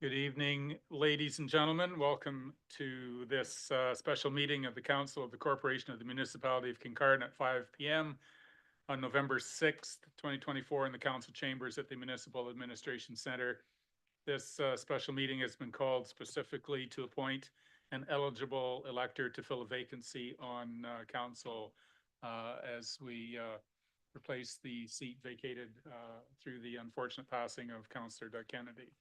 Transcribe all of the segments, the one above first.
Good evening, ladies and gentlemen. Welcome to this special meeting of the Council of the Corporation of the Municipality of Kincardine at 5 p.m. on November 6th, 2024 in the Council Chambers at the Municipal Administration Center. This special meeting has been called specifically to appoint an eligible elector to fill a vacancy on Council as we replace the seat vacated through the unfortunate passing of Councillor Doug Kennedy.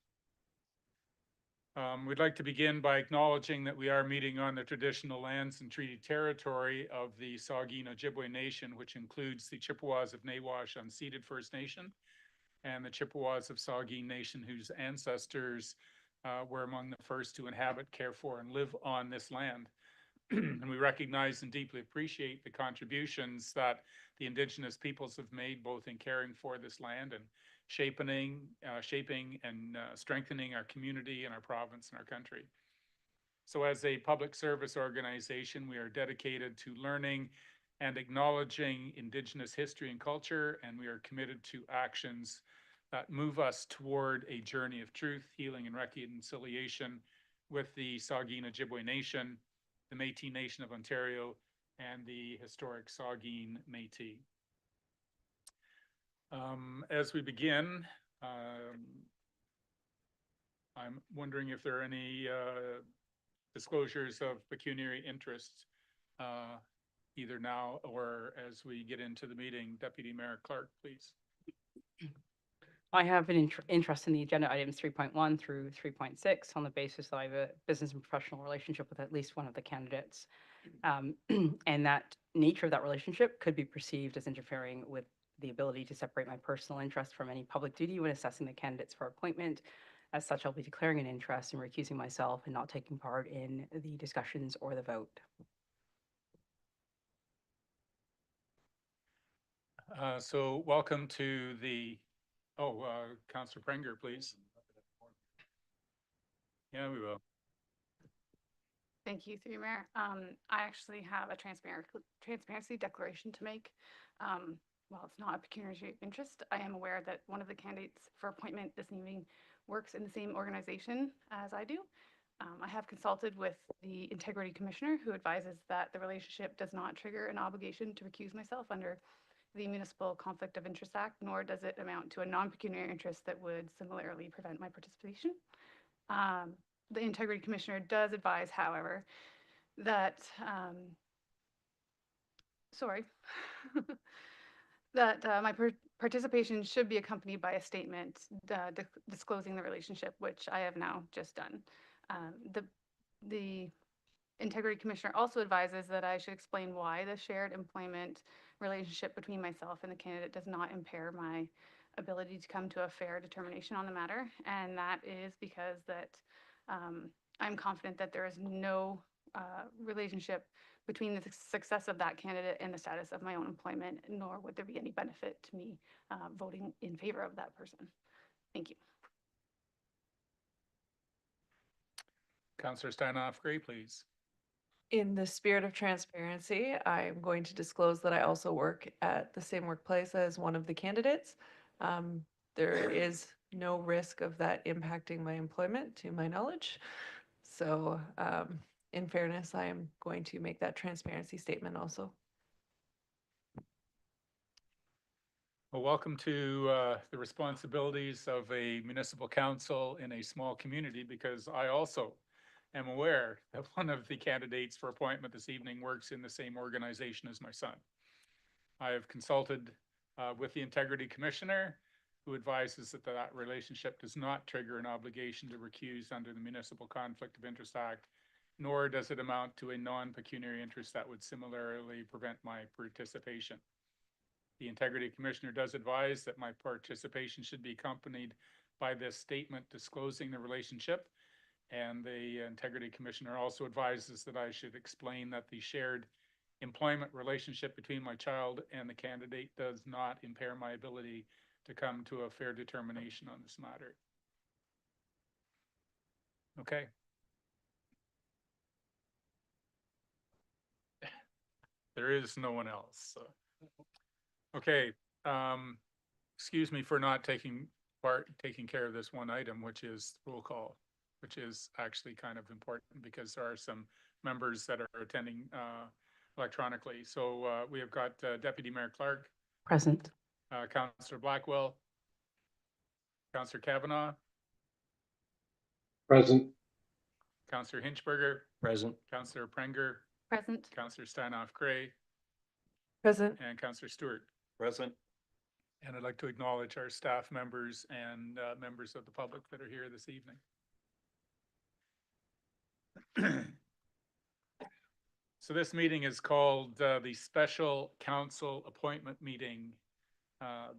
We'd like to begin by acknowledging that we are meeting on the traditional lands and treaty territory of the Saugeen Ojibwe Nation, which includes the Chippewas of Nawash unceded First Nation and the Chippewas of Saugeen Nation, whose ancestors were among the first to inhabit, care for, and live on this land. And we recognize and deeply appreciate the contributions that the Indigenous peoples have made, both in caring for this land and shaping and strengthening our community and our province and our country. So as a public service organization, we are dedicated to learning and acknowledging Indigenous history and culture, and we are committed to actions that move us toward a journey of truth, healing, and reconciliation with the Saugeen Ojibwe Nation, the Métis Nation of Ontario, and the historic Saugeen Métis. As we begin, I'm wondering if there are any disclosures of pecuniary interest, either now or as we get into the meeting. Deputy Mayor Clark, please. I have an interest in the agenda items 3.1 through 3.6 on the basis that I have a business and professional relationship with at least one of the candidates. And that nature of that relationship could be perceived as interfering with the ability to separate my personal interest from any public duty when assessing the candidates for appointment. As such, I'll be declaring an interest in recusing myself and not taking part in the discussions or the vote. So welcome to the, Councillor Prenger, please. Yeah, we will. Thank you, through you, Mayor. I actually have a transparency declaration to make. While it's not a pecuniary interest, I am aware that one of the candidates for appointment this evening works in the same organization as I do. I have consulted with the Integrity Commissioner, who advises that the relationship does not trigger an obligation to recuse myself under the Municipal Conflict of Interest Act, nor does it amount to a non-pecuniary interest that would similarly prevent my participation. The Integrity Commissioner does advise, however, that my participation should be accompanied by a statement disclosing the relationship, which I have now just done. The Integrity Commissioner also advises that I should explain why the shared employment relationship between myself and the candidate does not impair my ability to come to a fair determination on the matter, and that is because that I'm confident that there is no relationship between the success of that candidate and the status of my own employment, nor would there be any benefit to me voting in favor of that person. Thank you. Councillor Steinhoff-Gray, please. In the spirit of transparency, I'm going to disclose that I also work at the same workplace as one of the candidates. There is no risk of that impacting my employment, to my knowledge. So, in fairness, I am going to make that transparency statement also. Well, welcome to the responsibilities of a municipal council in a small community, because I also am aware that one of the candidates for appointment this evening works in the same organization as my son. I have consulted with the Integrity Commissioner, who advises that that relationship does not trigger an obligation to recuse under the Municipal Conflict of Interest Act, nor does it amount to a non-pecuniary interest that would similarly prevent my participation. The Integrity Commissioner does advise that my participation should be accompanied by this statement disclosing the relationship, and the Integrity Commissioner also advises that I should explain that the shared employment relationship between my child and the candidate does not impair my ability to come to a fair determination on this matter. Okay. There is no one else. So. Okay. Excuse me for not taking part, taking care of this one item, which is roll call, which is actually kind of important because there are some members that are attending electronically. So we have got Deputy Mayor Clark, Present. Councillor Blackwell, Councillor Kavanaugh, Present. Councillor Hinchberger, Present. Councillor Prenger, Present. Councillor Steinhoff-Gray, Present. and Councillor Stewart. Present. And I'd like to acknowledge our staff members and members of the public that are here this evening. So this meeting is called the Special Council Appointment Meeting.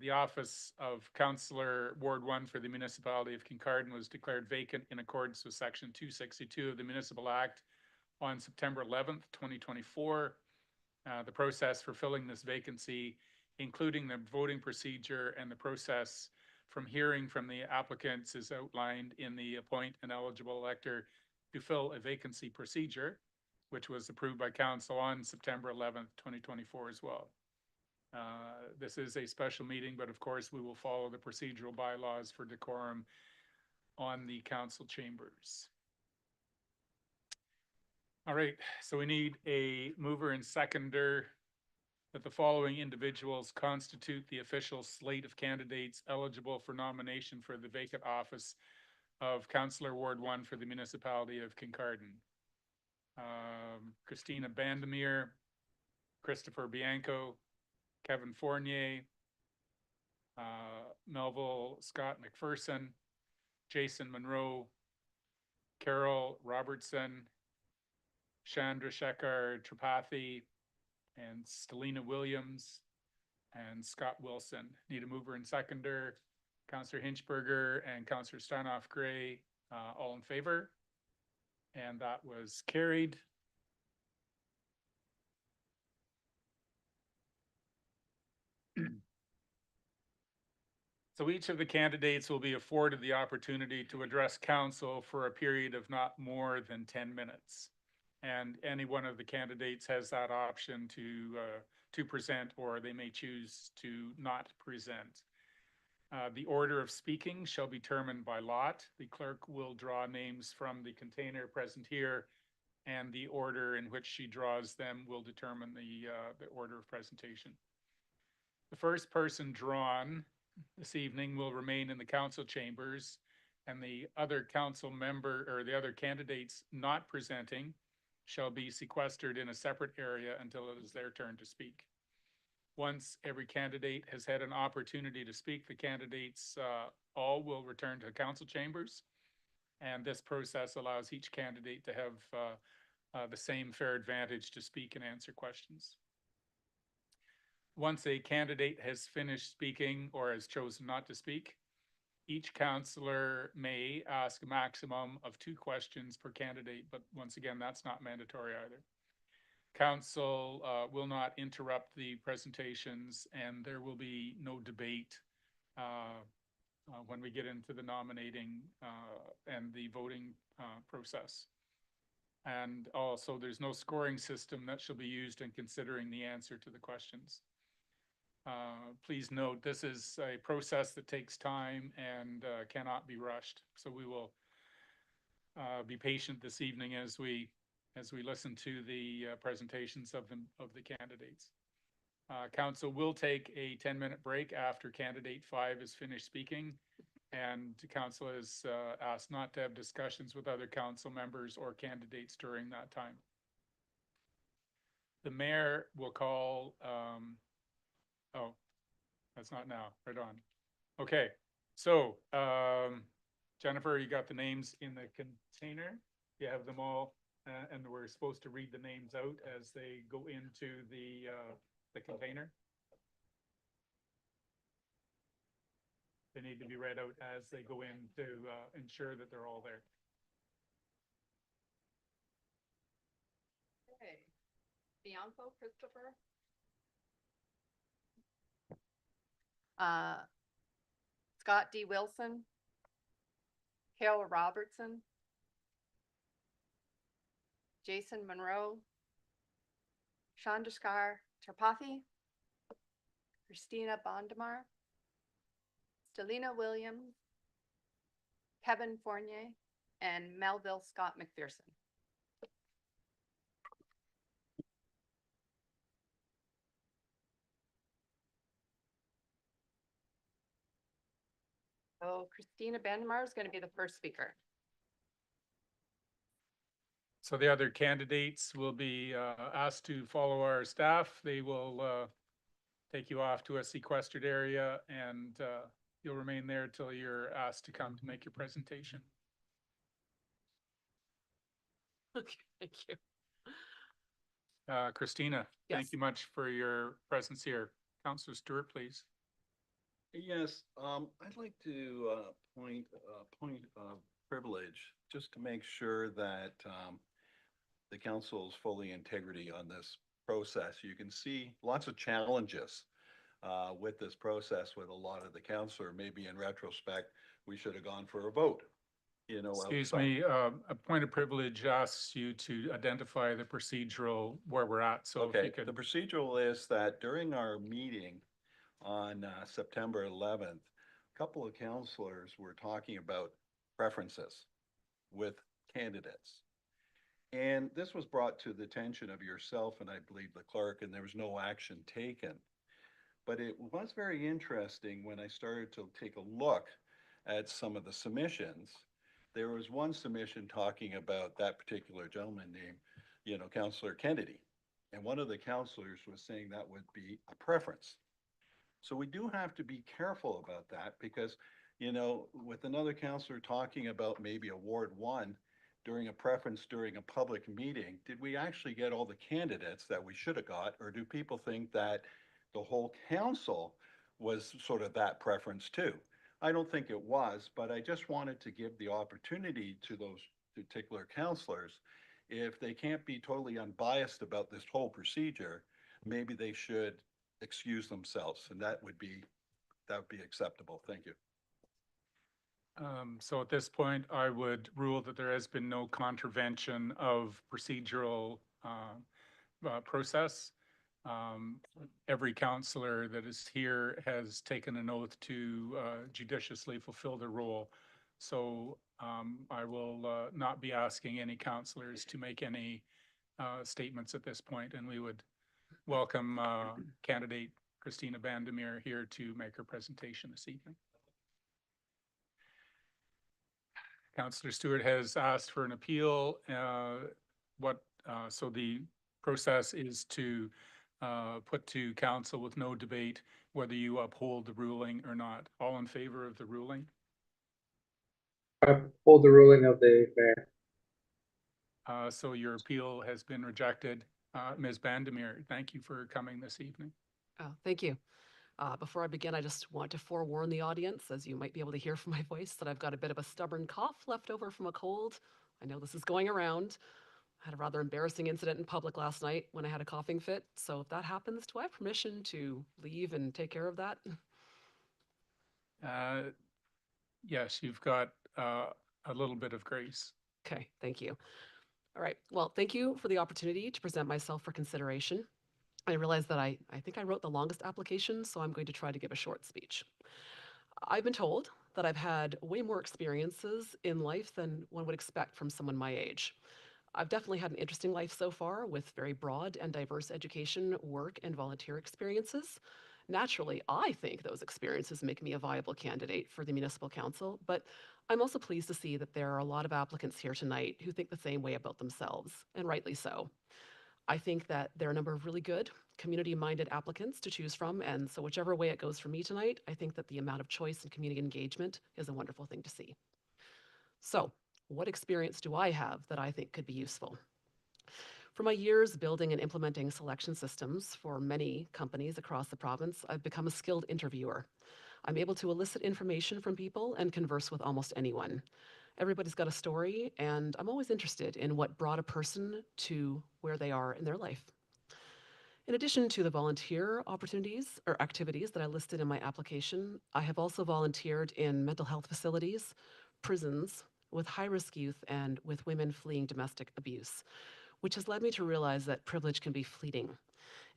The office of Councillor Ward 1 for the Municipality of Kincardine was declared vacant in accordance with Section 262 of the Municipal Act on September 11th, 2024. The process for filling this vacancy, including the voting procedure and the process from hearing from the applicants, is outlined in the Appoint an Eligible Elector to Fill a Vacancy procedure, which was approved by Council on September 11th, 2024 as well. This is a special meeting, but of course we will follow the procedural bylaws for decorum on the council chambers. All right, so we need a mover and seconder that the following individuals constitute the official slate of candidates eligible for nomination for the vacant office of Councillor Ward 1 for the Municipality of Kincardine. Christina Bandomir, Christopher Bianco, Kevin Fournier, Melville Scott McPherson, Jason Munro, Carole Robertson, Chandra Tripathi, and Stellina Williams, and Scott Wilson. Need a mover and seconder. Councillor Hinchberger and Councillor Steinhoff-Gray, all in favor? And that was carried. So each of the candidates will be afforded the opportunity to address council for a period of not more than 10 minutes. And any one of the candidates has that option to present, or they may choose to not present. The order of speaking shall be determined by lot. The clerk will draw names from the container present here, and the order in which she draws them will determine the order of presentation. The first person drawn this evening will remain in the council chambers, and the other council member or the other candidates not presenting shall be sequestered in a separate area until it is their turn to speak. Once every candidate has had an opportunity to speak, the candidates all will return to council chambers, and this process allows each candidate to have the same fair advantage to speak and answer questions. Once a candidate has finished speaking or has chosen not to speak, each councillor may ask a maximum of 2 questions per candidate, but once again, that's not mandatory either. Council will not interrupt the presentations, and there will be no debate when we get into the nominating and the voting process. And also, there's no scoring system that shall be used in considering the answer to the questions. Please note, this is a process that takes time and cannot be rushed. So we will be patient this evening as we listen to the presentations of the candidates. Council will take a 10-minute break after candidate 5 is finished speaking, and council is asked not to have discussions with other council members or candidates during that time. The mayor will call, oh, that's not now, right on. Okay, so Jennifer, you got the names in the container. You have them all, and we're supposed to read the names out as they go into the container. They need to be read out as they go in to ensure that they're all there. Okay. Bianco, Christopher. Scott D. Wilson. Carole Robertson. Jason Munro. Chandra Tripathi. Christina Bandomir. Stellina Williams, Kevin Fournier, and Melville Scott McPherson. So Christina Bandomir is going to be the first speaker. So the other candidates will be asked to follow our staff. They will take you off to a sequestered area, and you'll remain there till you're asked to come to make your presentation. Okay, thank you. Christina, Yes. thank you much for your presence here. Councillor Stewart, please. Yes, I'd like to point of privilege, just to make sure that the council's fully integrity on this process. You can see lots of challenges with this process with a lot of the councillor. Maybe in retrospect, we should have gone for a vote. You know, Excuse outside. me, a point of privilege asks you to identify the procedural where we're at. So if Okay, you could. the procedural is that during our meeting on September 11th, a couple of councillors were talking about preferences with candidates. And this was brought to the attention of yourself and I believe the clerk, and there was no action taken. But it was very interesting when I started to take a look at some of the submissions. There was one submission talking about that particular gentleman named, you know, Councillor Kennedy. And one of the councillors was saying that would be a preference. So we do have to be careful about that because, you know, with another councillor talking about maybe a Ward 1 during a preference during a public meeting, did we actually get all the candidates that we should have got? Or do people think that the whole council was sort of that preference too? I don't think it was, but I just wanted to give the opportunity to those particular councillors. If they can't be totally unbiased about this whole procedure, maybe they should excuse themselves, and that would be acceptable. Thank you. So at this point, I would rule that there has been no contravention of procedural process. Every councillor that is here has taken an oath to judiciously fulfill their role. So I will not be asking any councillors to make any statements at this point, and we would welcome candidate Christina Bandomir here to make her presentation this evening. Councillor Stewart has asked for an appeal. So the process is to put to council with no debate whether you uphold the ruling or not. All in favor of the ruling? I uphold the ruling of the mayor. So your appeal has been rejected. Ms. Bandomir, thank you for coming this evening. Oh, thank you. Before I begin, I just want to forewarn the audience, as you might be able to hear from my voice, that I've got a bit of a stubborn cough left over from a cold. I know this is going around. I had a rather embarrassing incident in public last night when I had a coughing fit. So if that happens, do I have permission to leave and take care of that? Yes, you've got a little bit of grace. Okay, thank you. All right, well, thank you for the opportunity to present myself for consideration. I realize that I think I wrote the longest application, so I'm going to try to give a short speech. I've been told that I've had way more experiences in life than one would expect from someone my age. I've definitely had an interesting life so far with very broad and diverse education, work, and volunteer experiences. Naturally, I think those experiences make me a viable candidate for the municipal council, but I'm also pleased to see that there are a lot of applicants here tonight who think the same way about themselves, and rightly so. I think that there are a number of really good, community-minded applicants to choose from, and so whichever way it goes for me tonight, I think that the amount of choice and community engagement is a wonderful thing to see. So, what experience do I have that I think could be useful? For my years building and implementing selection systems for many companies across the province, I've become a skilled interviewer. I'm able to elicit information from people and converse with almost anyone. Everybody's got a story, and I'm always interested in what brought a person to where they are in their life. In addition to the volunteer opportunities or activities that I listed in my application, I have also volunteered in mental health facilities, prisons, with high-risk youth, and with women fleeing domestic abuse, which has led me to realize that privilege can be fleeting,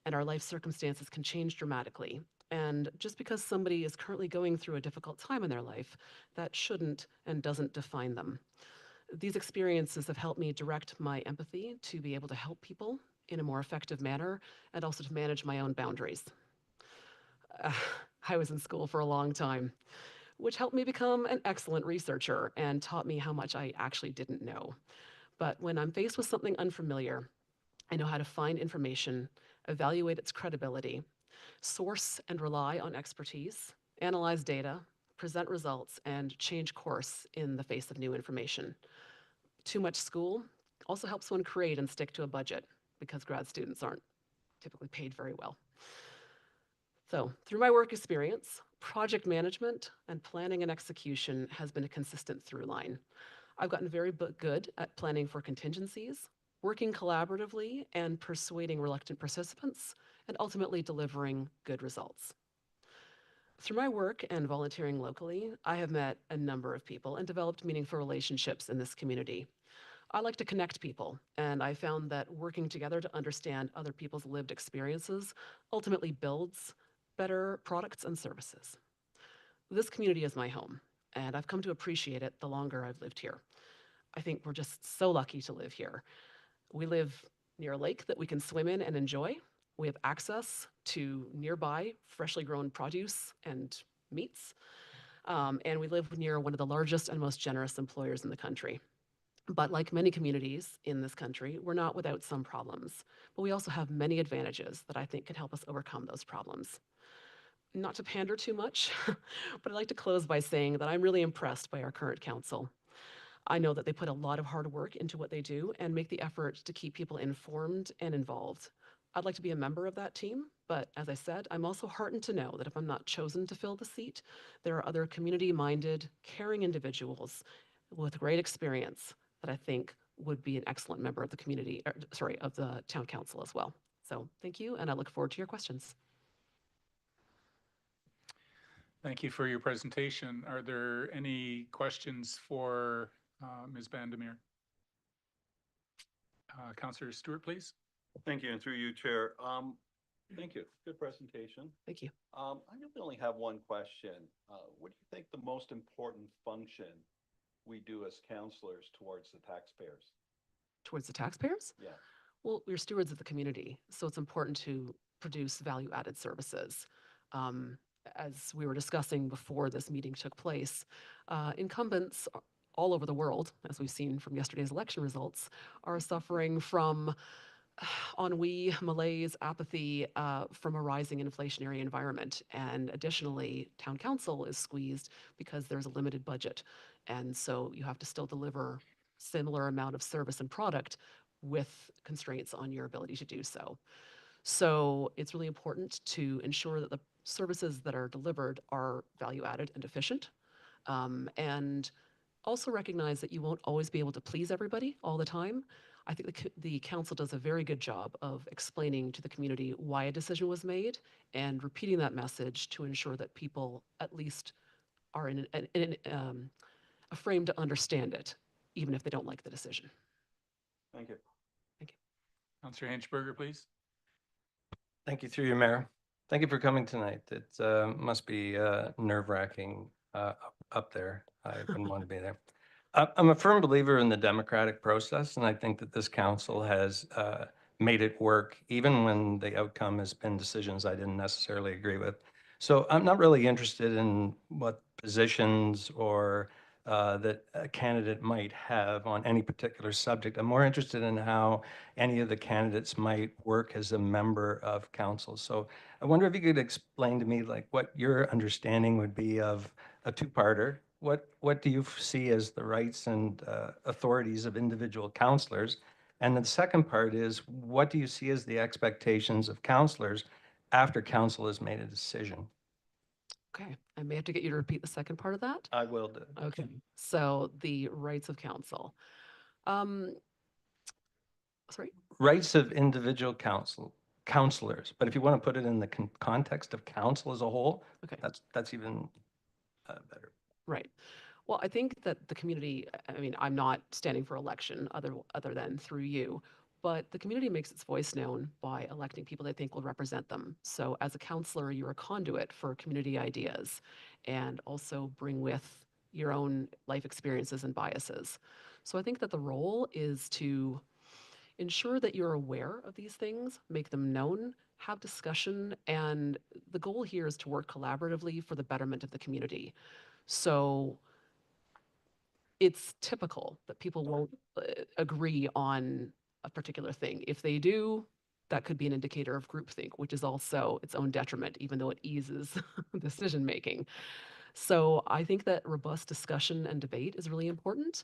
and our life circumstances can change dramatically. And just because somebody is currently going through a difficult time in their life, that shouldn't and doesn't define them. These experiences have helped me direct my empathy to be able to help people in a more effective manner and also to manage my own boundaries. Uh, I was in school for a long time, which helped me become an excellent researcher and taught me how much I actually didn't know. But when I'm faced with something unfamiliar, I know how to find information, evaluate its credibility, source and rely on expertise, analyze data, present results, and change course in the face of new information. Too much school also helps one create and stick to a budget because grad students aren't typically paid very well. So, through my work experience, project management and planning and execution has been a consistent through line. I've gotten very good at planning for contingencies, working collaboratively, and persuading reluctant participants, and ultimately delivering good results. Through my work and volunteering locally, I have met a number of people and developed meaningful relationships in this community. I like to connect people, and I found that working together to understand other people's lived experiences ultimately builds better products and services. This community is my home, and I've come to appreciate it the longer I've lived here. I think we're just so lucky to live here. We live near a lake that we can swim in and enjoy. We have access to nearby freshly grown produce and meats. And we live near one of the largest and most generous employers in the country. But like many communities in this country, we're not without some problems. But we also have many advantages that I think can help us overcome those problems. Not to pander too much, but I'd like to close by saying that I'm really impressed by our current council. I know that they put a lot of hard work into what they do and make the effort to keep people informed and involved. I'd like to be a member of that team, but as I said, I'm also heartened to know that if I'm not chosen to fill the seat, there are other community-minded, caring individuals with great experience that I think would be an excellent member of the community, of the town council as well. So thank you, and I look forward to your questions. Thank you for your presentation. Are there any questions for Ms. Bandomir? Councillor Stewart, please. Thank you, and through you, Chair. Thank you. Good presentation. Thank you. I really only have one question. What do you think the most important function we do as counselors towards the taxpayers? Towards the taxpayers? Yeah. Well, we're stewards of the community, so it's important to produce value-added services. As we were discussing before this meeting took place, incumbents all over the world, as we've seen from yesterday's election results, are suffering from ennui, malaise, apathy from a rising inflationary environment. And additionally, town council is squeezed because there's a limited budget. And so you have to still deliver similar amount of service and product with constraints on your ability to do so. So it's really important to ensure that the services that are delivered are value added and efficient. And also recognize that you won't always be able to please everybody all the time. I think the council does a very good job of explaining to the community why a decision was made and repeating that message to ensure that people at least are in a frame to understand it, even if they don't like the decision. Thank you. Thank you. Councillor Henchberger, please. Thank you, through you, Mayor. Thank you for coming tonight. It must be nerve-wracking up there. I wouldn't want to be there. I'm a firm believer in the democratic process, and I think that this council has made it work, even when the outcome has been decisions I didn't necessarily agree with. So I'm not really interested in what positions or that a candidate might have on any particular subject. I'm more interested in how any of the candidates might work as a member of council. So I wonder if you could explain to me like what your understanding would be of a two-parter. What do you see as the rights and authorities of individual councillors? And then the second part is, what do you see as the expectations of councillors after council has made a decision? Okay, I may have to get you to repeat the second part of that. I will do. Okay, so the rights of council. Sorry? Rights of individual councillors, but if you want to put it in the context of council as a whole, Okay. that's even better. Right. Well, I think that the community, I mean, I'm not standing for election other than through you. but the community makes its voice known by electing people they think will represent them. So as a counselor, you're a conduit for community ideas and also bring with your own life experiences and biases. So I think that the role is to ensure that you're aware of these things, make them known, have discussion, and the goal here is to work collaboratively for the betterment of the community. So it's typical that people won't agree on a particular thing. If they do, that could be an indicator of groupthink, which is also its own detriment, even though it eases decision making. So I think that robust discussion and debate is really important.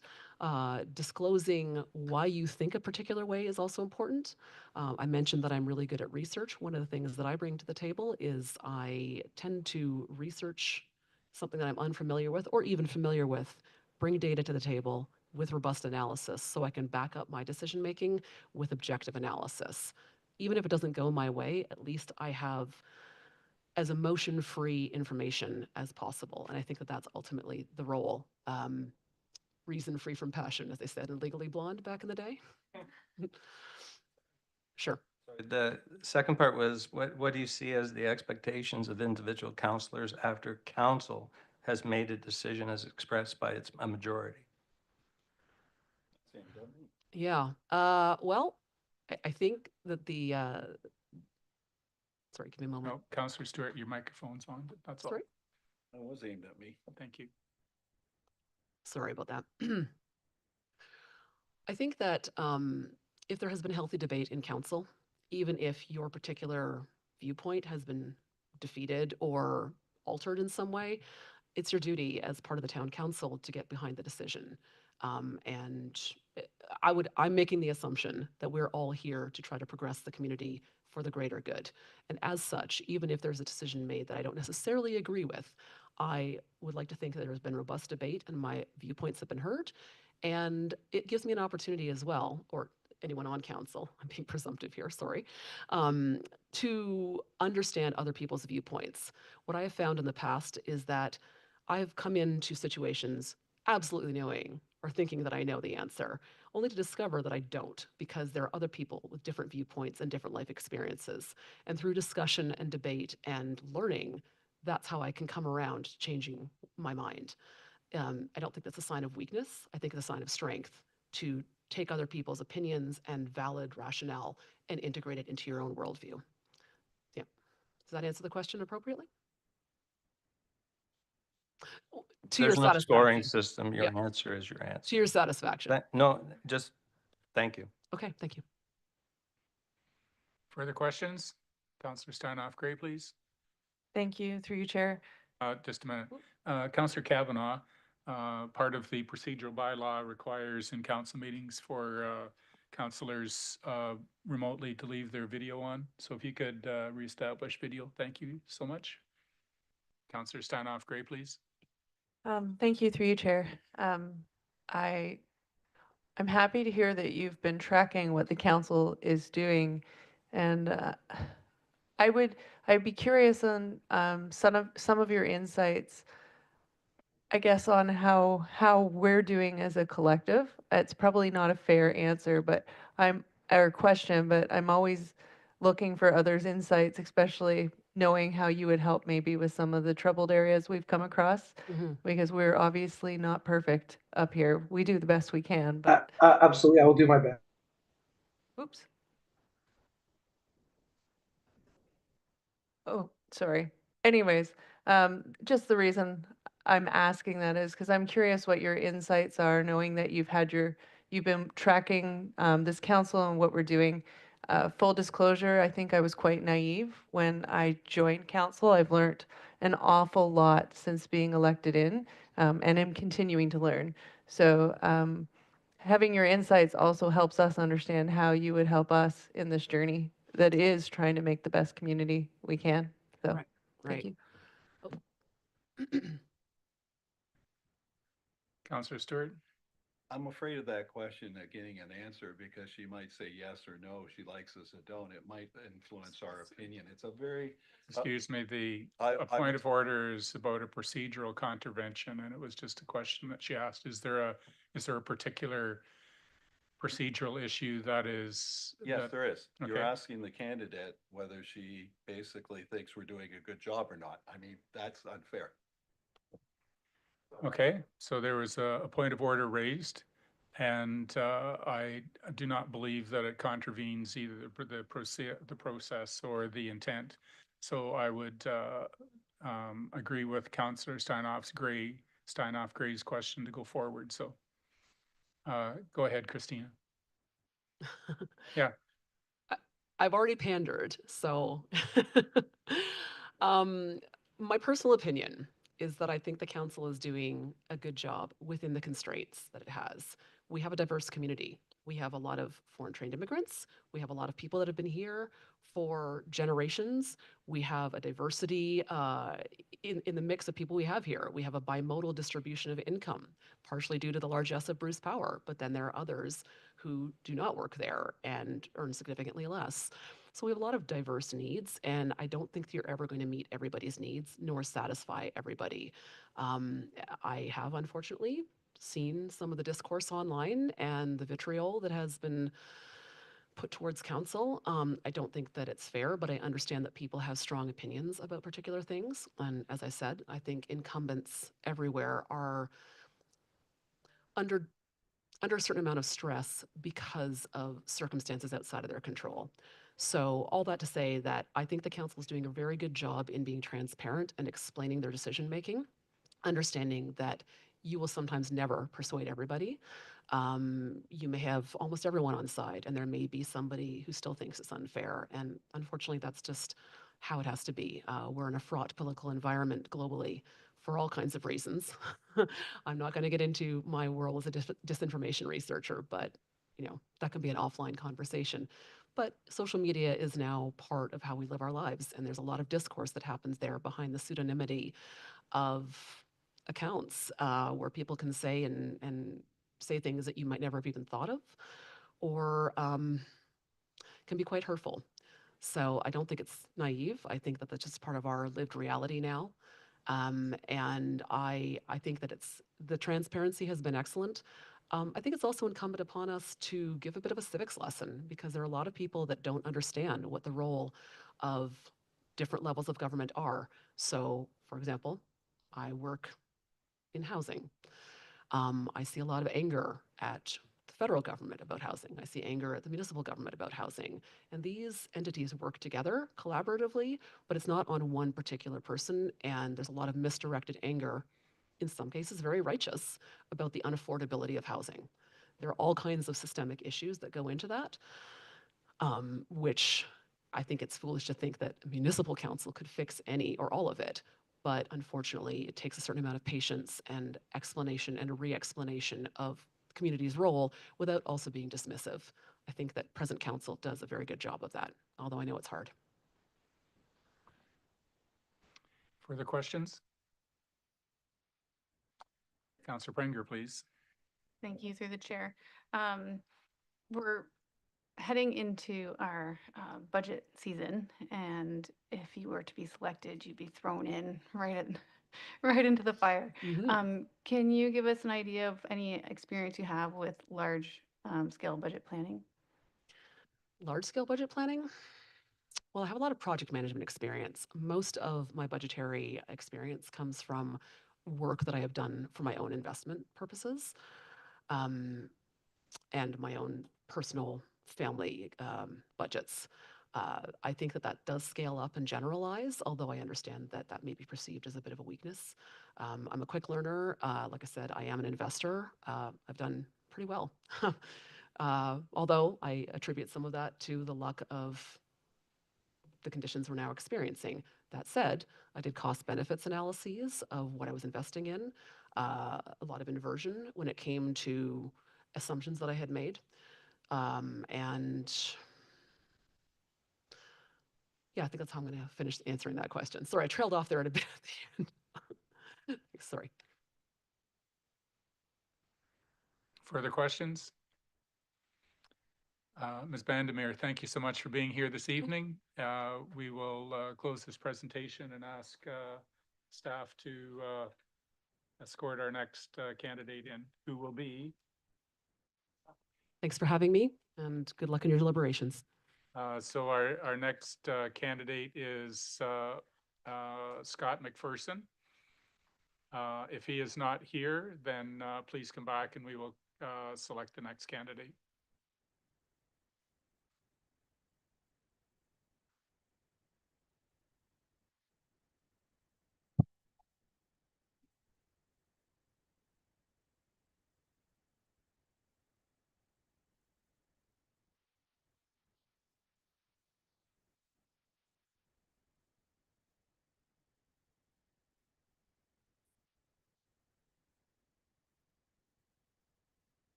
Disclosing why you think a particular way is also important. I mentioned that I'm really good at research. One of the things that I bring to the table is I tend to research something that I'm unfamiliar with or even familiar with, bring data to the table with robust analysis so I can back up my decision making with objective analysis. Even if it doesn't go my way, at least I have as emotion-free information as possible. And I think that that's ultimately the role. Reason free from passion, as they said in Legally Blonde back in the day. Sure. The second part was, what do you see as the expectations of individual counselors after council has made a decision as expressed by a majority? Yeah. Well, I think that the, sorry, give me a moment. No, Councillor Stewart, your microphone's on, but that's all. Sorry. That was aimed at me. Thank you. Sorry about that. I think that if there has been healthy debate in council, even if your particular viewpoint has been defeated or altered in some way, it's your duty as part of the town council to get behind the decision. And I'm making the assumption that we're all here to try to progress the community for the greater good. And as such, even if there's a decision made that I don't necessarily agree with, I would like to think that there's been robust debate and my viewpoints have been heard. And it gives me an opportunity as well, or anyone on council, I'm being presumptive here, sorry, to understand other people's viewpoints. What I have found in the past is that I've come into situations absolutely knowing or thinking that I know the answer, only to discover that I don't, because there are other people with different viewpoints and different life experiences. And through discussion and debate and learning, that's how I can come around to changing my mind. I don't think that's a sign of weakness. I think it's a sign of strength to take other people's opinions and valid rationale and integrate it into your own worldview. Yeah. Does that answer the question appropriately? To your There's no scoring satisfaction. system. Your Yeah. answer is your answer. To your satisfaction. No, just thank you. Okay, thank you. Further questions? Councillor Steinhoff Gray, please. Thank you, through you, Chair. Just a minute. Councillor Kavanaugh, part of the procedural bylaw requires in council meetings for councillors remotely to leave their video on. So if you could reestablish video, thank you so much. Councillor Steinhoff Gray, please. Thank you, through you, Chair. I'm happy to hear that you've been tracking what the council is doing, and I'd be curious on some of your insights, I guess, on how we're doing as a collective. It's probably not a fair answer, but or question, but I'm always looking for others' insights, especially knowing how you would help maybe with some of the troubled areas we've come across, because we're obviously not perfect up here. We do the best we can, but Absolutely, I will do my best. oops. Oh, sorry. Anyways, just the reason I'm asking that is because I'm curious what your insights are, knowing that you've been tracking this council and what we're doing. Full disclosure, I think I was quite naive when I joined council. I've learned an awful lot since being elected in, and am continuing to learn. So having your insights also helps us understand how you would help us in this journey that is trying to make the best community we can. So, Right. thank you. Councillor Stewart. I'm afraid of that question, getting an answer, because she might say yes or no. She likes us or don't. It might influence our opinion. It's a very, Excuse me, I- a point of order is about a procedural contravention, and it was just a question that she asked. Is there a particular procedural issue that is. Yes, that- there is. You're okay. asking the candidate whether she basically thinks we're doing a good job or not. I mean, that's unfair. Okay, so there was a point of order raised, and I do not believe that it contravenes either the process or the intent. So I would agree with Councillor Steinhoff Gray's question to go forward. So go ahead, Christina. Yeah. I've already pandered, so my personal opinion is that I think the council is doing a good job within the constraints that it has. We have a diverse community. We have a lot of foreign trained immigrants. We have a lot of people that have been here for generations. We have a diversity in the mix of people we have here. We have a bimodal distribution of income, partially due to the largesse of Bruce Power, but then there are others who do not work there and earn significantly less. So we have a lot of diverse needs, and I don't think that you're ever going to meet everybody's needs nor satisfy everybody. I have unfortunately seen some of the discourse online and the vitriol that has been put towards council. I don't think that it's fair, but I understand that people have strong opinions about particular things. And as I said, I think incumbents everywhere are under a certain amount of stress because of circumstances outside of their control. So all that to say that I think the council is doing a very good job in being transparent and explaining their decision making, understanding that you will sometimes never persuade everybody. You may have almost everyone on side, and there may be somebody who still thinks it's unfair. And unfortunately, that's just how it has to be. We're in a fraught political environment globally for all kinds of reasons. I'm not going to get into my role as a disinformation researcher, but that can be an offline conversation. But social media is now part of how we live our lives, and there's a lot of discourse that happens there behind the pseudonymity of accounts where people can say and say things that you might never have even thought of, or can be quite hurtful. So I don't think it's naive. I think that that's just part of our lived reality now. And I think that the transparency has been excellent. I think it's also incumbent upon us to give a bit of a civics lesson, because there are a lot of people that don't understand what the role of different levels of government are. So, for example, I work in housing. I see a lot of anger at the federal government about housing. I see anger at the municipal government about housing. And these entities work together collaboratively, but it's not on one particular person. And there's a lot of misdirected anger, in some cases very righteous, about the unaffordability of housing. There are all kinds of systemic issues that go into that, which I think it's foolish to think that a municipal council could fix any or all of it. But unfortunately, it takes a certain amount of patience and explanation and re-explanation of the community's role without also being dismissive. I think that present council does a very good job of that, although I know it's hard. Further questions? Councillor Prenger, please. Thank you through the chair. We're heading into our budget season, and if you were to be selected, you'd be thrown in right into the fire. Can you give us an idea of any experience you have with large scale budget planning? Large scale budget planning? Well, I have a lot of project management experience. Most of my budgetary experience comes from work that I have done for my own investment purposes, and my own personal family budgets. I think that does scale up and generalize, although I understand that that may be perceived as a bit of a weakness. I'm a quick learner. Like I said, I am an investor. I've done pretty well. Although I attribute some of that to the luck of the conditions we're now experiencing. That said, I did cost benefits analyses of what I was investing in, a lot of inversion when it came to assumptions that I had made. And yeah, I think that's how I'm going to finish answering that question. Sorry, I trailed off there at a bit at the end. Sorry. Further questions? Ms. Bandomir, thank you so much for being here this evening. We will close this presentation and ask staff to escort our next candidate in, who will be Thanks for having me, and good luck in your deliberations. So our next candidate is Scott McPherson. If he is not here, then please come back and we will select the next candidate.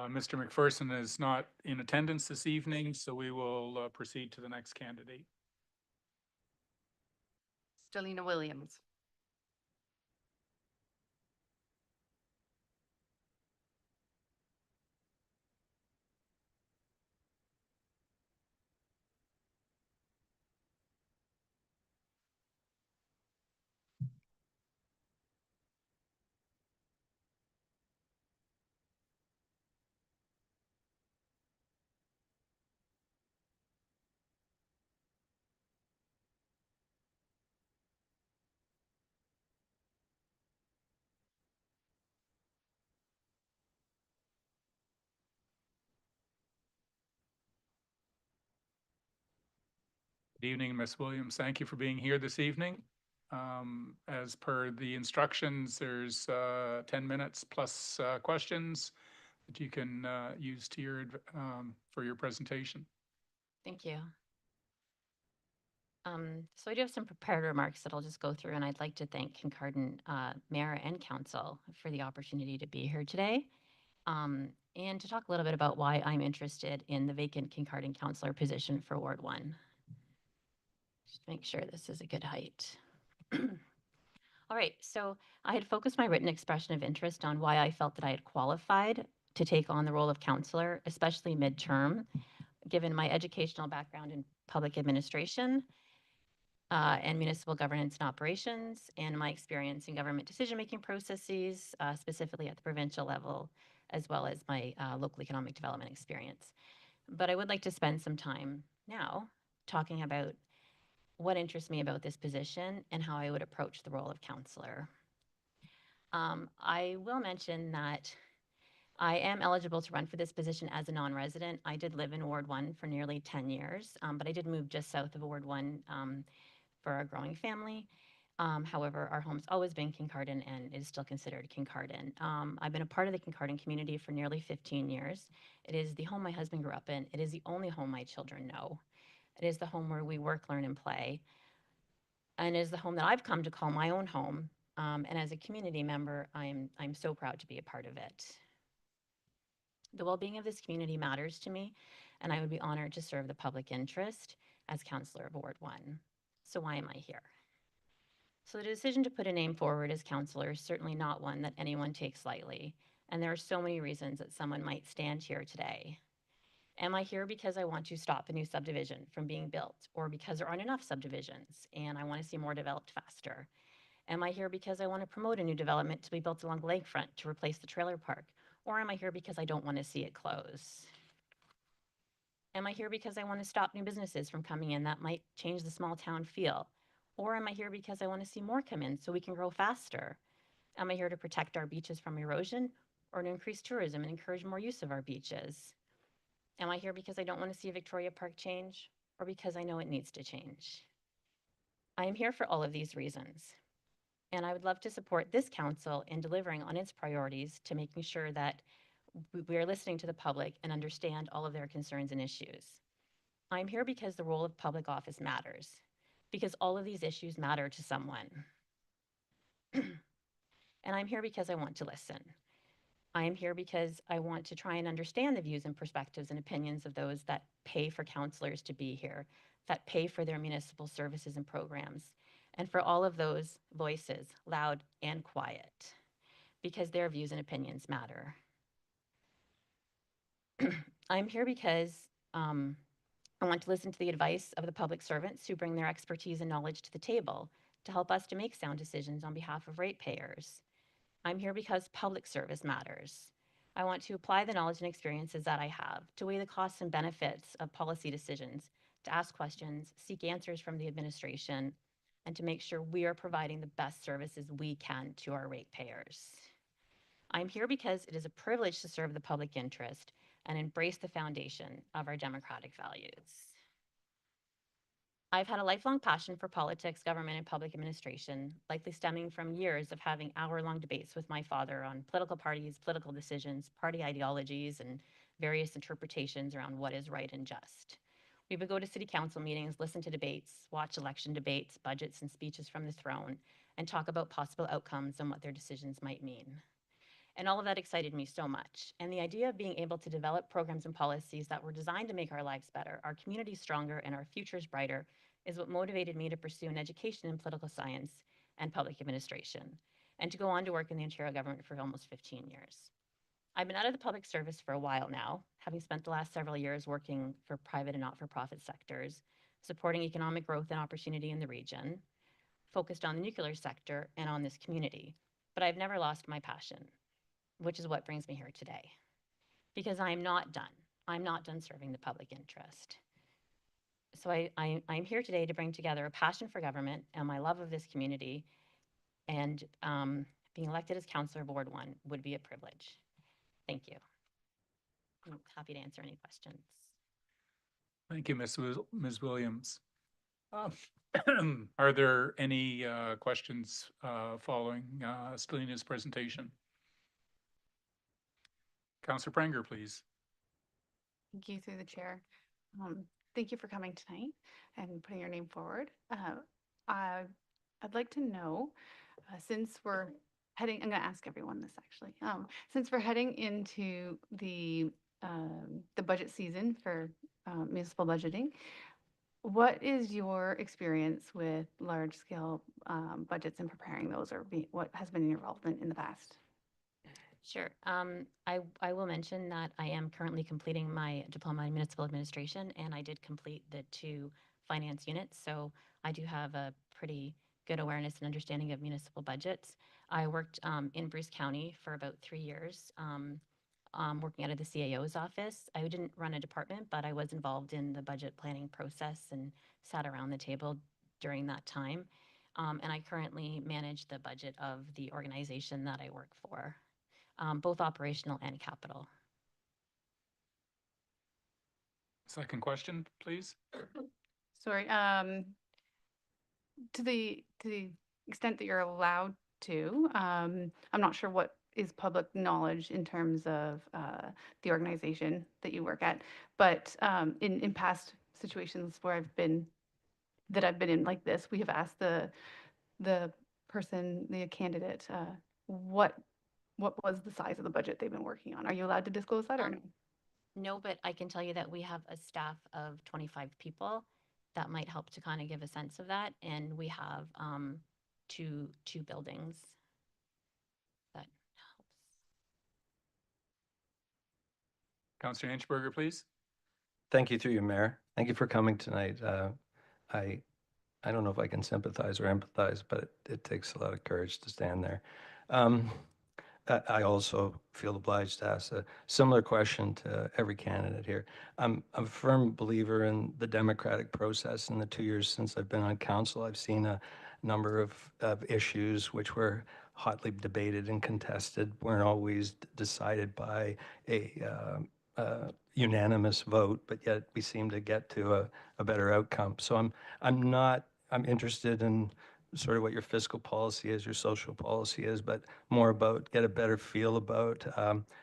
Mr. McPherson is not in attendance this evening, so we will proceed to the next candidate. Stellina Williams. Good evening, Ms. Williams. Thank you for being here this evening. As per the instructions, there's 10 minutes plus questions that you can use to your for your presentation. Thank you. So I do have some prepared remarks that I'll just go through, and I'd like to thank Kincardine Mayor and Council for the opportunity to be here today, and to talk a little bit about why I'm interested in the vacant Kincardine Councillor position for Ward 1. Just make sure this is a good height. All right, so I had focused my written expression of interest on why I felt that I had qualified to take on the role of councillor, especially midterm, given my educational background in public administration, and municipal governance and operations, and my experience in government decision-making processes, specifically at the provincial level, as well as my local economic development experience. But I would like to spend some time now talking about what interests me about this position and how I would approach the role of councillor. I will mention that I am eligible to run for this position as a non-resident. I did live in Ward 1 for nearly 10 years, but I did move just south of Ward 1 for our growing family. However, our home's always been Kincardine and is still considered Kincardine. I've been a part of the Kincardine community for nearly 15 years. It is the home my husband grew up in. It is the only home my children know. It is the home where we work, learn, and play. And it is the home that I've come to call my own home. And as a community member, I'm so proud to be a part of it. The well-being of this community matters to me, and I would be honored to serve the public interest as councillor of Ward 1. So why am I here? So the decision to put a name forward as councillor is certainly not one that anyone takes lightly, and there are so many reasons that someone might stand here today. Am I here because I want to stop a new subdivision from being built, or because there aren't enough subdivisions and I want to see more developed faster? Am I here because I want to promote a new development to be built along the lakefront to replace the trailer park? Or am I here because I don't want to see it close? Am I here because I want to stop new businesses from coming in that might change the small town feel? Or am I here because I want to see more come in so we can grow faster? Am I here to protect our beaches from erosion, or to increase tourism and encourage more use of our beaches? Am I here because I don't want to see Victoria Park change, or because I know it needs to change? I am here for all of these reasons. And I would love to support this council in delivering on its priorities to making sure that we are listening to the public and understand all of their concerns and issues. I'm here because the role of public office matters, because all of these issues matter to someone. And I'm here because I want to listen. I am here because I want to try and understand the views and perspectives and opinions of those that pay for counselors to be here, that pay for their municipal services and programs, and for all of those voices, loud and quiet, because their views and opinions matter. I'm here because I want to listen to the advice of the public servants who bring their expertise and knowledge to the table to help us to make sound decisions on behalf of ratepayers. I'm here because public service matters. I want to apply the knowledge and experiences that I have to weigh the costs and benefits of policy decisions, to ask questions, seek answers from the administration, and to make sure we are providing the best services we can to our ratepayers. I'm here because it is a privilege to serve the public interest and embrace the foundation of our democratic values. I've had a lifelong passion for politics, government, and public administration, likely stemming from years of having hour-long debates with my father on political parties, political decisions, party ideologies, and various interpretations around what is right and just. We would go to city council meetings, listen to debates, watch election debates, budgets, and speeches from the throne, and talk about possible outcomes and what their decisions might mean. And all of that excited me so much. And the idea of being able to develop programs and policies that were designed to make our lives better, our communities stronger, and our futures brighter is what motivated me to pursue an education in political science and public administration, and to go on to work in the Ontario government for almost 15 years. I've been out of the public service for a while now, having spent the last several years working for private and not-for-profit sectors, supporting economic growth and opportunity in the region, focused on the nuclear sector and on this community. But I've never lost my passion, which is what brings me here today. Because I'm not done. I'm not done serving the public interest. So I'm here today to bring together a passion for government and my love of this community, and being elected as councillor of Ward 1 would be a privilege. Thank you. I'm happy to answer any questions. Thank you, Ms. Williams. Are there any questions following Stellina's presentation? Councillor Pranger, please. Thank you through the chair. Thank you for coming tonight and putting your name forward. I'd like to know, since we're heading, I'm going to ask everyone this actually. Since we're heading into the budget season for municipal budgeting, what is your experience with large scale budgets and preparing those, or what has been your involvement in the past? Sure. I will mention that I am currently completing my diploma in municipal administration, and I did complete the 2 finance units. So I do have a pretty good awareness and understanding of municipal budgets. I worked in Bruce County for about 3 years, working out of the CAO's office. I didn't run a department, but I was involved in the budget planning process and sat around the table during that time. And I currently manage the budget of the organization that I work for. Both operational and capital. Second question, please. Sorry, to the extent that you're allowed to, I'm not sure what is public knowledge in terms of the organization that you work at, but in past situations where I've been in like this, we have asked the person, the candidate, what was the size of the budget they've been working on? Are you allowed to disclose that or no? No, but I can tell you that we have a staff of 25 people. That might help to kind of give a sense of that. And we have two buildings. That helps. Councillor Inchberger, please. Thank you through your mayor. Thank you for coming tonight. I don't know if I can sympathize or empathize, but it takes a lot of courage to stand there. I also feel obliged to ask a similar question to every candidate here. I'm a firm believer in the democratic process. In the 2 years since I've been on council, I've seen a number of issues which were hotly debated and contested, weren't always decided by a unanimous vote, but yet we seem to get to a better outcome. So I'm interested in sort of what your fiscal policy is, your social policy is, but more about, get a better feel about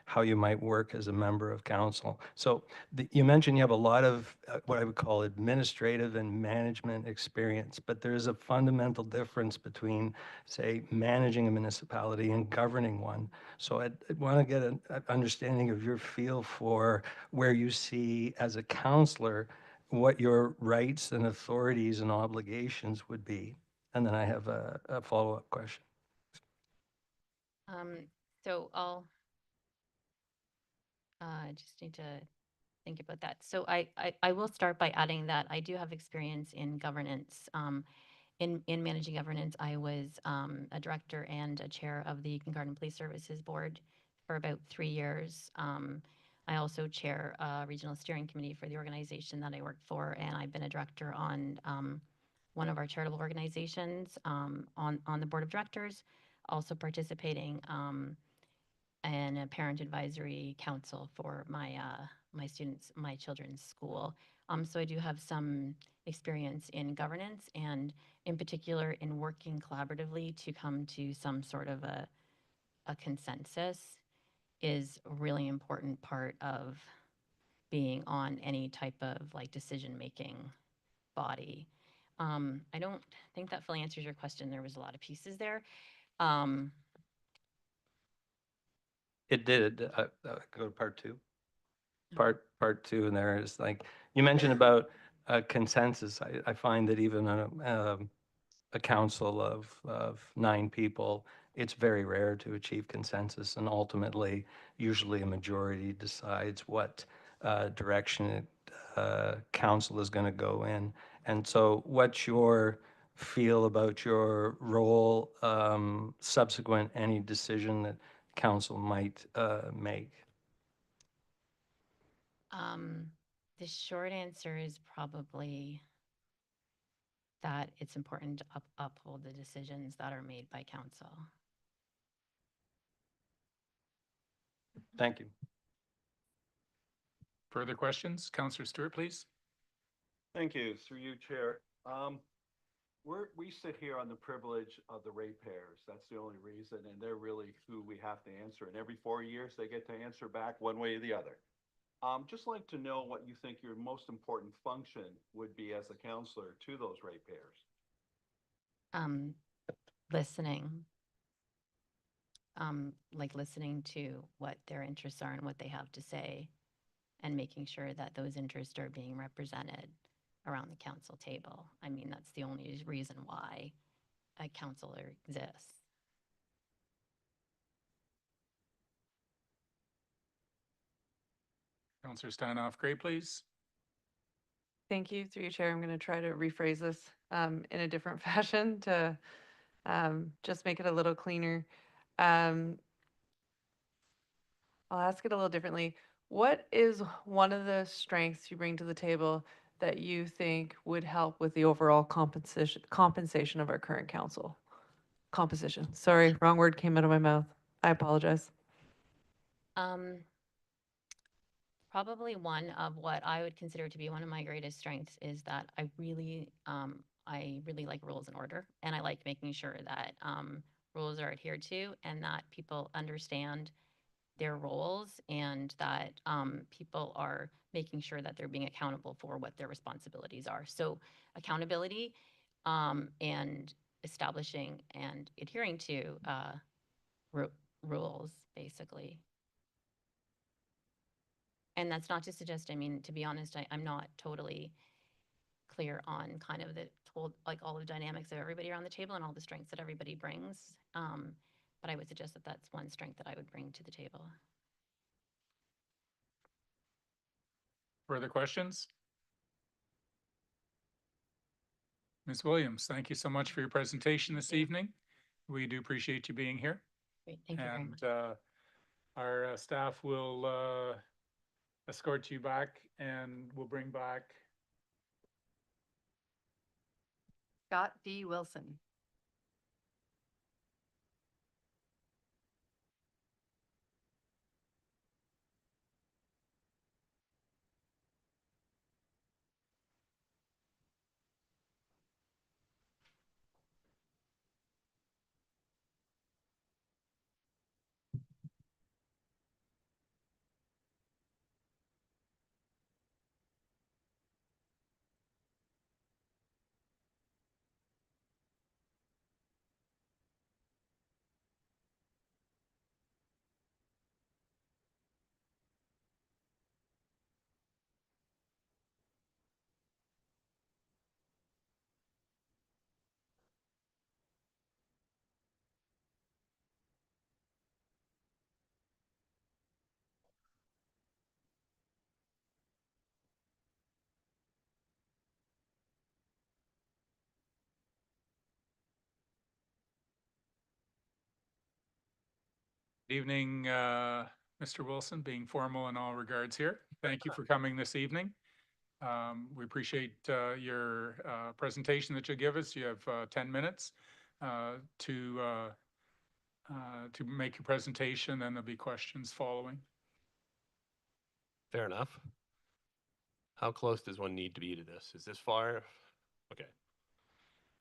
how you might work as a member of council. So you mentioned you have a lot of what I would call administrative and management experience, but there is a fundamental difference between, say, managing a municipality and governing one. So I want to get an understanding of your feel for where you see as a councillor what your rights and authorities and obligations would be. And then I have a follow-up question. So I'll just need to think about that. So I will start by adding that I do have experience in governance. In managing governance, I was a director and a chair of the Garden Police Services Board for about 3 years. I also chair a regional steering committee for the organization that I work for, and I've been a director on one of our charitable organizations on the board of directors, also participating in a parent advisory council for my students, my children's school. So I do have some experience in governance, and in particular in working collaboratively to come to some sort of a consensus is a really important part of being on any type of like decision-making body. I don't think that fully answers your question. There was a lot of pieces there. It did. Go to part two. Part two, and there is like, you mentioned about consensus. I find that even on a council of 9 people, it's very rare to achieve consensus, and ultimately, usually a majority decides what direction council is going to go in. And so what's your feel about your role subsequent any decision that council might make? The short answer is probably that it's important to uphold the decisions that are made by council. Thank you. Further questions? Councillor Stewart, please. Thank you, through you, Chair. We sit here on the privilege of the ratepayers. That's the only reason, and they're really who we have to answer. And every 4 years, they get to answer back one way or the other. Just like to know what you think your most important function would be as a counselor to those ratepayers. Listening. Like listening to what their interests are and what they have to say, and making sure that those interests are being represented around the council table. I mean, that's the only reason why a counselor exists. Councillor Stanoff Gray, please. Thank you, through you, Chair. I'm going to try to rephrase this in a different fashion to just make it a little cleaner. I'll ask it a little differently. What is one of the strengths you bring to the table that you think would help with the overall compensation of our current council? Composition. Sorry, wrong word came out of my mouth. I apologize. Probably one of what I would consider to be one of my greatest strengths is that I really like rules and order, and I like making sure that rules are adhered to and that people understand their roles, and that people are making sure that they're being accountable for what their responsibilities are. So accountability and establishing and adhering to rules, basically. And that's not to suggest, I mean, to be honest, I'm not totally clear on kind of like all the dynamics of everybody around the table and all the strengths that everybody brings. But I would suggest that that's one strength that I would bring to the table. Further questions? Ms. Williams, thank you so much for your presentation this evening. We do appreciate you being here. Great, thank you very much. And our staff will escort you back, and we'll bring back Scott D. Wilson. Good evening, Mr. Wilson, being formal in all regards here. Thank you for coming this evening. We appreciate your presentation that you give us. You have 10 minutes to make your presentation, then there'll be questions following. Fair enough. How close does one need to be to this? Is this far? Okay.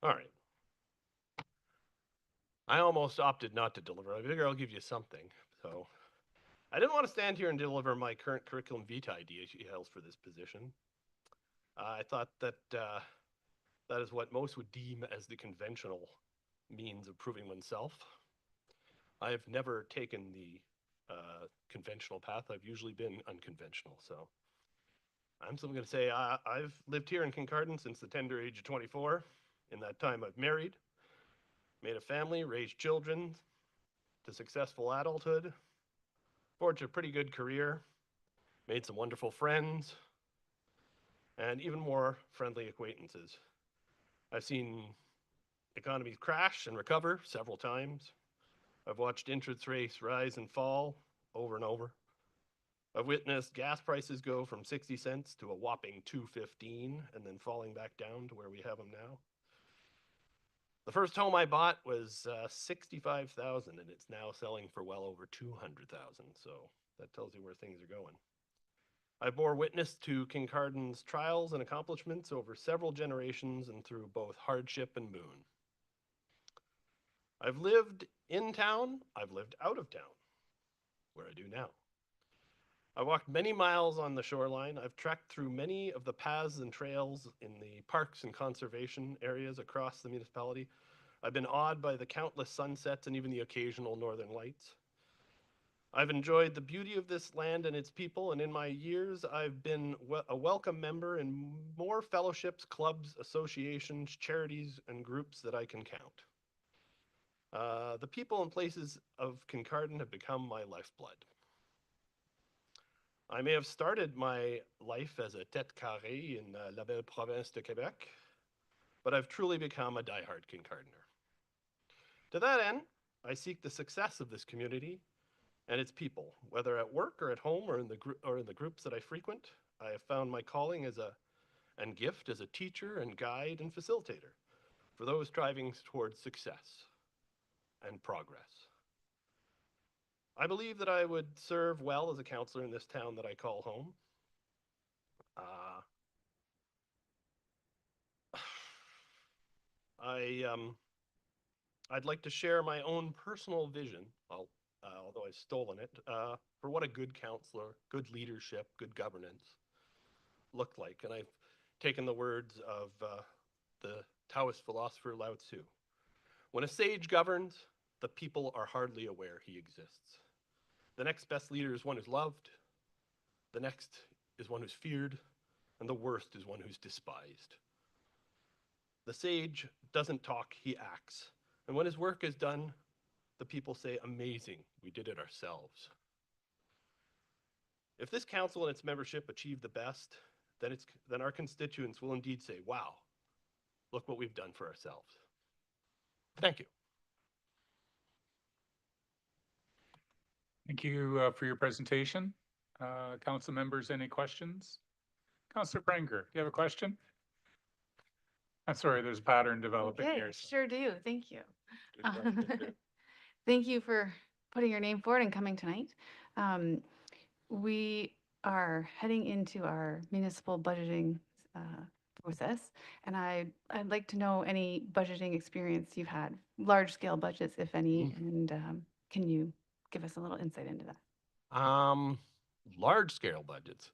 All right. I almost opted not to deliver. I figure I'll give you something. So I didn't want to stand here and deliver my current curriculum vitae details for this position. I thought that that is what most would deem as the conventional means of proving oneself. I've never taken the conventional path. I've usually been unconventional. So I'm simply going to say I've lived here in Kincardine since the tender age of 24. In that time, I've married, made a family, raised children to successful adulthood, forged a pretty good career, made some wonderful friends, and even more friendly acquaintances. I've seen economies crash and recover several times. I've watched interest rates rise and fall over and over. I've witnessed gas prices go from 60 cents to a whopping $2.15 and then falling back down to where we have them now. The first home I bought was $65,000 and it's now selling for well over $200,000. So that tells you where things are going. I bore witness to Kincardine's trials and accomplishments over several generations and through both hardship and boon. I've lived in town, I've lived out of town, where I do now. I walked many miles on the shoreline. I've trekked through many of the paths and trails in the parks and conservation areas across the municipality. I've been awed by the countless sunsets and even the occasional northern lights. I've enjoyed the beauty of this land and its people, and in my years, I've been a welcome member in more fellowships, clubs, associations, charities, and groups that I can count. The people and places of Kincardine have become my lifeblood. I may have started my life as a tête carrée in la belle province de Quebec, but I've truly become a diehard Kincardiner. To that end, I seek the success of this community and its people, whether at work or at home or in the groups that I frequent. I have found my calling and gift as a teacher and guide and facilitator for those striving towards success and progress. I believe that I would serve well as a counselor in this town that I call home. I'd like to share my own personal vision, although I've stolen it, for what a good counselor, good leadership, good governance looked like. And I've taken the words of the Taoist philosopher Lao Tzu. When a sage governs, the people are hardly aware he exists. The next best leader is one who's loved, the next is one who's feared, and the worst is one who's despised. The sage doesn't talk, he acts. And when his work is done, the people say, amazing, we did it ourselves. If this council and its membership achieve the best, then our constituents will indeed say, wow, look what we've done for ourselves. Thank you. Thank you for your presentation. Council members, any questions? Councillor Prenger, do you have a question? I'm sorry, there's a pattern developing Okay, here. So. sure do. Thank you. Thank you for putting your name forward and coming tonight. We are heading into our municipal budgeting process, and I'd like to know any budgeting experience you've had, large-scale budgets, if any, and can you give us a little insight into that? Large-scale budgets.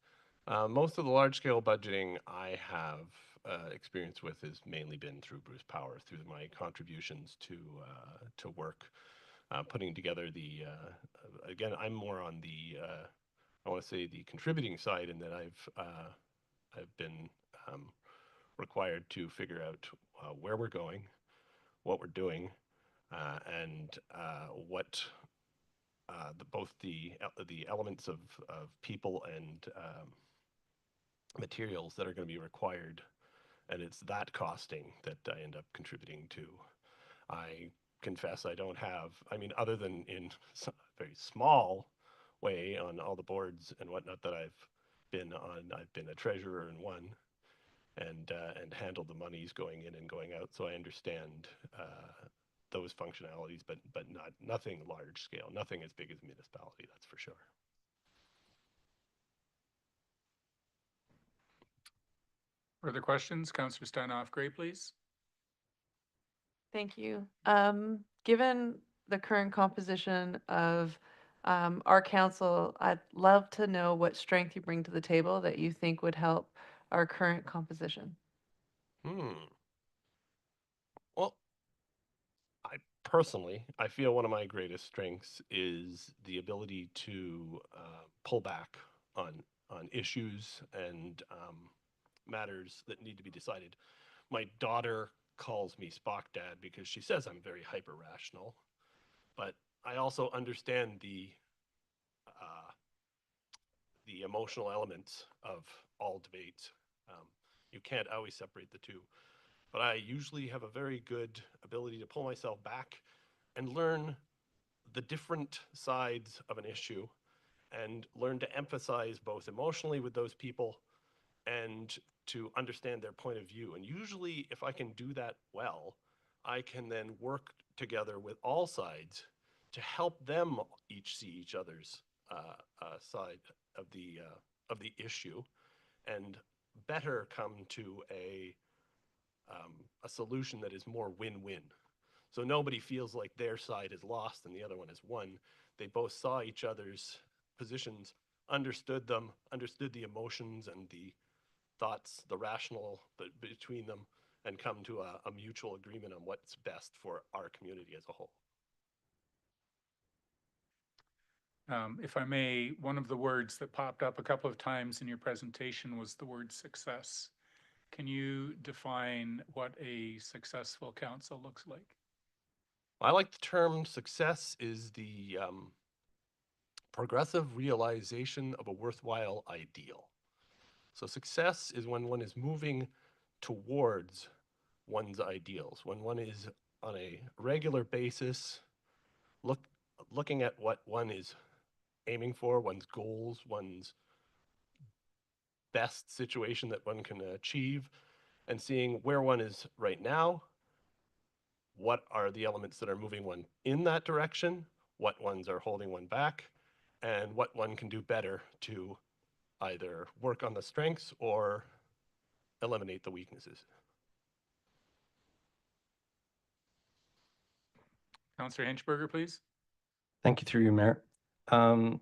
Most of the large-scale budgeting I have experience with has mainly been through Bruce Power, through my contributions to work, putting together the. Again, I'm more on the I want to say the contributing side, in that I've been required to figure out where we're going, what we're doing, and what both the elements of people and materials that are going to be required, and it's that costing that I end up contributing to. I confess I don't have. I mean, other than in a very small way on all the boards and whatnot that I've been on. I've been a treasurer in one, and handled the monies going in and going out. So I understand those functionalities, but nothing large scale, nothing as big as a municipality. That's for sure. Further questions? Councillor Steinhoff-Gray, please. Thank you. Given the current composition of our council, I'd love to know what strength you bring to the table that you think would help our current composition. Well, I feel one of my greatest strengths is the ability to pull back on issues and matters that need to be decided. My daughter calls me Spock Dad because she says I'm very hyper rational, but I also understand the emotional elements of all debates. You can't always separate the two, but I usually have a very good ability to pull myself back and learn the different sides of an issue and learn to emphasize both emotionally with those people and to understand their point of view. And usually if I can do that well, I can then work together with all sides to help them each see each other's side of the issue and better come to a solution that is more win-win. So nobody feels like their side is lost and the other one is won. They both saw each other's positions, understood them, understood the emotions and the thoughts, the rational between them, and come to a mutual agreement on what's best for our community as a whole. If I may, one of the words that popped up a couple of times in your presentation was the word success. Can you define what a successful council looks like? I like the term success is the progressive realization of a worthwhile ideal. So success is when one is moving towards one's ideals, when one is on a regular basis looking at what one is aiming for, one's goals, one's best situation that one can achieve, and seeing where one is right now, what are the elements that are moving one in that direction, what ones are holding one back, and what one can do better to either work on the strengths or eliminate the weaknesses. Councillor Henchberger, please. Thank you through you, Mayor. I'm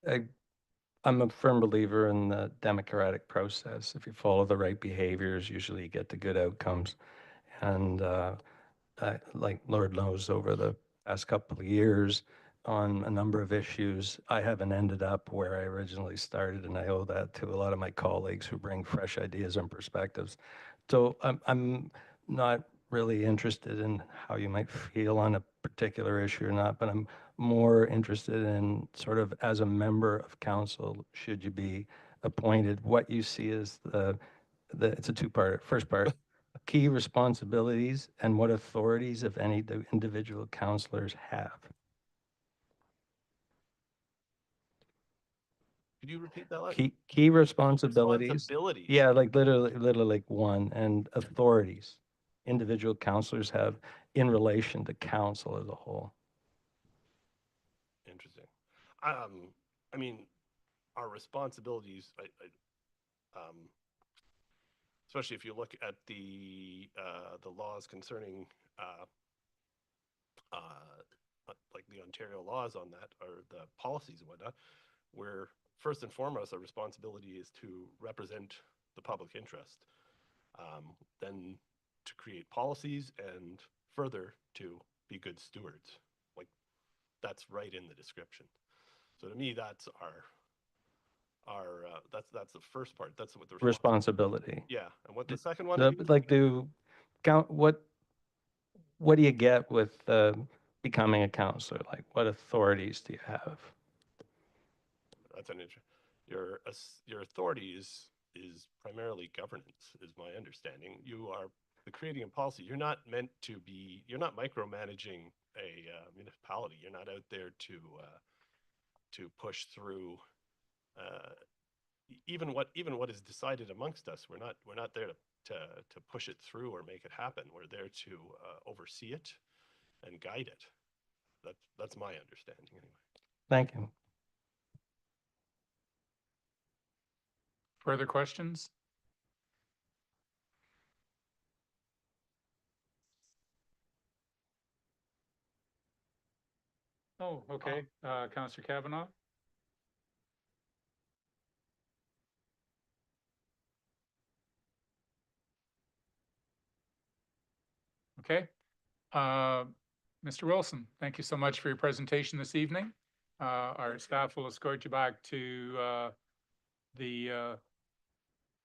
a firm believer in the democratic process. If you follow the right behaviors, usually you get the good outcomes. And like Lord knows, over the past couple of years on a number of issues, I haven't ended up where I originally started, and I owe that to a lot of my colleagues who bring fresh ideas and perspectives. So I'm not really interested in how you might feel on a particular issue or not, but I'm more interested in sort of as a member of council, should you be appointed, what you see as it's a two-part. First part, key responsibilities and what authorities, if any, do individual councillors have? Could you repeat that? Key responsibilities. Responsibilities. Yeah, like literally like one, and authorities individual councillors have in relation to council as a whole. Interesting. I mean, our responsibilities, especially if you look at the laws concerning like the Ontario laws on that, or the policies and whatnot, where first and foremost our responsibility is to represent the public interest, then to create policies, and further to be good stewards. Like, that's right in the description. So to me, that's that's the first part. That's what the responsibility. Yeah, and what the second one? Like, what do you get with becoming a councillor? Like, what authorities do you have? That's an interesting. Your authority is primarily governance, is my understanding. You are the creating of policy. You're not meant to be. You're not micromanaging a municipality. You're not out there to push through even what is decided amongst us. We're not there to push it through or make it happen. We're there to oversee it and guide it. That's my understanding anyway. Thank you. Further questions? Oh, okay. Councillor Kavanaugh? Okay. Mr. Wilson, thank you so much for your presentation this evening. Our staff will escort you back to the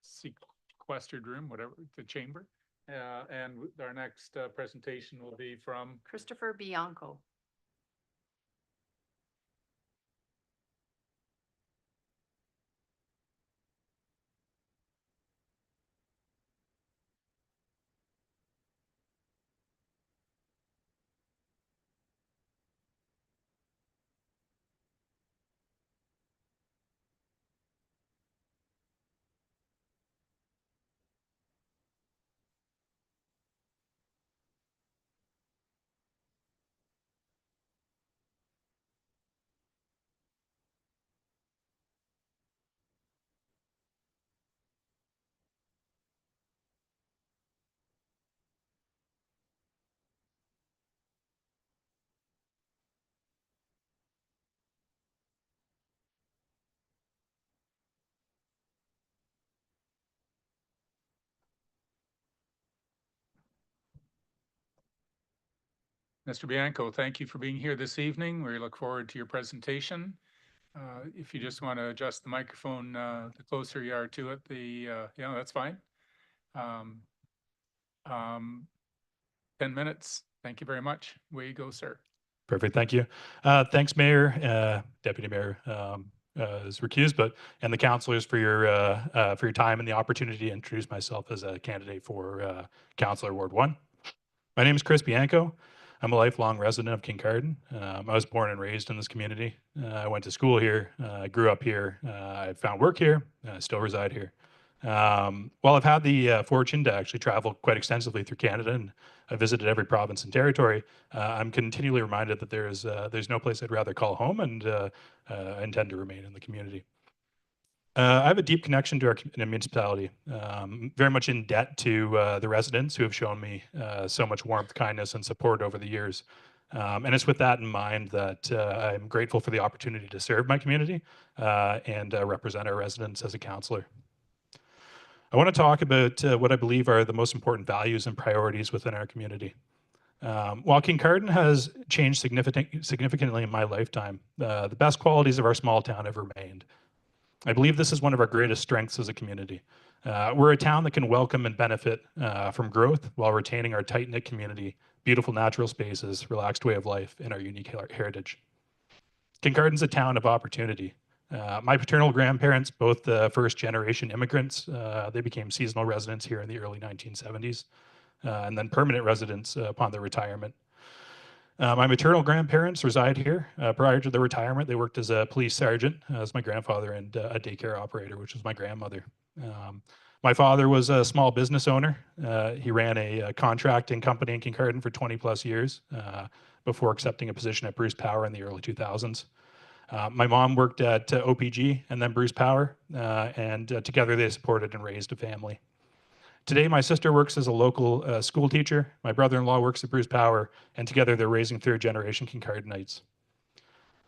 sequestered room, whatever, the chamber. And our next presentation will be from Christopher Bianco. Mr. Bianco. Thank you for being here this evening. We look forward to your presentation. If you just want to adjust the microphone, the closer you are to it, yeah, that's fine. 10 minutes. Thank you very much. Way you go, sir. Perfect. Thank you. Thanks, Mayor, Deputy Mayor is recused, and the councillors for your time and the opportunity to introduce myself as a candidate for Councillor Ward 1. My name is Chris Bianco. I'm a lifelong resident of Kincardine. I was born and raised in this community. I went to school here. I grew up here. I found work here. I still reside here. While I've had the fortune to actually travel quite extensively through Canada, and I visited every province and territory, I'm continually reminded that there's no place I'd rather call home, and I intend to remain in the community. I have a deep connection to our municipality, very much in debt to the residents who have shown me so much warmth, kindness, and support over the years. And it's with that in mind that I'm grateful for the opportunity to serve my community and represent our residents as a councillor. I want to talk about what I believe are the most important values and priorities within our community. While Kincardine has changed significantly in my lifetime, the best qualities of our small town have remained. I believe this is one of our greatest strengths as a community. We're a town that can welcome and benefit from growth while retaining our tight-knit community, beautiful natural spaces, relaxed way of life, and our unique heritage. Kincardine's a town of opportunity. My paternal grandparents, both first-generation immigrants, they became seasonal residents here in the early 1970s, and then permanent residents upon their retirement. My maternal grandparents reside here. Prior to their retirement, they worked as a police sergeant, as my grandfather, and a daycare operator, which was my grandmother. My father was a small business owner. He ran a contracting company in Kincardine for 20 plus years before accepting a position at Bruce Power in the early 2000s. My mom worked at OPG and then Bruce Power, and together they supported and raised a family. Today, my sister works as a local school teacher. My brother-in-law works at Bruce Power, and together they're raising third-generation Kincardinites.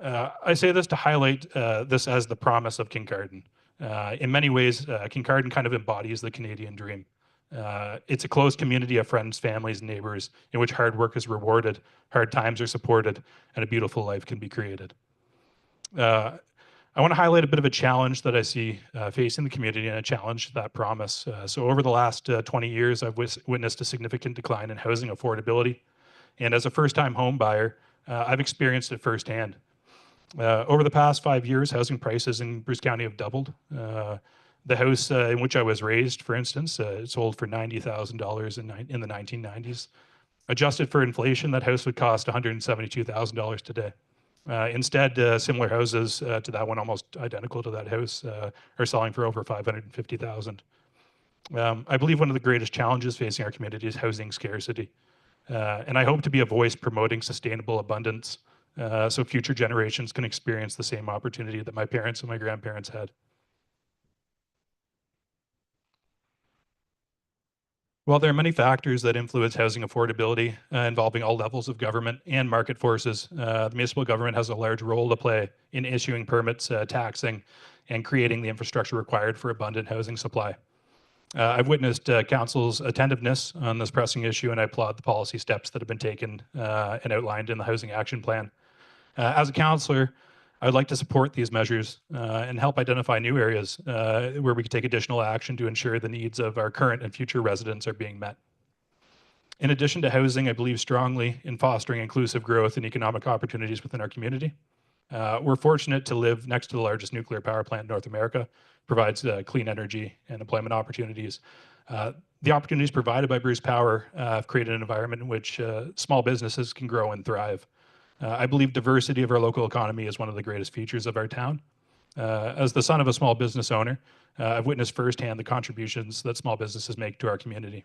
I say this to highlight this as the promise of Kincardine. In many ways, Kincardine kind of embodies the Canadian dream. It's a close community of friends, families, and neighbors in which hard work is rewarded, hard times are supported, and a beautiful life can be created. I want to highlight a bit of a challenge that I see facing the community and a challenge to that promise. So over the last 20 years, I've witnessed a significant decline in housing affordability. And as a first-time home buyer, I've experienced it firsthand. Over the past 5 years, housing prices in Bruce County have doubled. The house in which I was raised, for instance, it sold for $90,000 in the 1990s. Adjusted for inflation, that house would cost $172,000 today. Instead, similar houses to that one, almost identical to that house, are selling for over $550,000. I believe one of the greatest challenges facing our community is housing scarcity. And I hope to be a voice promoting sustainable abundance so future generations can experience the same opportunity that my parents and my grandparents had. While there are many factors that influence housing affordability involving all levels of government and market forces, the municipal government has a large role to play in issuing permits, taxing, and creating the infrastructure required for abundant housing supply. I've witnessed council's attentiveness on this pressing issue, and I applaud the policy steps that have been taken and outlined in the Housing Action Plan. As a councillor, I'd like to support these measures and help identify new areas where we can take additional action to ensure the needs of our current and future residents are being met. In addition to housing, I believe strongly in fostering inclusive growth and economic opportunities within our community. We're fortunate to live next to the largest nuclear power plant in North America, provides clean energy and employment opportunities. The opportunities provided by Bruce Power have created an environment in which small businesses can grow and thrive. I believe diversity of our local economy is one of the greatest features of our town. As the son of a small business owner, I've witnessed firsthand the contributions that small businesses make to our community.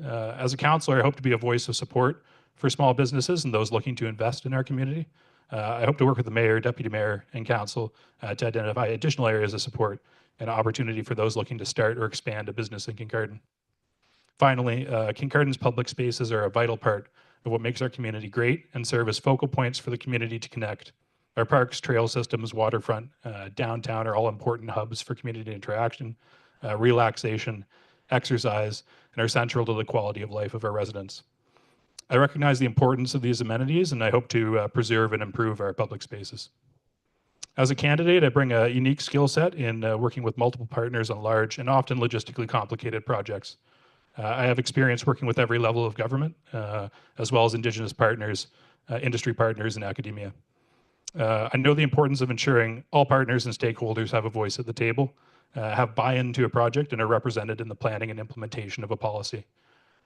As a councillor, I hope to be a voice of support for small businesses and those looking to invest in our community. I hope to work with the mayor, deputy mayor, and council to identify additional areas of support and opportunity for those looking to start or expand a business in Kincardine. Finally, Kincardines public spaces are a vital part of what makes our community great and serve as focal points for the community to connect. Our parks, trail systems, waterfront, downtown are all important hubs for community interaction, relaxation, exercise, and are central to the quality of life of our residents. I recognize the importance of these amenities, and I hope to preserve and improve our public spaces. As a candidate, I bring a unique skill set in working with multiple partners on large and often logistically complicated projects. I have experience working with every level of government, as well as Indigenous partners, industry partners, and academia. I know the importance of ensuring all partners and stakeholders have a voice at the table, have buy-in to a project, and are represented in the planning and implementation of a policy.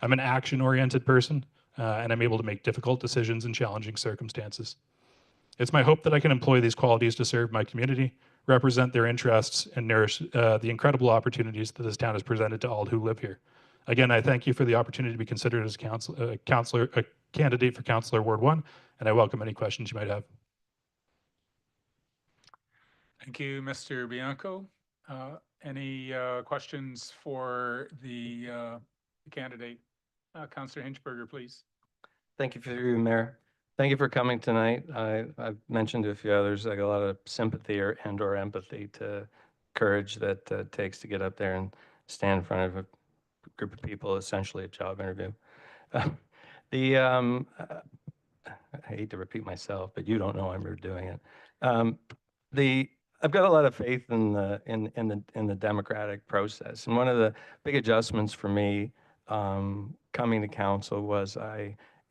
I'm an action-oriented person, and I'm able to make difficult decisions in challenging circumstances. It's my hope that I can employ these qualities to serve my community, represent their interests, and nourish the incredible opportunities that this town has presented to all who live here. Again, I thank you for the opportunity to be considered as a candidate for Councillor Ward 1, and I welcome any questions you might have. Thank you, Mr. Bianco. Any questions for the candidate? Councillor Hinchberger, please. Thank you for your Mayor. Thank you for coming tonight. I've mentioned to a few others, I got a lot of sympathy or empathy to courage that it takes to get up there and stand in front of a group of people, essentially a job interview. I hate to repeat myself, but you don't know I'm doing it. I've got a lot of faith in the democratic process, and one of the big adjustments for me coming to council was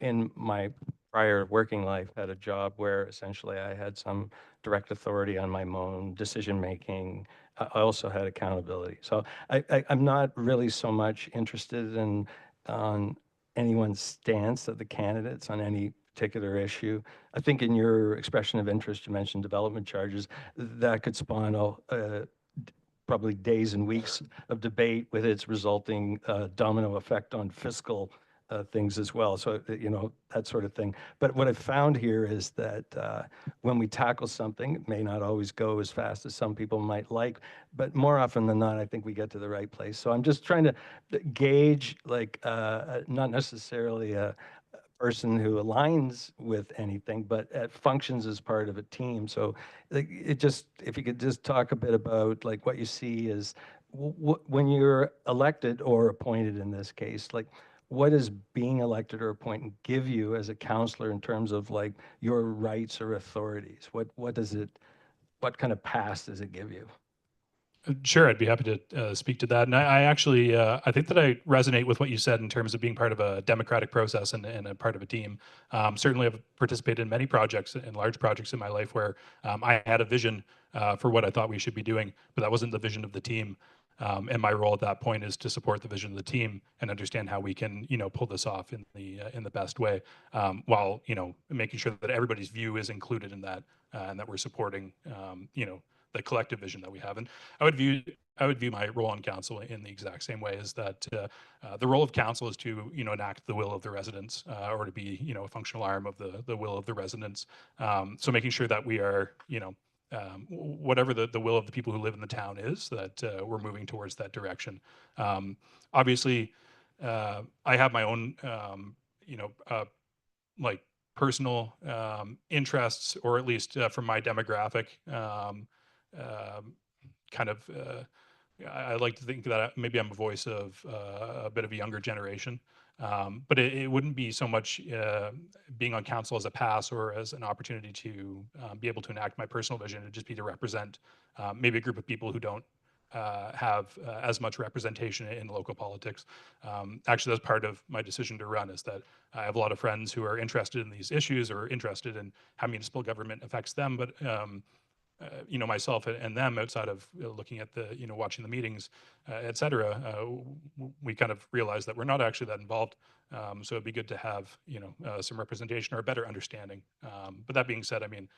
in my prior working life, had a job where essentially I had some direct authority on my own decision making. I also had accountability. So I'm not really so much interested on anyone's stance of the candidates on any particular issue. I think in your expression of interest, you mentioned development charges. That could spawn probably days and weeks of debate with its resulting domino effect on fiscal things as well. So, that sort of thing. But what I've found here is that when we tackle something, it may not always go as fast as some people might like, but more often than not, I think we get to the right place. So I'm just trying to gauge, not necessarily a person who aligns with anything, but functions as part of a team. So if you could just talk a bit about what you see as when you're elected or appointed in this case, what does being elected or appointed give you as a councillor in terms of your rights or authorities? What kind of pass does it give you? Sure, I'd be happy to speak to that. And I actually, I think that I resonate with what you said in terms of being part of a democratic process and a part of a team. Certainly I've participated in many projects and large projects in my life where I had a vision for what I thought we should be doing, but that wasn't the vision of the team. And my role at that point is to support the vision of the team and understand how we can, pull this off in the best way, while, making sure that everybody's view is included in that, and that we're supporting, the collective vision that we have. And I would view my role on council in the exact same way, as that the role of council is to, enact the will of the residents, or to be, a functional arm of the will of the residents. So making sure that we are, whatever the will of the people who live in the town is, that we're moving towards that direction. Obviously, I have my own, like personal interests, or at least from my demographic, kind of. I like to think that maybe I'm a voice of a bit of a younger generation, but it wouldn't be so much being on council as a pass or as an opportunity to be able to enact my personal vision. It'd just be to represent maybe a group of people who don't have as much representation in local politics. Actually, that's part of my decision to run, is that I have a lot of friends who are interested in these issues, or interested in how municipal government affects them, but myself and them, outside of looking at the, watching the meetings, et cetera, we kind of realized that we're not actually that involved. So it'd be good to have, some representation or a better understanding. But that being said, I mean,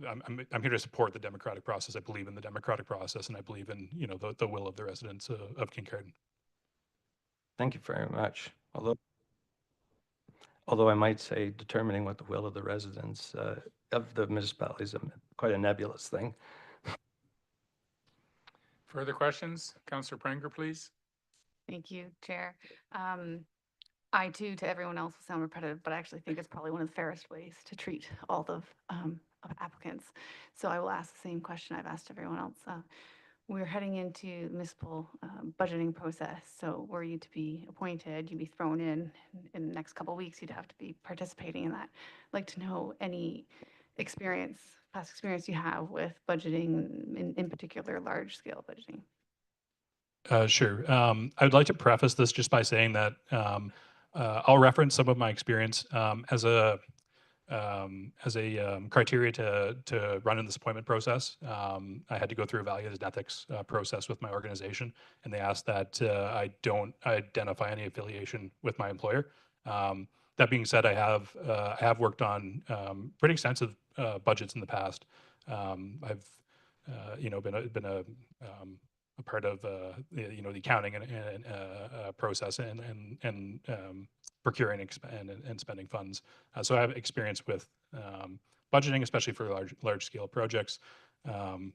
I'm here to support the democratic process. I believe in the democratic process, and I believe in, the will of the residents of Kincardine. Thank you very much. Although I might say determining what the will of the residents of the municipality is quite a nebulous thing. Further questions? Councillor Pranger, please. Thank you, Chair. I too, to everyone else, will sound repetitive, but I actually think it's probably one of the fairest ways to treat all of applicants. So I will ask the same question I've asked everyone else. We're heading into the municipal budgeting process. So were you to be appointed, you'd be thrown in the next couple of weeks, you'd have to be participating in that. I'd like to know any past experience you have with budgeting, in particular, large scale budgeting. Sure. I would like to preface this just by saying that I'll reference some of my experience as a criteria to run in this appointment process. I had to go through a values and ethics process with my organization, and they asked that I don't identify any affiliation with my employer. That being said, I have worked on pretty extensive budgets in the past. I've been a part of the accounting and process and procuring and spending funds. So I have experience with budgeting, especially for large scale projects, and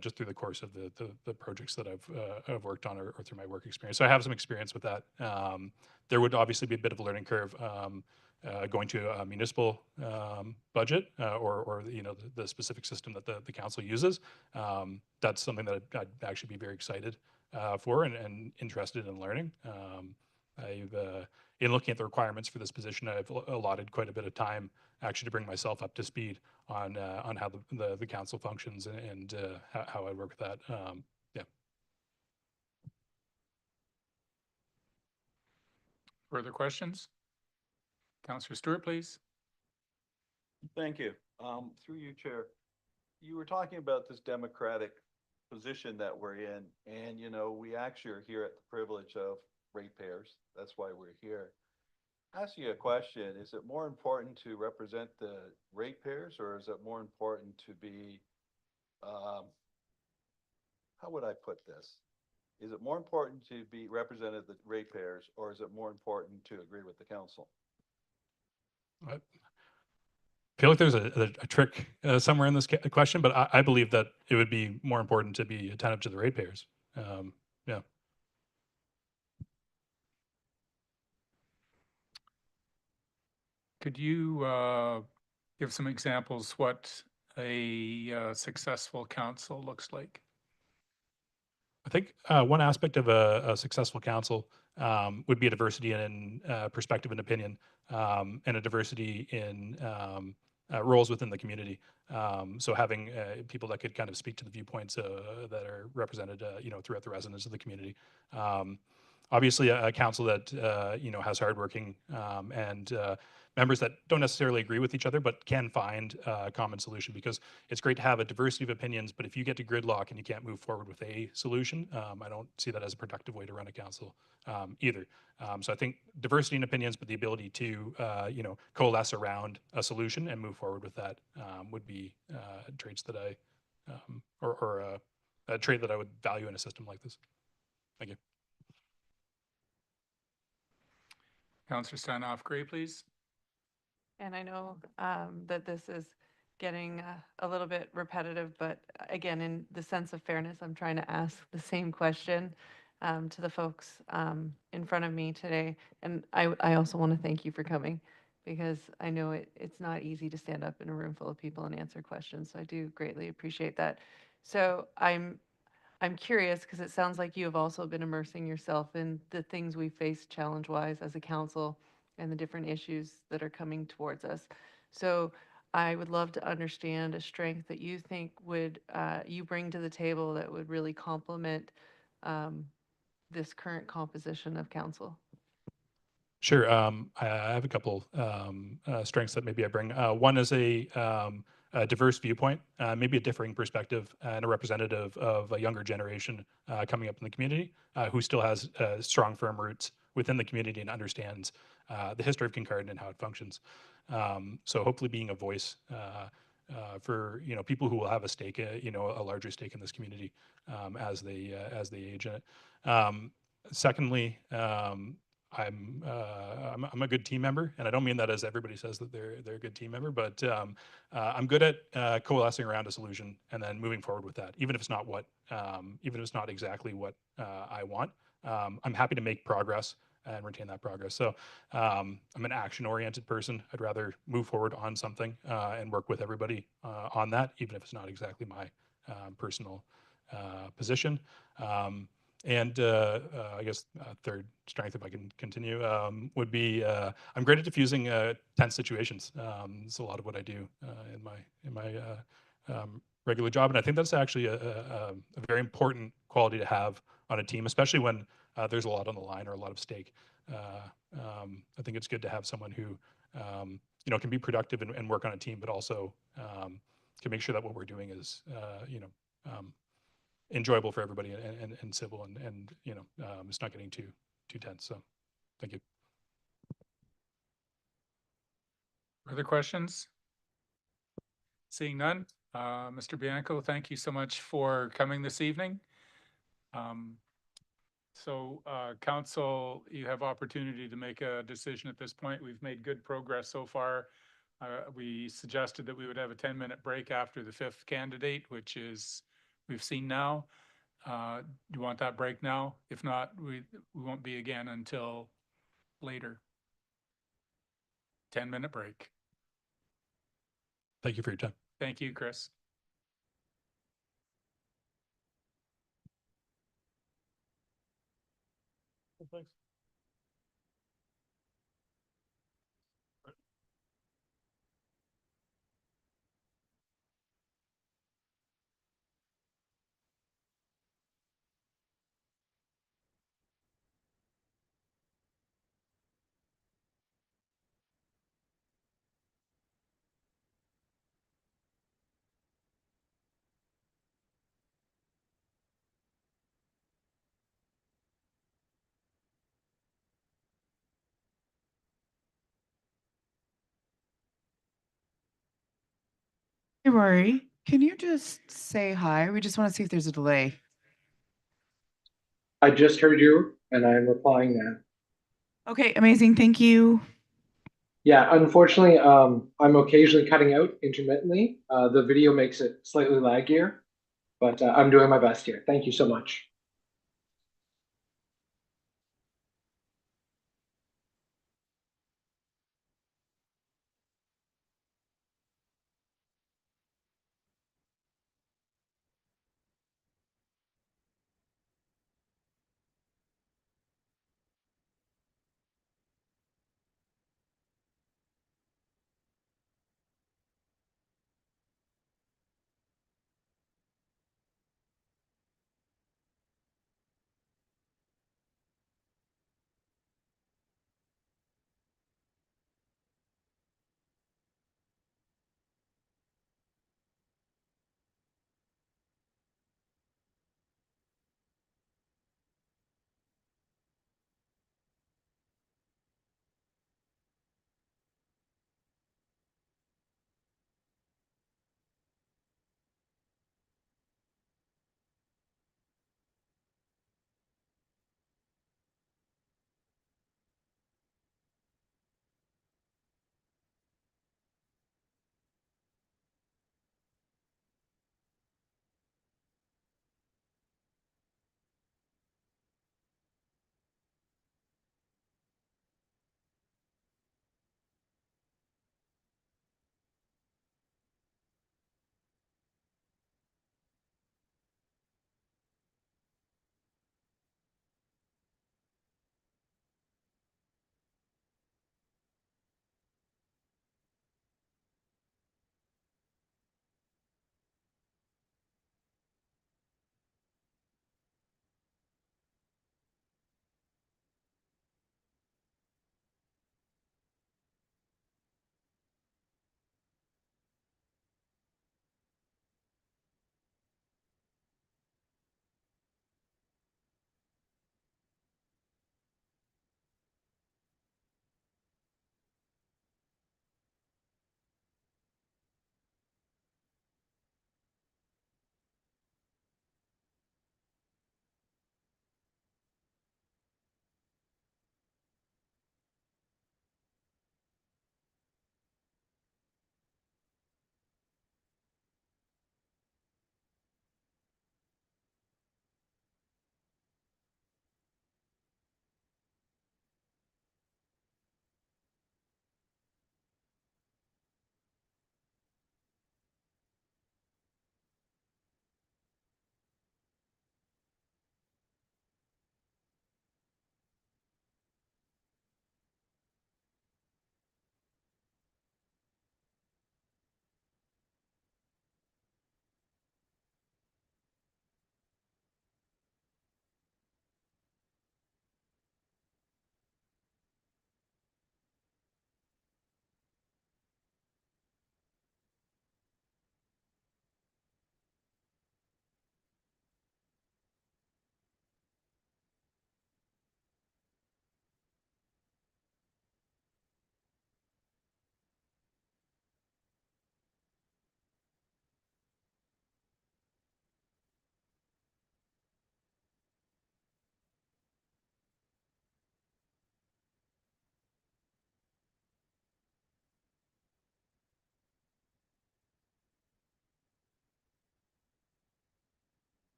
just through the course of the projects that I've worked on, or through my work experience. So I have some experience with that. There would obviously be a bit of a learning curve going to a municipal budget, or the specific system that the council uses. That's something that I'd actually be very excited for and interested in learning. In looking at the requirements for this position, I've allotted quite a bit of time actually to bring myself up to speed on how the council functions and how I work with that. Further questions? Councillor Stewart, please. Thank you. Through you, Chair, you were talking about this democratic position that we're in, and we actually are here at the privilege of ratepayers. That's why we're here. Ask you a question: is it more important to represent the ratepayers, or is it more important to be? How would I put this? Is it more important to be represented the ratepayers, or is it more important to agree with the council? I feel like there's a trick somewhere in this question, but I believe that it would be more important to be attentive to the ratepayers. Yeah. Could you give some examples what a successful council looks like? I think one aspect of a successful council would be a diversity in perspective and opinion, and a diversity in roles within the community. So having people that could kind of speak to the viewpoints that are represented, throughout the residents of the community. obviously a council that has hardworking and members that don't necessarily agree with each other, but can find a common solution, because it's great to have a diversity of opinions. But if you get to gridlock and you can't move forward with a solution, I don't see that as a productive way to run a council either. So I think diversity in opinions, but the ability to coalesce around a solution and move forward with that would be traits that I or a trait that I would value in a system like this. Thank you. Councillor Stanoff-Gray, please. And I know that this is getting a little bit repetitive, but again, in the sense of fairness, I'm trying to ask the same question to the folks in front of me today. And I also want to thank you for coming, because I know it's not easy to stand up in a room full of people and answer questions. So I do greatly appreciate that. So I'm curious, because it sounds like you have also been immersing yourself in the things we face challenge-wise as a council and the different issues that are coming towards us. So I would love to understand a strength that you think would you bring to the table that would really complement this current composition of council. Sure. I have a couple strengths that maybe I bring. One is a diverse viewpoint, maybe a differing perspective, and a representative of a younger generation coming up in the community who still has strong, firm roots within the community and understands the history of Kincardine and how it functions. So hopefully being a voice for people who will have a stake, a larger stake in this community as they age in it. Secondly, I'm a good team member, and I don't mean that as everybody says that they're a good team member, but I'm good at coalescing around a solution and then moving forward with that, even if it's not exactly what I want. I'm happy to make progress and retain that progress. So I'm an action-oriented person. I'd rather move forward on something and work with everybody on that, even if it's not exactly my personal position. And I guess third strength, if I can continue, would be I'm great at diffusing tense situations. It's a lot of what I do in my regular job, and I think that's actually a very important quality to have on a team, especially when there's a lot on the line or a lot of stake. I think it's good to have someone who can be productive and work on a team, but also can make sure that what we're doing is enjoyable for everybody and civil and it's not getting too tense. So thank you. Other questions? Seeing none. Mr. Bianco, thank you so much for coming this evening. Council, you have opportunity to make a decision at this point. We've made good progress so far. We suggested that we would have a 10-minute break after the fifth candidate, which is we've seen now. Do you want that break now? If not, we won't be again until later. 10-minute break. Thank you for your time. Thank you, Chris. Thanks. Hey, Rory, can you just say hi? We just want to see if there's a delay. I just heard you, and I'm replying now. Okay, amazing. Thank you. Yeah, unfortunately, I'm occasionally cutting out intermittently. The video makes it slightly laggier, but I'm doing my best here. Thank you so much.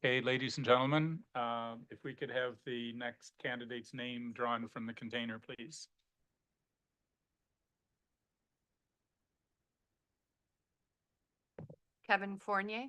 Okay, ladies and gentlemen, if we could have the next candidate's name drawn from the container, please. Kevin Fournier.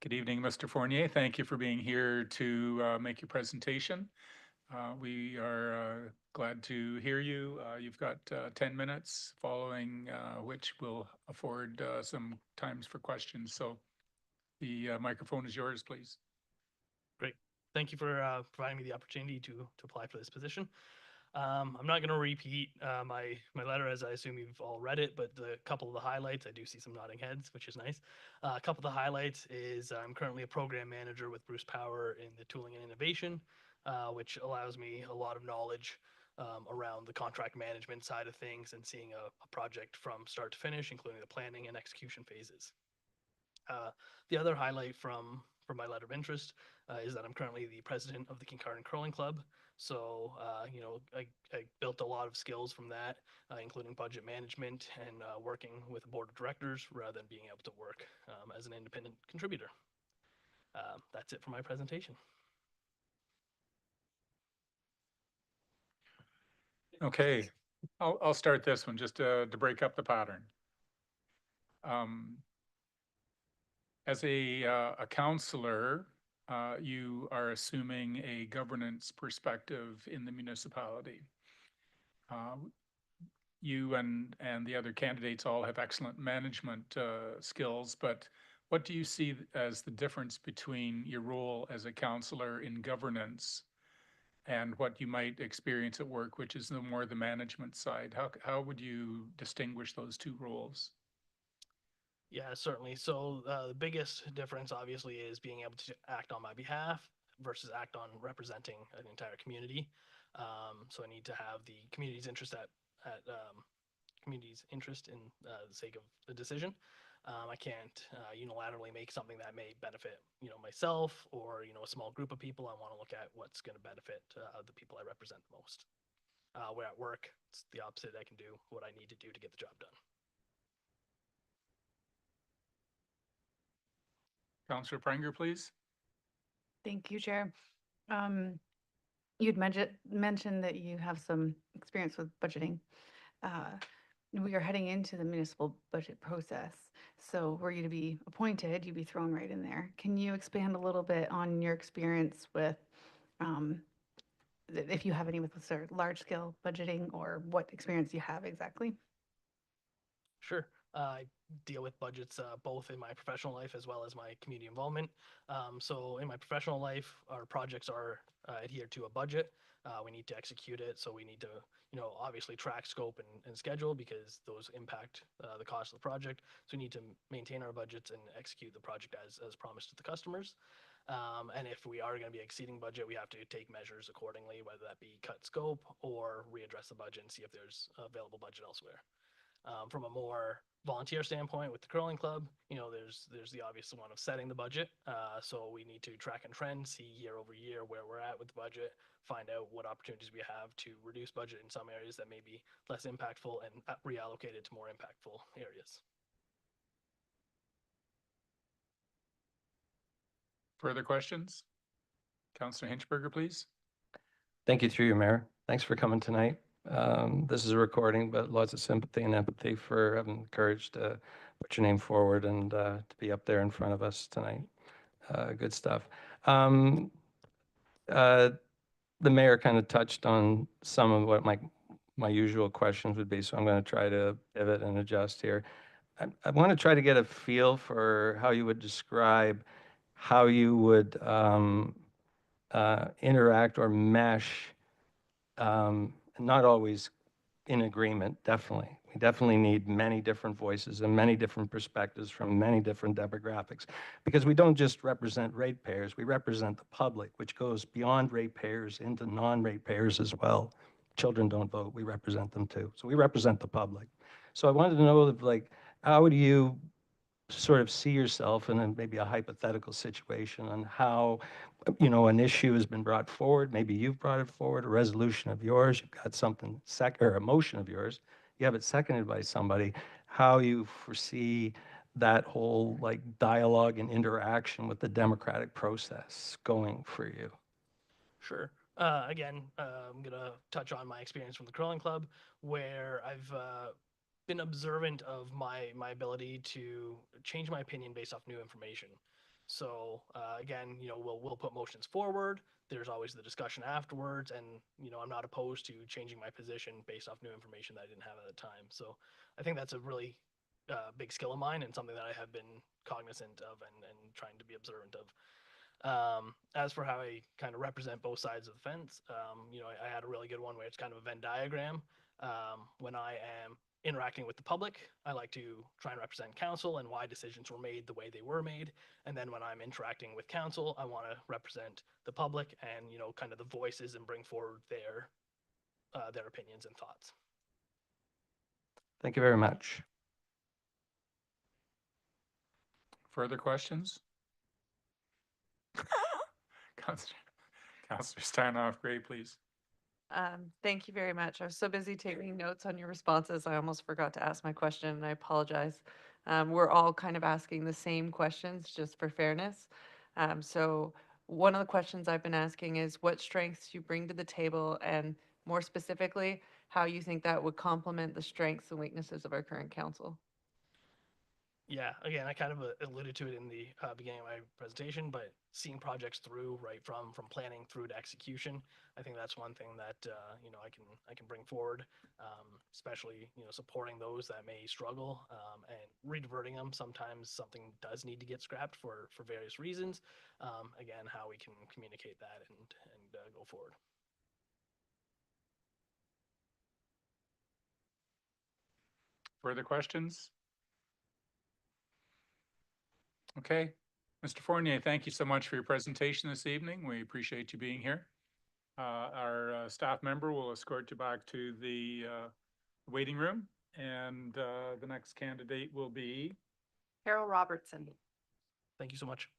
Good evening, Mr. Fournier. Thank you for being here to make your presentation. We are glad to hear you. You've got 10 minutes, following which will afford some times for questions. So the microphone is yours, please. Great. Thank you for providing me the opportunity to apply for this position. I'm not going to repeat my letter, as I assume you've all read it, but a couple of the highlights, I do see some nodding heads, which is nice. A couple of the highlights is I'm currently a program manager with Bruce Power in the tooling and innovation, which allows me a lot of knowledge around the contract management side of things and seeing a project from start to finish, including the planning and execution phases. The other highlight from my letter of interest is that I'm currently the president of the Kincardine Curling Club. So, I built a lot of skills from that, including budget management and working with a board of directors rather than being able to work as an independent contributor. That's it for my presentation. Okay, I'll start this one just to break up the pattern. As a counselor, you are assuming a governance perspective in the municipality. You and the other candidates all have excellent management skills, but what do you see as the difference between your role as a counselor in governance and what you might experience at work, which is more the management side? How would you distinguish those two roles? Yeah, certainly. So the biggest difference, obviously, is being able to act on my behalf versus act on representing an entire community. So I need to have the community's interest community's interest in the sake of the decision. I can't unilaterally make something that may benefit, myself or, a small group of people. I want to look at what's going to benefit the people I represent the most. Where at work, it's the opposite. I can do what I need to do to get the job done. Councillor Prenger, please. Thank you, Chair. You'd mentioned that you have some experience with budgeting. We are heading into the municipal budget process. So were you to be appointed, you'd be thrown right in there. Can you expand a little bit on your experience with, if you have any with sort of large scale budgeting, or what experience you have exactly? Sure. I deal with budgets both in my professional life as well as my community involvement. So in my professional life, our projects are adhered to a budget. We need to execute it. So we need to, obviously track scope and schedule, because those impact the cost of the project. So we need to maintain our budgets and execute the project as promised to the customers. And if we are going to be exceeding budget, we have to take measures accordingly, whether that be cut scope or readdress the budget and see if there's available budget elsewhere. From a more volunteer standpoint with the curling club, there's the obvious one of setting the budget. So we need to track and trend, see year over year where we're at with the budget, find out what opportunities we have to reduce budget in some areas that may be less impactful and reallocate it to more impactful areas. Further questions? Councillor Hinchberger, please. Thank you through you, Mayor. Thanks for coming tonight. This is a recording, but lots of sympathy and empathy for having the courage to put your name forward and to be up there in front of us tonight. Good stuff. The mayor kind of touched on some of what my usual questions would be, so I'm going to try to pivot and adjust here. I want to try to get a feel for how you would describe how you would interact or mesh, not always in agreement, definitely. We definitely need many different voices and many different perspectives from many different demographics, because we don't just represent ratepayers, we represent the public, which goes beyond ratepayers into non-ratepayers as well. Children don't vote, we represent them too. So we represent the public. So I wanted to know, like, how do you sort of see yourself in maybe a hypothetical situation on how, an issue has been brought forward, maybe you've brought it forward, a resolution of yours, you've got something or a motion of yours, you have it seconded by somebody, how you foresee that whole like dialogue and interaction with the democratic process going for you? Sure. Again, I'm gonna touch on my experience from the curling club, where I've been observant of my ability to change my opinion based off new information. So again, we'll put motions forward. There's always the discussion afterwards, and I'm not opposed to changing my position based off new information that I didn't have at the time. So I think that's a really big skill of mine and something that I have been cognizant of and trying to be observant of. As for how I kind of represent both sides of the fence, I had a really good one where it's kind of a Venn diagram. When I am interacting with the public, I like to try and represent council and why decisions were made the way they were made. And then when I'm interacting with council, I want to represent the public and, kind of the voices and bring forward their opinions and thoughts. Thank you very much. Further questions? Councillor Steinhoff, Gray, please. Thank you very much. I was so busy taking notes on your responses, I almost forgot to ask my question, and I apologize. We're all kind of asking the same questions just for fairness. So one of the questions I've been asking is what strengths you bring to the table, and more specifically, how you think that would complement the strengths and weaknesses of our current council. Yeah, again, I kind of alluded to it in the beginning of my presentation, but seeing projects through, right, from planning through to execution, I think that's one thing that I can bring forward, especially supporting those that may struggle and rediverting them. Sometimes something does need to get scrapped for various reasons. Again, how we can communicate that and go forward. Further questions? Okay. Mr. Fournier, thank you so much for your presentation this evening. We appreciate you being here. Our staff member will escort you back to the waiting room, and the next candidate will be Carole Robertson. Thank you so much.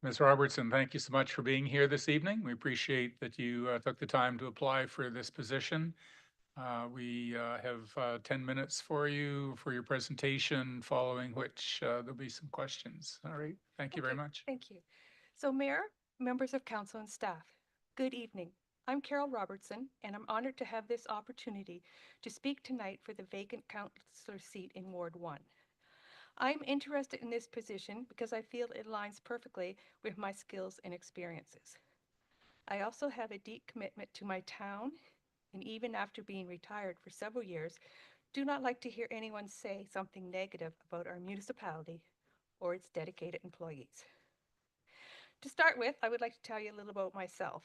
Ms. Robertson. Thank you so much for being here this evening. We appreciate that you took the time to apply for this position. We have 10 minutes for you for your presentation, following which there'll be some questions. All right. Thank you very much. Thank you. So Mayor, members of council and staff, good evening. I'm Carole Robertson, and I'm honored to have this opportunity to speak tonight for the vacant councillor seat in Ward 1. I'm interested in this position because I feel it aligns perfectly with my skills and experiences. I also have a deep commitment to my town, and even after being retired for several years, do not like to hear anyone say something negative about our municipality or its dedicated employees. To start with, I would like to tell you a little about myself.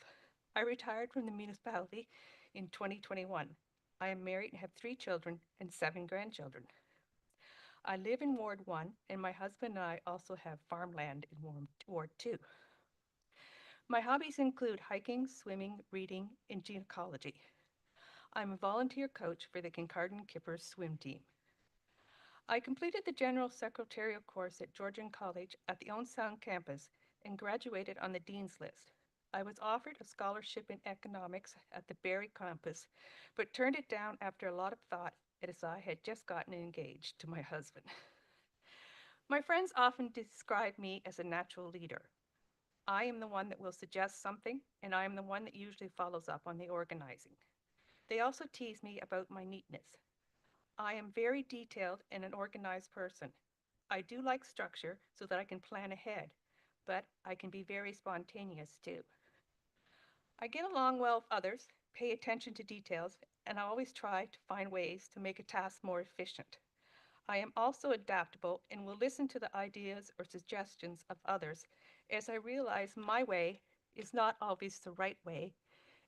I retired from the municipality in 2021. I am married and have 3 children and 7 grandchildren. I live in Ward 1, and my husband and I also have farmland in Ward 2. My hobbies include hiking, swimming, reading, and gynecology. I'm a volunteer coach for the Kincardine Kippers swim team. I completed the General Secretarial course at Georgian College at the Owen Sound campus and graduated on the Dean's List. I was offered a scholarship in economics at the Barrie campus, but turned it down after a lot of thought as I had just gotten engaged to my husband. My friends often describe me as a natural leader. I am the one that will suggest something, and I am the one that usually follows up on the organizing. They also tease me about my neatness. I am very detailed and an organized person. I do like structure so that I can plan ahead, but I can be very spontaneous too. I get along well with others, pay attention to details, and I always try to find ways to make a task more efficient. I am also adaptable and will listen to the ideas or suggestions of others as I realize my way is not always the right way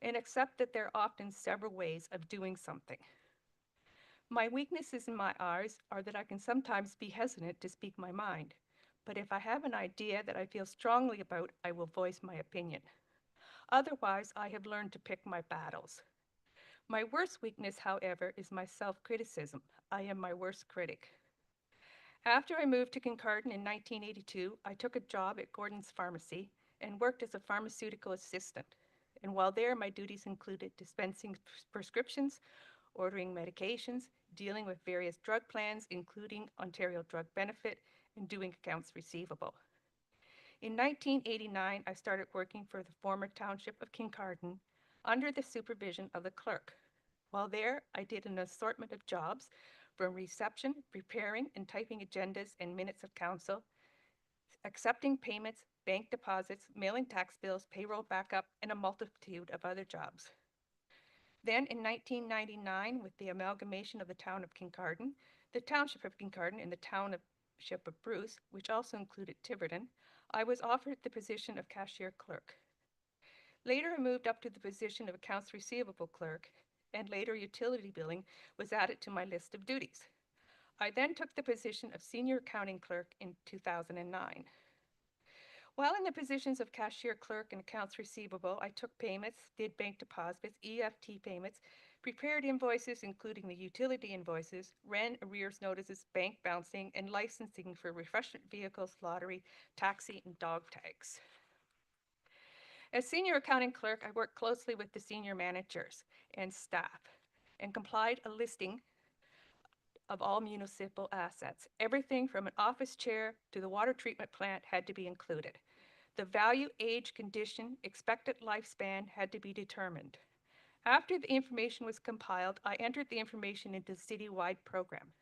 and accept that there are often several ways of doing something. My weaknesses in my eyes are that I can sometimes be hesitant to speak my mind, but if I have an idea that I feel strongly about, I will voice my opinion. Otherwise, I have learned to pick my battles. My worst weakness, however, is my self-criticism. I am my worst critic. After I moved to Kincardine in 1982, I took a job at Gordon's Pharmacy and worked as a pharmaceutical assistant. And while there, my duties included dispensing prescriptions, ordering medications, dealing with various drug plans, including Ontario Drug Benefit, and doing accounts receivable. In 1989, I started working for the former township of Kincardine under the supervision of the clerk. While there, I did an assortment of jobs from reception, preparing and typing agendas and minutes of council, accepting payments, bank deposits, mailing tax bills, payroll backup, and a multitude of other jobs. Then in 1999, with the amalgamation of the town of Kincardine, the township of Kincardine, and the township of Bruce, which also included Tiverton, I was offered the position of cashier clerk. Later, I moved up to the position of accounts receivable clerk, and later utility billing was added to my list of duties. I then took the position of senior accounting clerk in 2009. While in the positions of cashier clerk and accounts receivable, I took payments, did bank deposits, EFT payments, prepared invoices, including the utility invoices, ran arrears notices, bank bouncing, and licensing for refreshment vehicles, lottery, taxi, and dog tags. As senior accounting clerk, I worked closely with the senior managers and staff and complied a listing of all municipal assets. Everything from an office chair to the water treatment plant had to be included. The value, age, condition, expected lifespan had to be determined. After the information was compiled, I entered the information into the citywide program.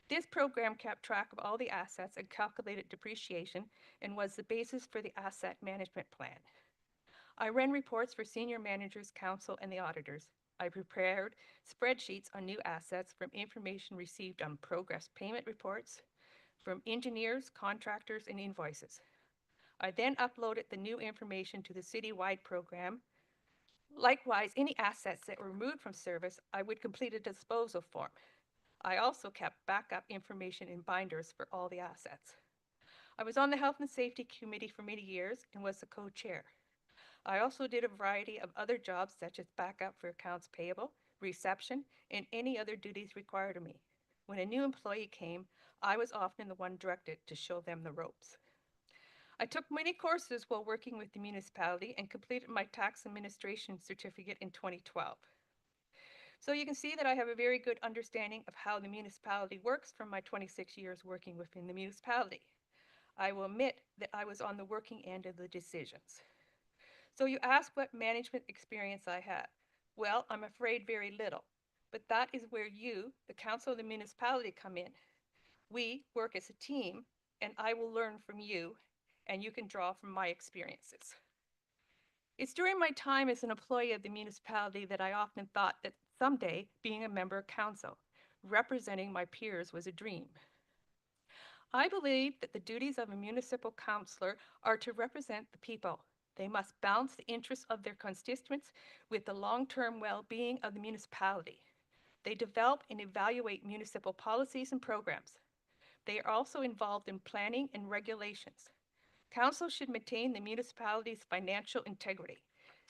This program kept track of all the assets and calculated depreciation and was the basis for the asset management plan. I ran reports for senior managers, council, and the auditors. I prepared spreadsheets on new assets from information received on progress payment reports, from engineers, contractors, and invoices. I then uploaded the new information to the citywide program. Likewise, any assets that were removed from service, I would complete a disposal form. I also kept backup information in binders for all the assets. I was on the Health and Safety Committee for many years and was the co-chair. I also did a variety of other jobs such as backup for accounts payable, reception, and any other duties required of me. When a new employee came, I was often the one directed to show them the ropes. I took many courses while working with the municipality and completed my tax administration certificate in 2012. So you can see that I have a very good understanding of how the municipality works from my 26 years working within the municipality. I will admit that I was on the working end of the decisions. So you ask what management experience I have. Well, I'm afraid very little, but that is where you, the council of the municipality, come in. We work as a team, and I will learn from you, and you can draw from my experiences. It's during my time as an employee of the municipality that I often thought that someday being a member of council, representing my peers, was a dream. I believe that the duties of a municipal councillor are to represent the people. They must balance the interests of their constituents with the long-term well-being of the municipality. They develop and evaluate municipal policies and programs. They are also involved in planning and regulations. Council should maintain the municipality's financial integrity.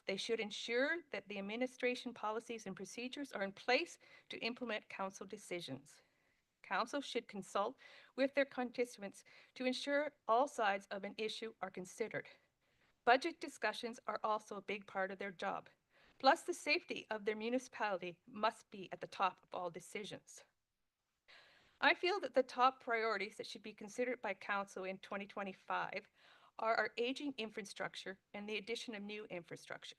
They should ensure that the administration policies and procedures are in place to implement council decisions. Council should consult with their constituents to ensure all sides of an issue are considered. Budget discussions are also a big part of their job. Plus, the safety of their municipality must be at the top of all decisions. I feel that the top priorities that should be considered by Council in 2025 are our aging infrastructure and the addition of new infrastructure.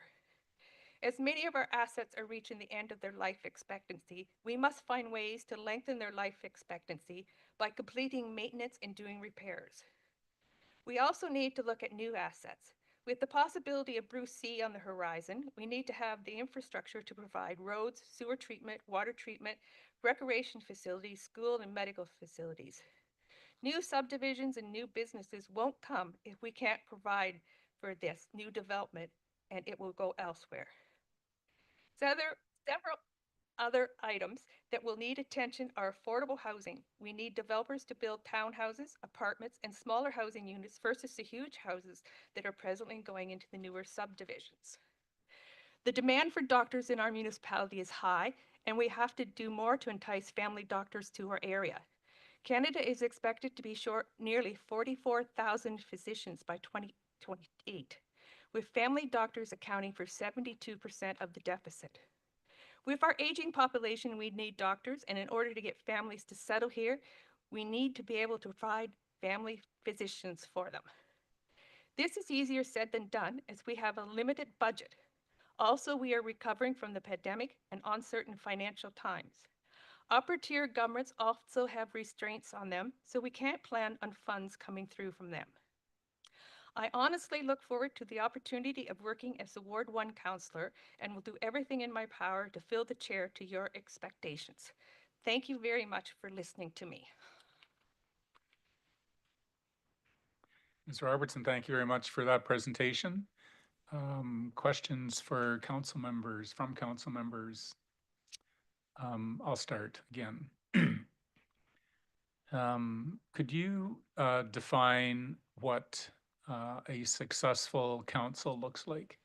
As many of our assets are reaching the end of their life expectancy, we must find ways to lengthen their life expectancy by completing maintenance and doing repairs. We also need to look at new assets. With the possibility of Bruce C on the horizon, we need to have the infrastructure to provide roads, sewer treatment, water treatment, recreation facilities, school and medical facilities. New subdivisions and new businesses won't come if we can't provide for this new development, and it will go elsewhere. Several other items that will need attention are affordable housing. We need developers to build townhouses, apartments, and smaller housing units versus the huge houses that are presently going into the newer subdivisions. The demand for doctors in our municipality is high, and we have to do more to entice family doctors to our area. Canada is expected to be short nearly 44,000 physicians by 2028, with family doctors accounting for 72% of the deficit. With our aging population, we need doctors, and in order to get families to settle here, we need to be able to provide family physicians for them. This is easier said than done, as we have a limited budget. Also, we are recovering from the pandemic and uncertain financial times. Upper tier governments also have restraints on them, so we can't plan on funds coming through from them. I honestly look forward to the opportunity of working as a Ward 1 councillor and will do everything in my power to fill the chair to your expectations. Thank you very much for listening to me. Ms. Robertson, thank you very much for that presentation. Questions for council members, from council members? I'll start again. Could you define what a successful council looks like?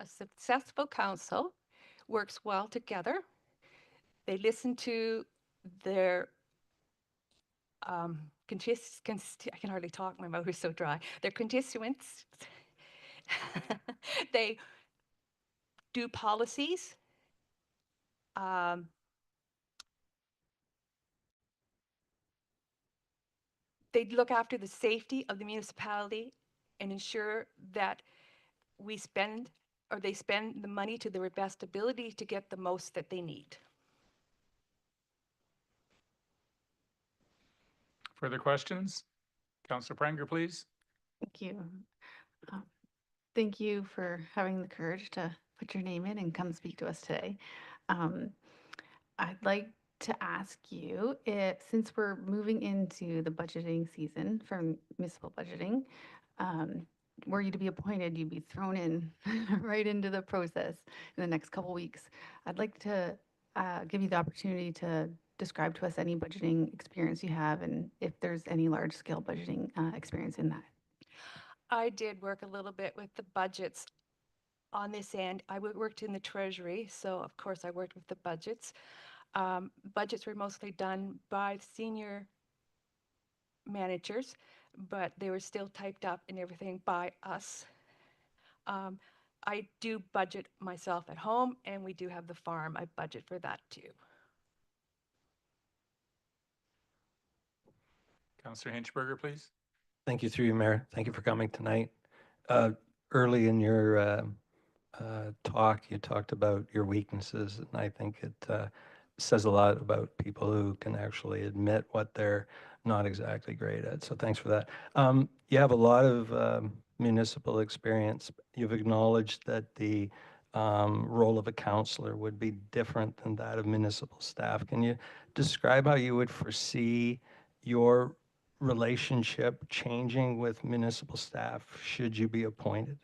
A successful council works well together. They listen to their I can hardly talk, my mouth is so dry. Their constituents. They do policies. They look after the safety of the municipality and ensure that we spend, or they spend the money to their best ability to get the most that they need. Further questions? Councillor Pranger, please. Thank you. Thank you for having the courage to put your name in and come speak to us today. I'd like to ask you if, since we're moving into the budgeting season for municipal budgeting, were you to be appointed, you'd be thrown in right into the process in the next couple weeks. I'd like to give you the opportunity to describe to us any budgeting experience you have and if there's any large scale budgeting experience in that. I did work a little bit with the budgets on this end. I worked in the treasury, so of course I worked with the budgets. Budgets were mostly done by senior managers, but they were still typed up and everything by us. I do budget myself at home, and we do have the farm. I budget for that too. Councillor Hinchberger, please. Thank you through you, Mayor. Thank you for coming tonight. Early in your talk, you talked about your weaknesses, and I think it says a lot about people who can actually admit what they're not exactly great at. So thanks for that. You have a lot of municipal experience. You've acknowledged that the role of a councillor would be different than that of municipal staff. Can you describe how you would foresee your relationship changing with municipal staff should you be appointed?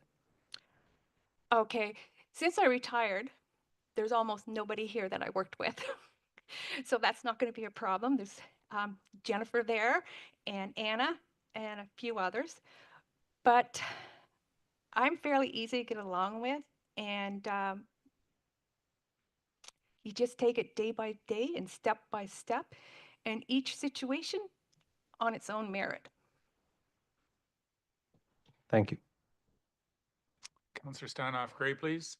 Okay, since I retired, there's almost nobody here that I worked with. So that's not going to be a problem. There's Jennifer there and Anna and a few others. but I'm fairly easy to get along with, and you just take it day by day and step by step, and each situation on its own merit. Thank you. Councillor Stanoff Gray, please.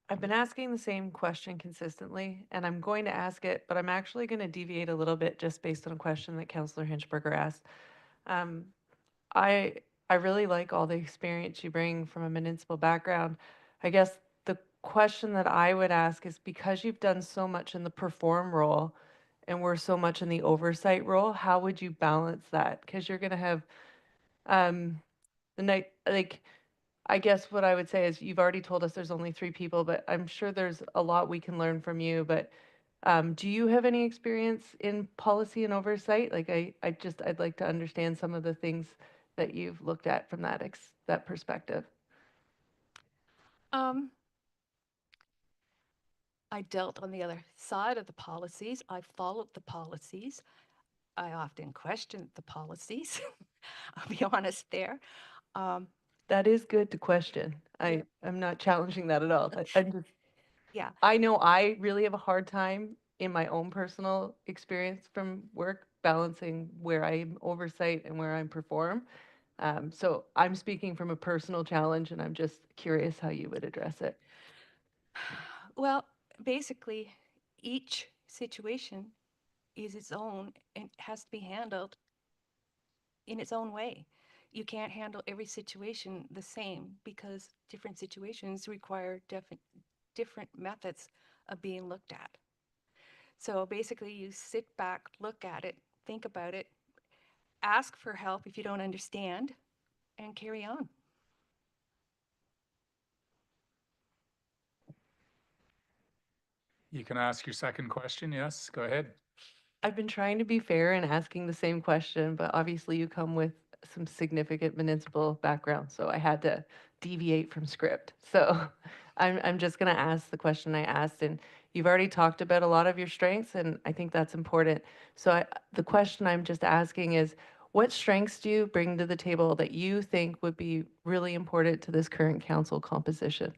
I've been asking the same question consistently, and I'm going to ask it, but I'm actually going to deviate a little bit just based on a question that Councillor Hinchberger asked. Um, I I really like all the experience you bring from a municipal background. I guess the question that I would ask is, because you've done so much in the perform role and we're so much in the oversight role, how would you balance that? Because you're going to have the night, like, I guess what I would say is, you've already told us there's only 3 people, but I'm sure there's a lot we can learn from you. But do you have any experience in policy and oversight? Like, I'd like to understand some of the things that you've looked at from that perspective. I dealt on the other side of the policies. I followed the policies. I often questioned the policies. I'll be honest there. That is good to question. Yeah. I'm not challenging that at all. I'm just, Yeah. I know I really have a hard time in my own personal experience from work balancing where I'm oversight and where I'm perform. So I'm speaking from a personal challenge, and I'm just curious how you would address it. Well, basically, each situation is its own and has to be handled in its own way. You can't handle every situation the same, because different situations require different methods of being looked at. So basically, you sit back, look at it, think about it, ask for help if you don't understand, and carry on. You can ask your second question. Yes, go ahead. I've been trying to be fair and asking the same question, but obviously you come with some significant municipal background, so I had to deviate from script. So I'm just going to ask the question I asked, and you've already talked about a lot of your strengths, and I think that's important. So the question I'm just asking is, what strengths do you bring to the table that you think would be really important to this current council composition?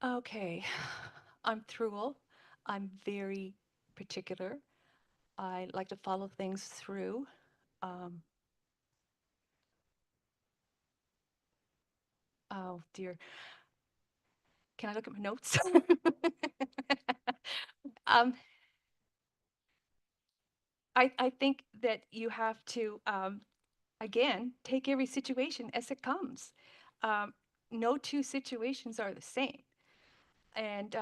Okay, I'm through. I'm very particular. I like to follow things through. Oh dear. Can I look at my notes? I think that you have to, again, take every situation as it comes. No 2 situations are the same. And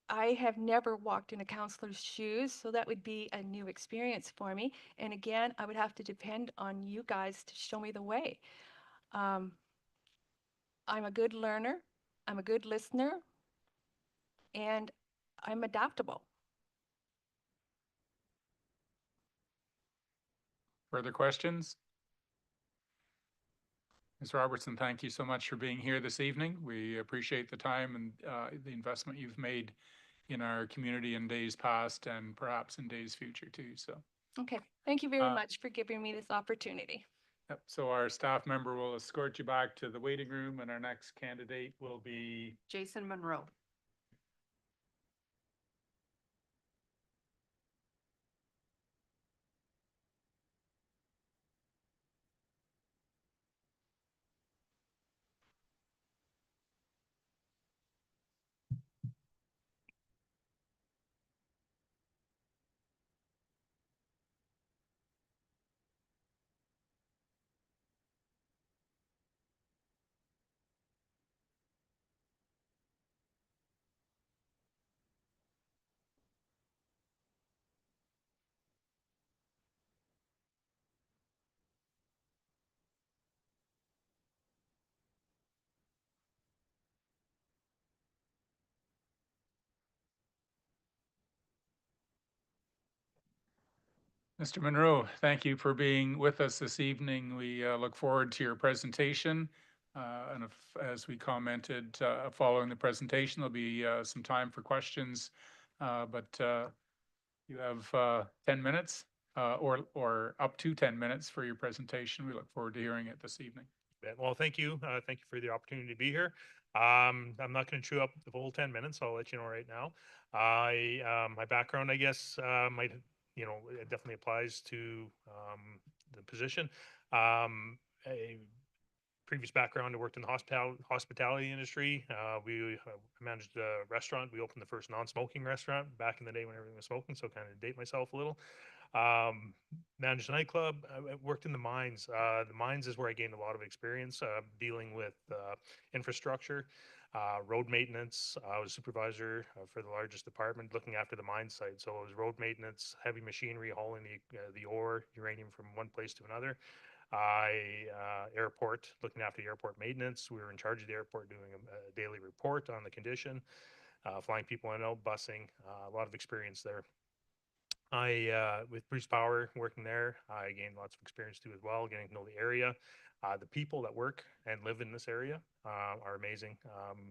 I have never walked in a counselor's shoes, so that would be a new experience for me. And again, I would have to depend on you guys to show me the way. I'm a good learner, I'm a good listener, and I'm adaptable. Further questions? Ms. Robertson, thank you so much for being here this evening. We appreciate the time and the investment you've made in our community in days past and perhaps in days future too. So, Okay, thank you very much for giving me this opportunity. yep. So our staff member will escort you back to the waiting room, and our next candidate will be Jason Munro. Mr. Munro. Thank you for being with us this evening. We look forward to your presentation. And as we commented, following the presentation, there'll be some time for questions. But you have 10 minutes. or up to 10 minutes for your presentation. We look forward to hearing it this evening. Well, thank you. Thank you for the opportunity to be here. I'm not going to chew up the full 10 minutes. I'll let you know right now. My background, I guess, might, it definitely applies to the position. A previous background, I worked in the hospitality industry. We managed a restaurant. We opened the first non-smoking restaurant back in the day when everything was smoking, so kind of date myself a little. Managed a nightclub. I worked in the mines. The mines is where I gained a lot of experience dealing with infrastructure, road maintenance. I was supervisor for the largest department looking after the mine site. So it was road maintenance, heavy machinery, hauling the ore, uranium from one place to another. Airport, looking after the airport maintenance. We were in charge of the airport doing a daily report on the condition, flying people in and out, busing, a lot of experience there. With Bruce Power working there, I gained lots of experience too as well, getting to know the area. The people that work and live in this area are amazing.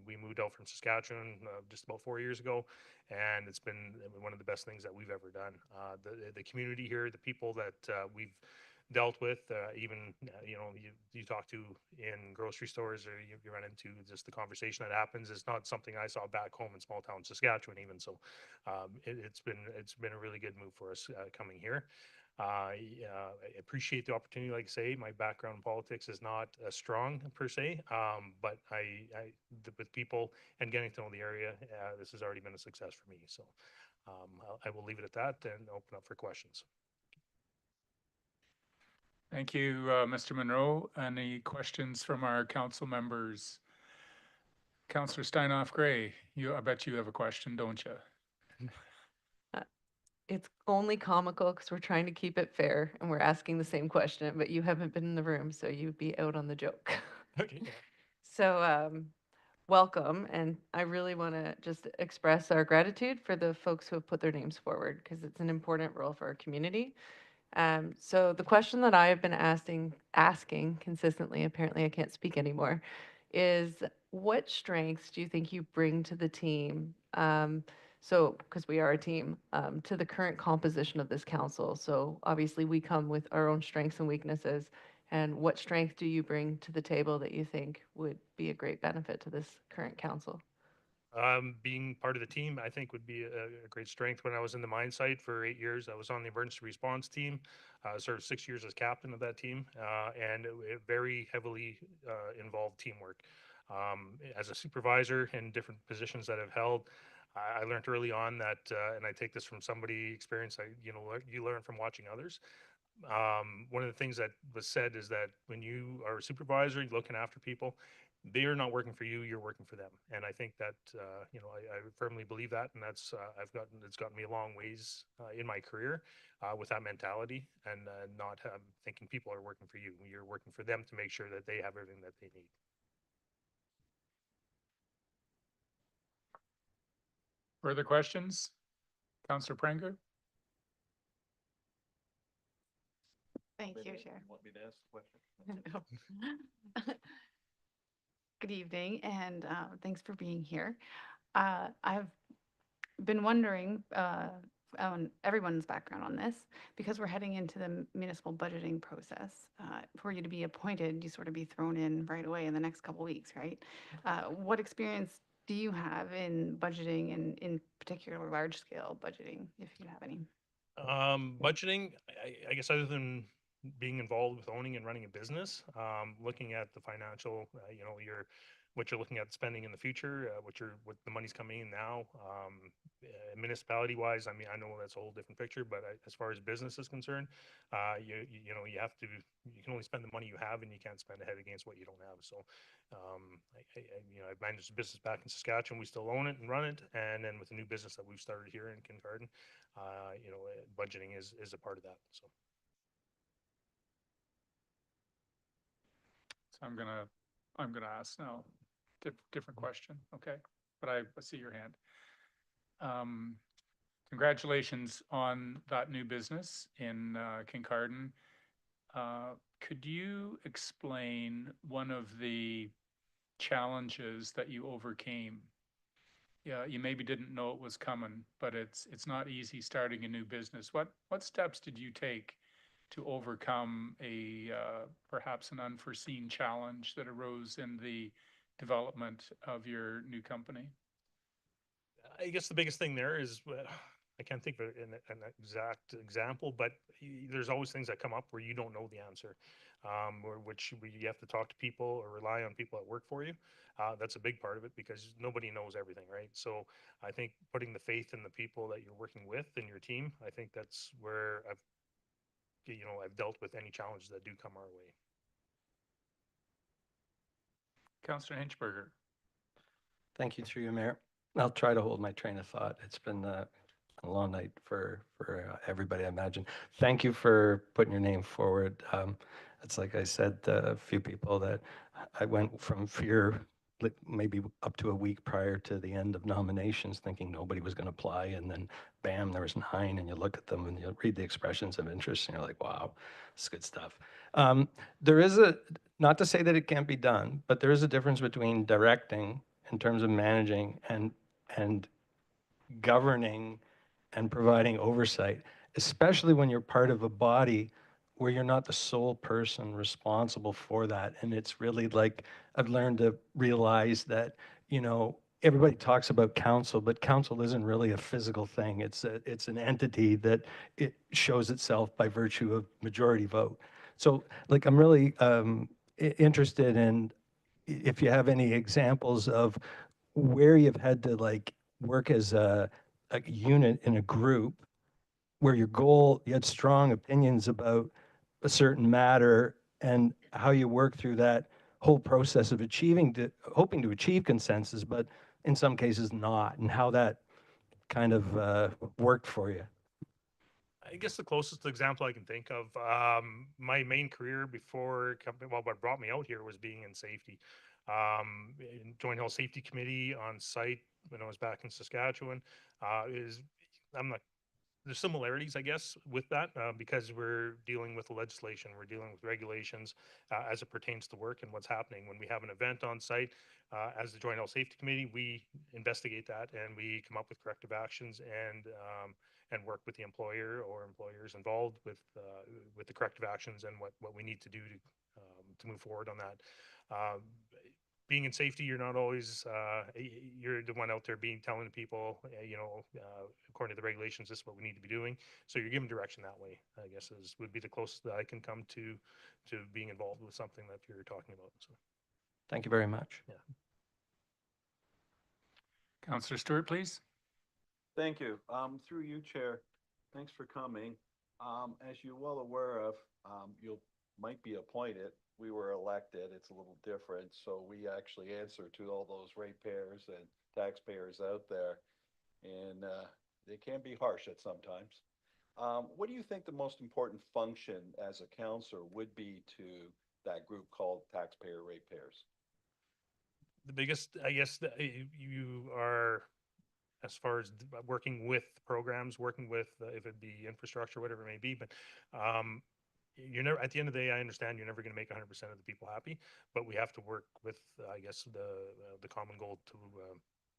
We moved out from Saskatchewan just about 4 years ago, and it's been one of the best things that we've ever done. The community here, the people that we've dealt with, even you talk to in grocery stores, or you run into just the conversation that happens, is not something I saw back home in small town Saskatchewan even. So it's been a really good move for us coming here. I appreciate the opportunity. Like I say, my background in politics is not strong per se, but with people and getting to know the area, this has already been a success for me. So I will leave it at that and open up for questions. Thank you, Mr. Munro. Any questions from our council members? Councillor Steinoff-Gray, I bet you have a question, don't you? It's only comical because we're trying to keep it fair and we're asking the same question, but you haven't been in the room, so you'd be out on the joke. Okay. So, welcome, and I really want to just express our gratitude for the folks who have put their names forward because it's an important role for our community. So the question that I have been asking consistently, apparently I can't speak anymore, is what strengths do you think you bring to the team? So, because we are a team, to the current composition of this council. So obviously we come with our own strengths and weaknesses. And what strength do you bring to the table that you think would be a great benefit to this current council? Being part of the team, I think, would be a great strength. When I was in the mine site for 8 years, I was on the emergency response team, served 6 years as captain of that team, and it very heavily involved teamwork. As a supervisor in different positions that I've held, I learned early on that, and I take this from somebody experience, you learn from watching others. One of the things that was said is that when you are a supervisor, you're looking after people, they are not working for you, you're working for them. And I think that, I firmly believe that. And that's, it's gotten me a long ways in my career with that mentality, and not thinking people are working for you. You're working for them to make sure that they have everything that they need. Further questions? Councillor Pranger? Thank you, Chair. Want me to ask the question? Good evening, and thanks for being here. I've been wondering on everyone's background on this, because we're heading into the municipal budgeting process. For you to be appointed, you sort of be thrown in right away in the next couple weeks, right? What experience do you have in budgeting, and in particular large-scale budgeting, if you have any? Budgeting, I guess, other than being involved with owning and running a business, looking at the financial, what you're looking at spending in the future, what the money's coming in now, municipality wise. I mean, I know that's a whole different picture, but as far as business is concerned, you can only spend the money you have, and you can't spend ahead against what you don't have. So, I've managed a business back in Saskatchewan. We still own it and run it, and then with the new business that we've started here in Kincardine, budgeting is a part of that. So. So I'm gonna ask now, different question, okay? But I see your hand. Congratulations on that new business in Kincardine. Could you explain one of the challenges that you overcame yeah, you maybe didn't know it was coming, but it's not easy starting a new business. What steps did you take to overcome perhaps an unforeseen challenge that arose in the development of your new company? I guess the biggest thing there is, I can't think of an exact example, but there's always things that come up where you don't know the answer, or you have to talk to people or rely on people that work for you. That's a big part of it because nobody knows everything, right? So I think putting the faith in the people that you're working with and your team, I think that's where I've dealt with any challenges that do come our way. Councillor Hinchberger. Thank you, through you, Mayor. I'll try to hold my train of thought. It's been a long night for everybody, I imagine. Thank you for putting your name forward. It's like I said, a few people that I went from fear, like maybe up to a week prior to the end of nominations, thinking nobody was going to apply, and then bam, there was 9, and you look at them and you read the expressions of interest, and you're like, wow, it's good stuff. There is not to say that it can't be done, but there is a difference between directing in terms of managing and governing and providing oversight, especially when you're part of a body where you're not the sole person responsible for that. And it's really like, I've learned to realize that, everybody talks about council, but council isn't really a physical thing. It's an entity that it shows itself by virtue of majority vote. So like, I'm really interested in if you have any examples of where you've had to like work as a unit in a group where you had strong opinions about a certain matter and how you work through that whole process of hoping to achieve consensus, but in some cases not, and how that kind of worked for you. I guess the closest example I can think of, my main career before what brought me out here was being in safety. In Joint Health Safety Committee on site when I was back in Saskatchewan. There's similarities, I guess, with that because we're dealing with legislation, we're dealing with regulations as it pertains to work and what's happening. When we have an event on site, as the Joint Health Safety Committee, we investigate that and we come up with corrective actions and work with the employer or employers involved with the corrective actions and what we need to do to move forward on that. Being in safety, you're not always you're the one out there telling people, according to the regulations, this is what we need to be doing. So you're given direction that way, I guess, would be the closest that I can come to being involved with something that you're talking about. So, thank you very much. Yeah. Councillor Stewart, please. Thank you. Through you, Chair, thanks for coming. As you're well aware of, you might be appointed. We were elected. It's a little different. So we actually answer to all those ratepayers and taxpayers out there. And they can be harsh at sometimes. What do you think the most important function as a councillor would be to that group called taxpayer ratepayers? The biggest, I guess, you are, as far as working with programs, working with if it be infrastructure, whatever it may be, but you're never, at the end of the day, I understand you're never going to make 100% of the people happy, but we have to work with, I guess, the common goal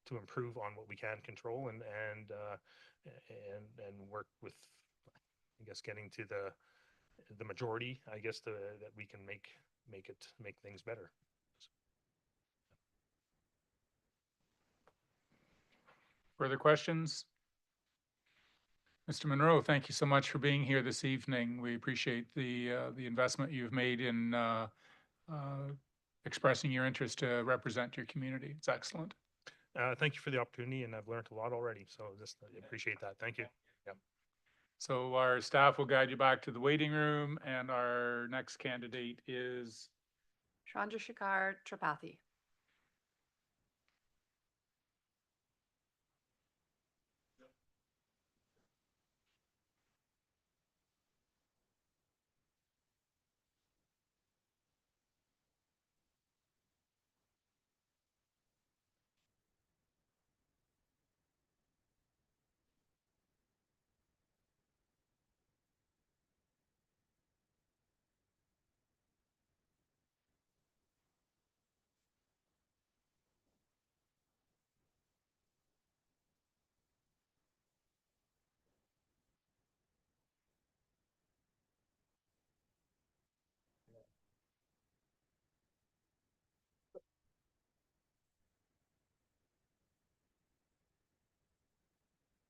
to improve on what we can control and work with, I guess, getting to the majority, I guess, that we can make things better. Further questions? Mr. Munro, thank you so much for being here this evening. We appreciate the investment you've made in expressing your interest to represent your community. It's excellent. Thank you for the opportunity, and I've learned a lot already. So just appreciate that. Thank you. Yeah. So our staff will guide you back to the waiting room, and our next candidate is Chandra Tripathi.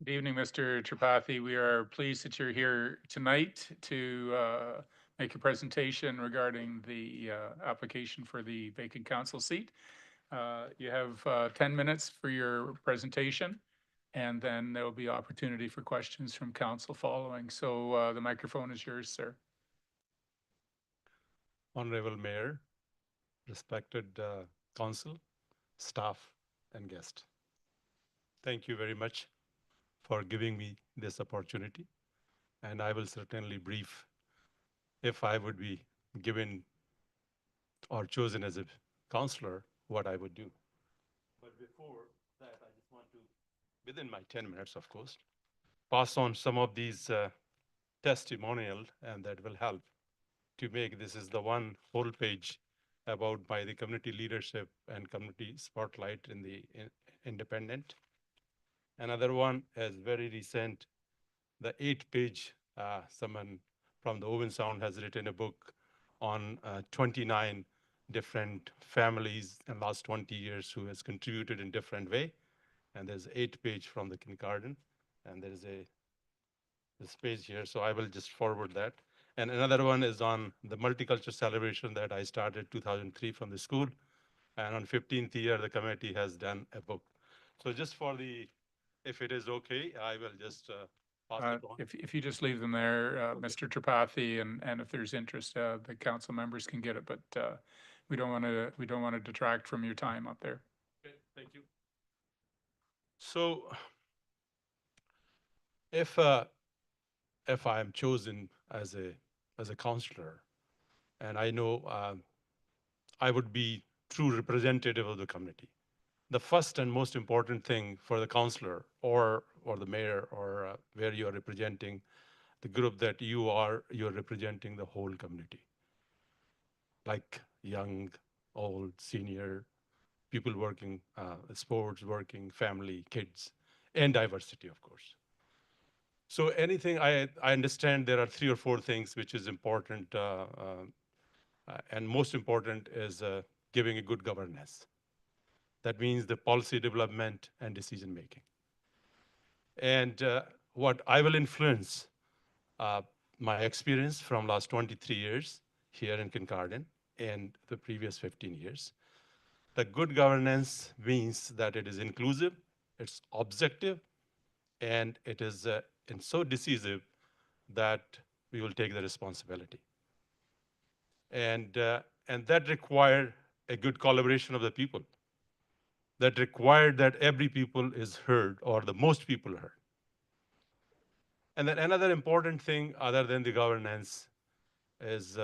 Good evening, Mr. Tripathi. We are pleased that you're here tonight to make a presentation regarding the application for the vacant council seat. You have 10 minutes for your presentation, and then there will be opportunity for questions from council following. So the microphone is yours, sir. Honorable Mayor, respected council, staff, and guest. Thank you very much for giving me this opportunity. And I will certainly brief if I would be given or chosen as a counselor, what I would do. But before that, I just want to, within my 10 minutes, of course, pass on some of these testimonial, and that will help to make this is the one whole page about the community leadership and community spotlight in the independent. Another one is very recent, the 8-page, someone from the Owen Sound has written a book on 29 different families in the last 20 years who has contributed in different way. And there's 8-page from the kindergarten, and there is this page here, so I will just forward that. And another one is on the multicultural celebration that I started 2003 from the school. And on 15th year, the committee has done a book. So just for the, if it is okay, I will just pass it on. If you just leave them there, Mr. Tripathi, and if there's interest, the council members can get it, but we don't want to detract from your time up there. Okay, thank you. So if I am chosen as a counselor, and I know I would be true representative of the community. The first and most important thing for the counselor or the mayor or where you are representing the group that you're representing the whole community. Like young, old, senior, people working, sports, working, family, kids, and diversity, of course. So anything, I understand there are 3 or 4 things which is important, and most important is giving a good governance. That means the policy development and decision making. And what I will influence my experience from last 23 years here in Kincardine and the previous 15 years. The good governance means that it is inclusive, it's objective, and it is and so decisive that we will take the responsibility. And that required a good collaboration of the people. That required that every people is heard, or the most people heard. And then another important thing other than the governance is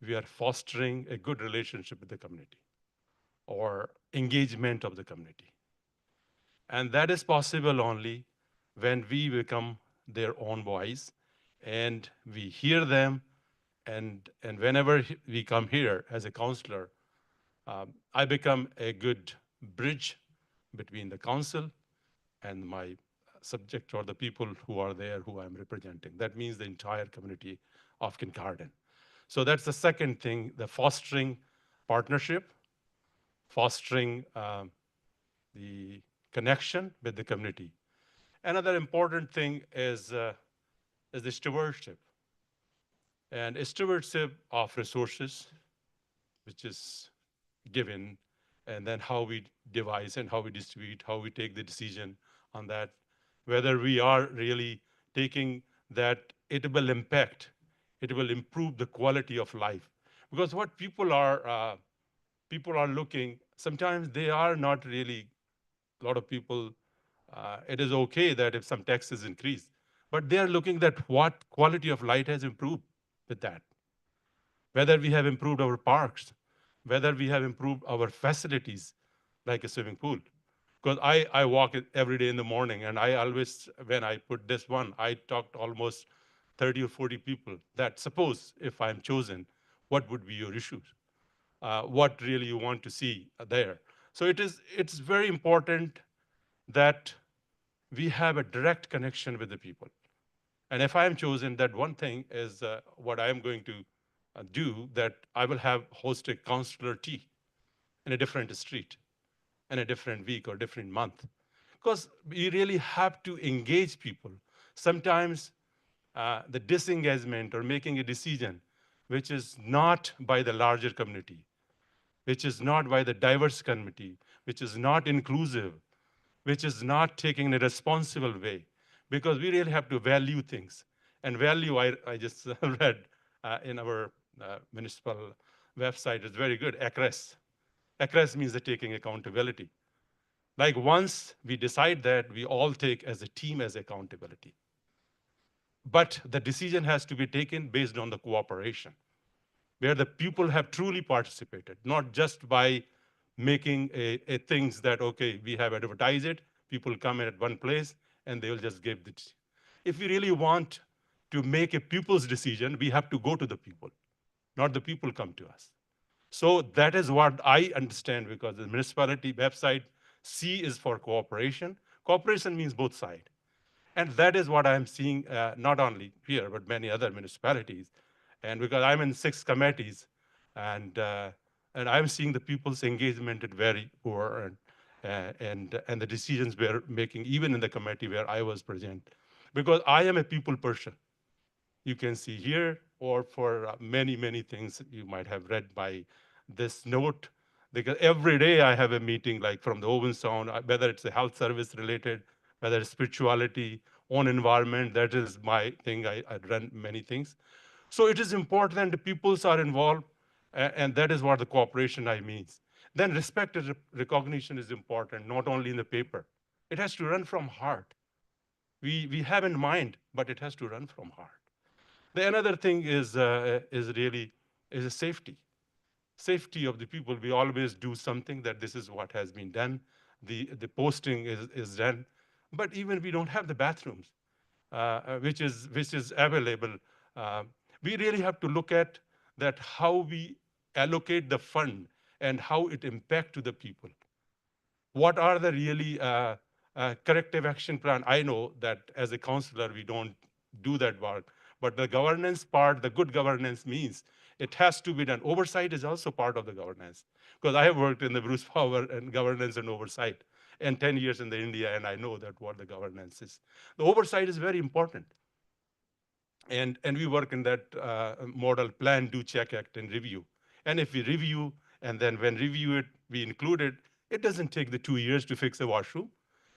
we are fostering a good relationship with the community or engagement of the community. And that is possible only when we become their own voice and we hear them. And whenever we come here as a counselor, I become a good bridge between the council and my subject or the people who are there who I'm representing. That means the entire community of Kincardine. So that's the second thing, the fostering partnership, fostering the connection with the community. Another important thing is the stewardship. And a stewardship of resources, which is given, and then how we devise and how we distribute, how we take the decision on that, whether we are really taking that it will impact, it will improve the quality of life. Because what people are looking, sometimes they are not really, a lot of people, it is okay that if some taxes increase, but they are looking at what quality of life has improved with that. Whether we have improved our parks, whether we have improved our facilities, like a swimming pool. Because I walk it every day in the morning, and I always, when I put this one, I talked to almost 30 or 40 people that suppose if I'm chosen, what would be your issues? What really you want to see there? So it's very important that we have a direct connection with the people. And if I'm chosen, that one thing is what I'm going to do, that I will host a counselor tea in a different street, in a different week or different month. because we really have to engage people. Sometimes the disengagement or making a decision which is not by the larger community, which is not by the diverse community, which is not inclusive, which is not taking in a responsible way, because we really have to value things. And value, I just read in our municipal website, is very good, ACRES. ACRES means the taking accountability. Like once we decide that, we all take as a team as accountability. But the decision has to be taken based on the cooperation, where the people have truly participated, not just by making a things that, okay, we have advertised it, people come in at one place, and they will just give it. If we really want to make a people's decision, we have to go to the people, not the people come to us. So that is what I understand, because the municipality website, C is for cooperation. Cooperation means both sides. And that is what I'm seeing, not only here, but many other municipalities. And because I'm in 6 committees, and I'm seeing the people's engagement is very poor, and the decisions we're making, even in the committee where I was present. Because I am a people person. You can see here, or for many, many things you might have read by this note, because every day I have a meeting, like from the Owen Sound, whether it's a health service related, whether it's spirituality, on environment, that is my thing. I run many things. So it is important the peoples are involved, and that is what the cooperation I means. Then respect and recognition is important, not only in the paper. It has to run from heart. We have in mind, but it has to run from heart. The another thing is really a safety. Safety of the people. We always do something that this is what has been done. The posting is done, but even we don't have the bathrooms, which is available. We really have to look at that how we allocate the fund and how it impact to the people. What are the really corrective action plan? I know that as a councillor, we don't do that work, but the governance part, the good governance means it has to be done. Oversight is also part of the governance, because I have worked in the Bruce Power and governance and oversight, and 10 years in the India, and I know that what the governance is. The oversight is very important. And we work in that model, plan, do, check, act, and review. And if we review, and then when review it, we include it, it doesn't take the 2 years to fix a washroom,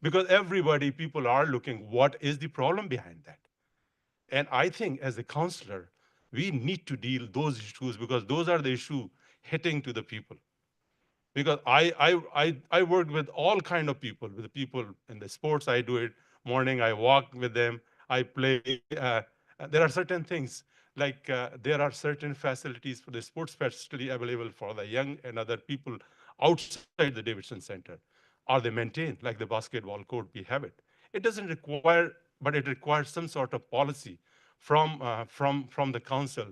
because people are looking, what is the problem behind that? And I think as a counselor, we need to deal those issues, because those are the issues hitting to the people. Because I work with all kind of people, with the people in the sports, I do it, morning I walk with them, I play, there are certain things, like there are certain facilities for the sports facility available for the young and other people outside the Davidson Center. Are they maintained, like the basketball court, we have it. It doesn't require, but it requires some sort of policy from the council,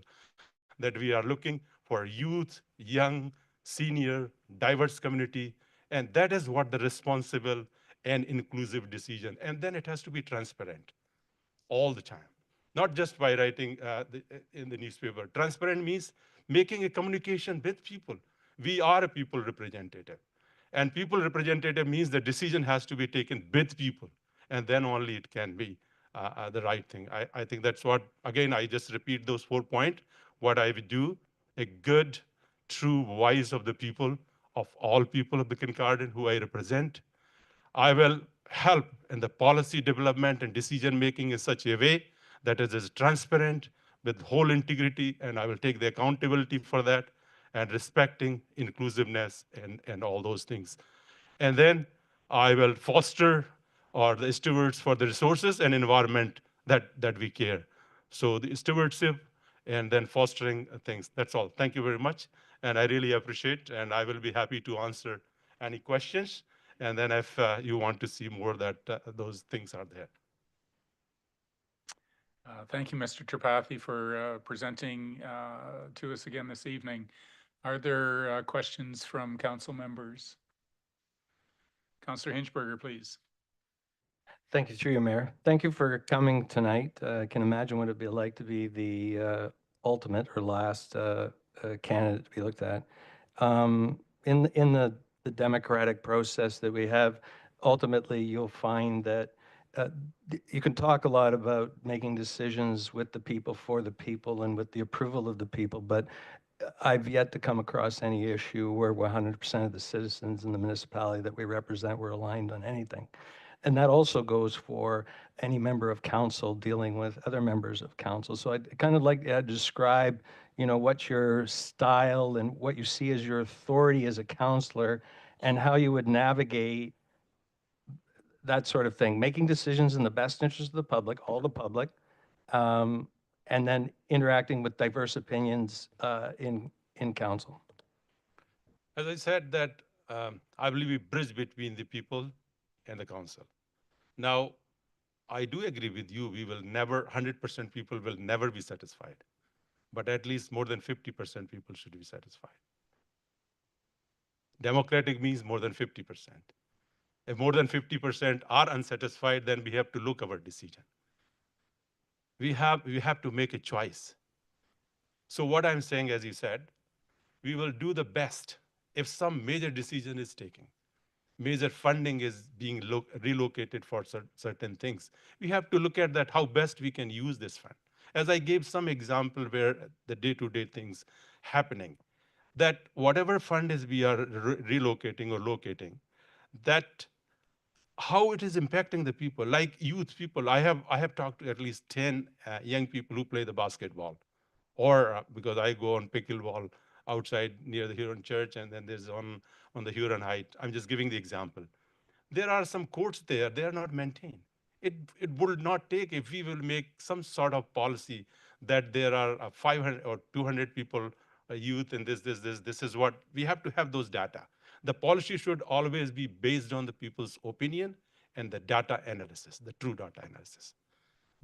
that we are looking for youth, young, senior, diverse community, and that is what the responsible and inclusive decision. And then it has to be transparent all the time, not just by writing in the newspaper. Transparent means making a communication with people. We are a people representative, and people representative means the decision has to be taken with people, and then only it can be the right thing. I think that's what, again, I just repeat those 4 points. What I would do, a good, true voice of the people, of all people of the Kincardine who I represent. I will help in the policy development and decision-making in such a way that it is transparent, with whole integrity, and I will take the accountability for that, and respecting inclusiveness and all those things. And then I will foster the stewards for the resources and environment that we care. So the stewardship and then fostering things. That's all. Thank you very much. And I really appreciate, and I will be happy to answer any questions. And then if you want to see more, that those things are there. Thank you, Mr. Tripathi, for presenting to us again this evening. Are there questions from council members? Councillor Hinchberger, please. Thank you, through you, Mayor. Thank you for coming tonight. I can imagine what it'd be like to be the ultimate or last candidate to be looked at. In the democratic process that we have, ultimately you'll find that you can talk a lot about making decisions with the people, for the people, and with the approval of the people, but I've yet to come across any issue where 100% of the citizens in the municipality that we represent were aligned on anything. And that also goes for any member of council dealing with other members of council. So I'd kind of like to describe, what your style and what you see as your authority as a councillor and how you would navigate that sort of thing, making decisions in the best interest of the public, all the public, and then interacting with diverse opinions in council. As I said, that I believe we bridge between the people and the council. Now, I do agree with you. We will never, 100% people will never be satisfied, but at least more than 50% people should be satisfied. Democratic means more than 50%. If more than 50% are unsatisfied, then we have to look our decision. We have to make a choice. So what I'm saying, as you said, we will do the best if some major decision is taken. Major funding is being relocated for certain things. We have to look at that, how best we can use this fund. As I gave some example where the day-to-day things happening, that whatever fund is we are relocating or locating, that how it is impacting the people, like youth people. I have talked to at least 10 young people who play the basketball, or because I go on pickleball outside near the Huron Church, and then there's on the Huron Height. I'm just giving the example. There are some courts there, they are not maintained. It would not take if we will make some sort of policy that there are 500 or 200 people, youth, and this is what, we have to have those data. The policy should always be based on the people's opinion and the data analysis, the true data analysis.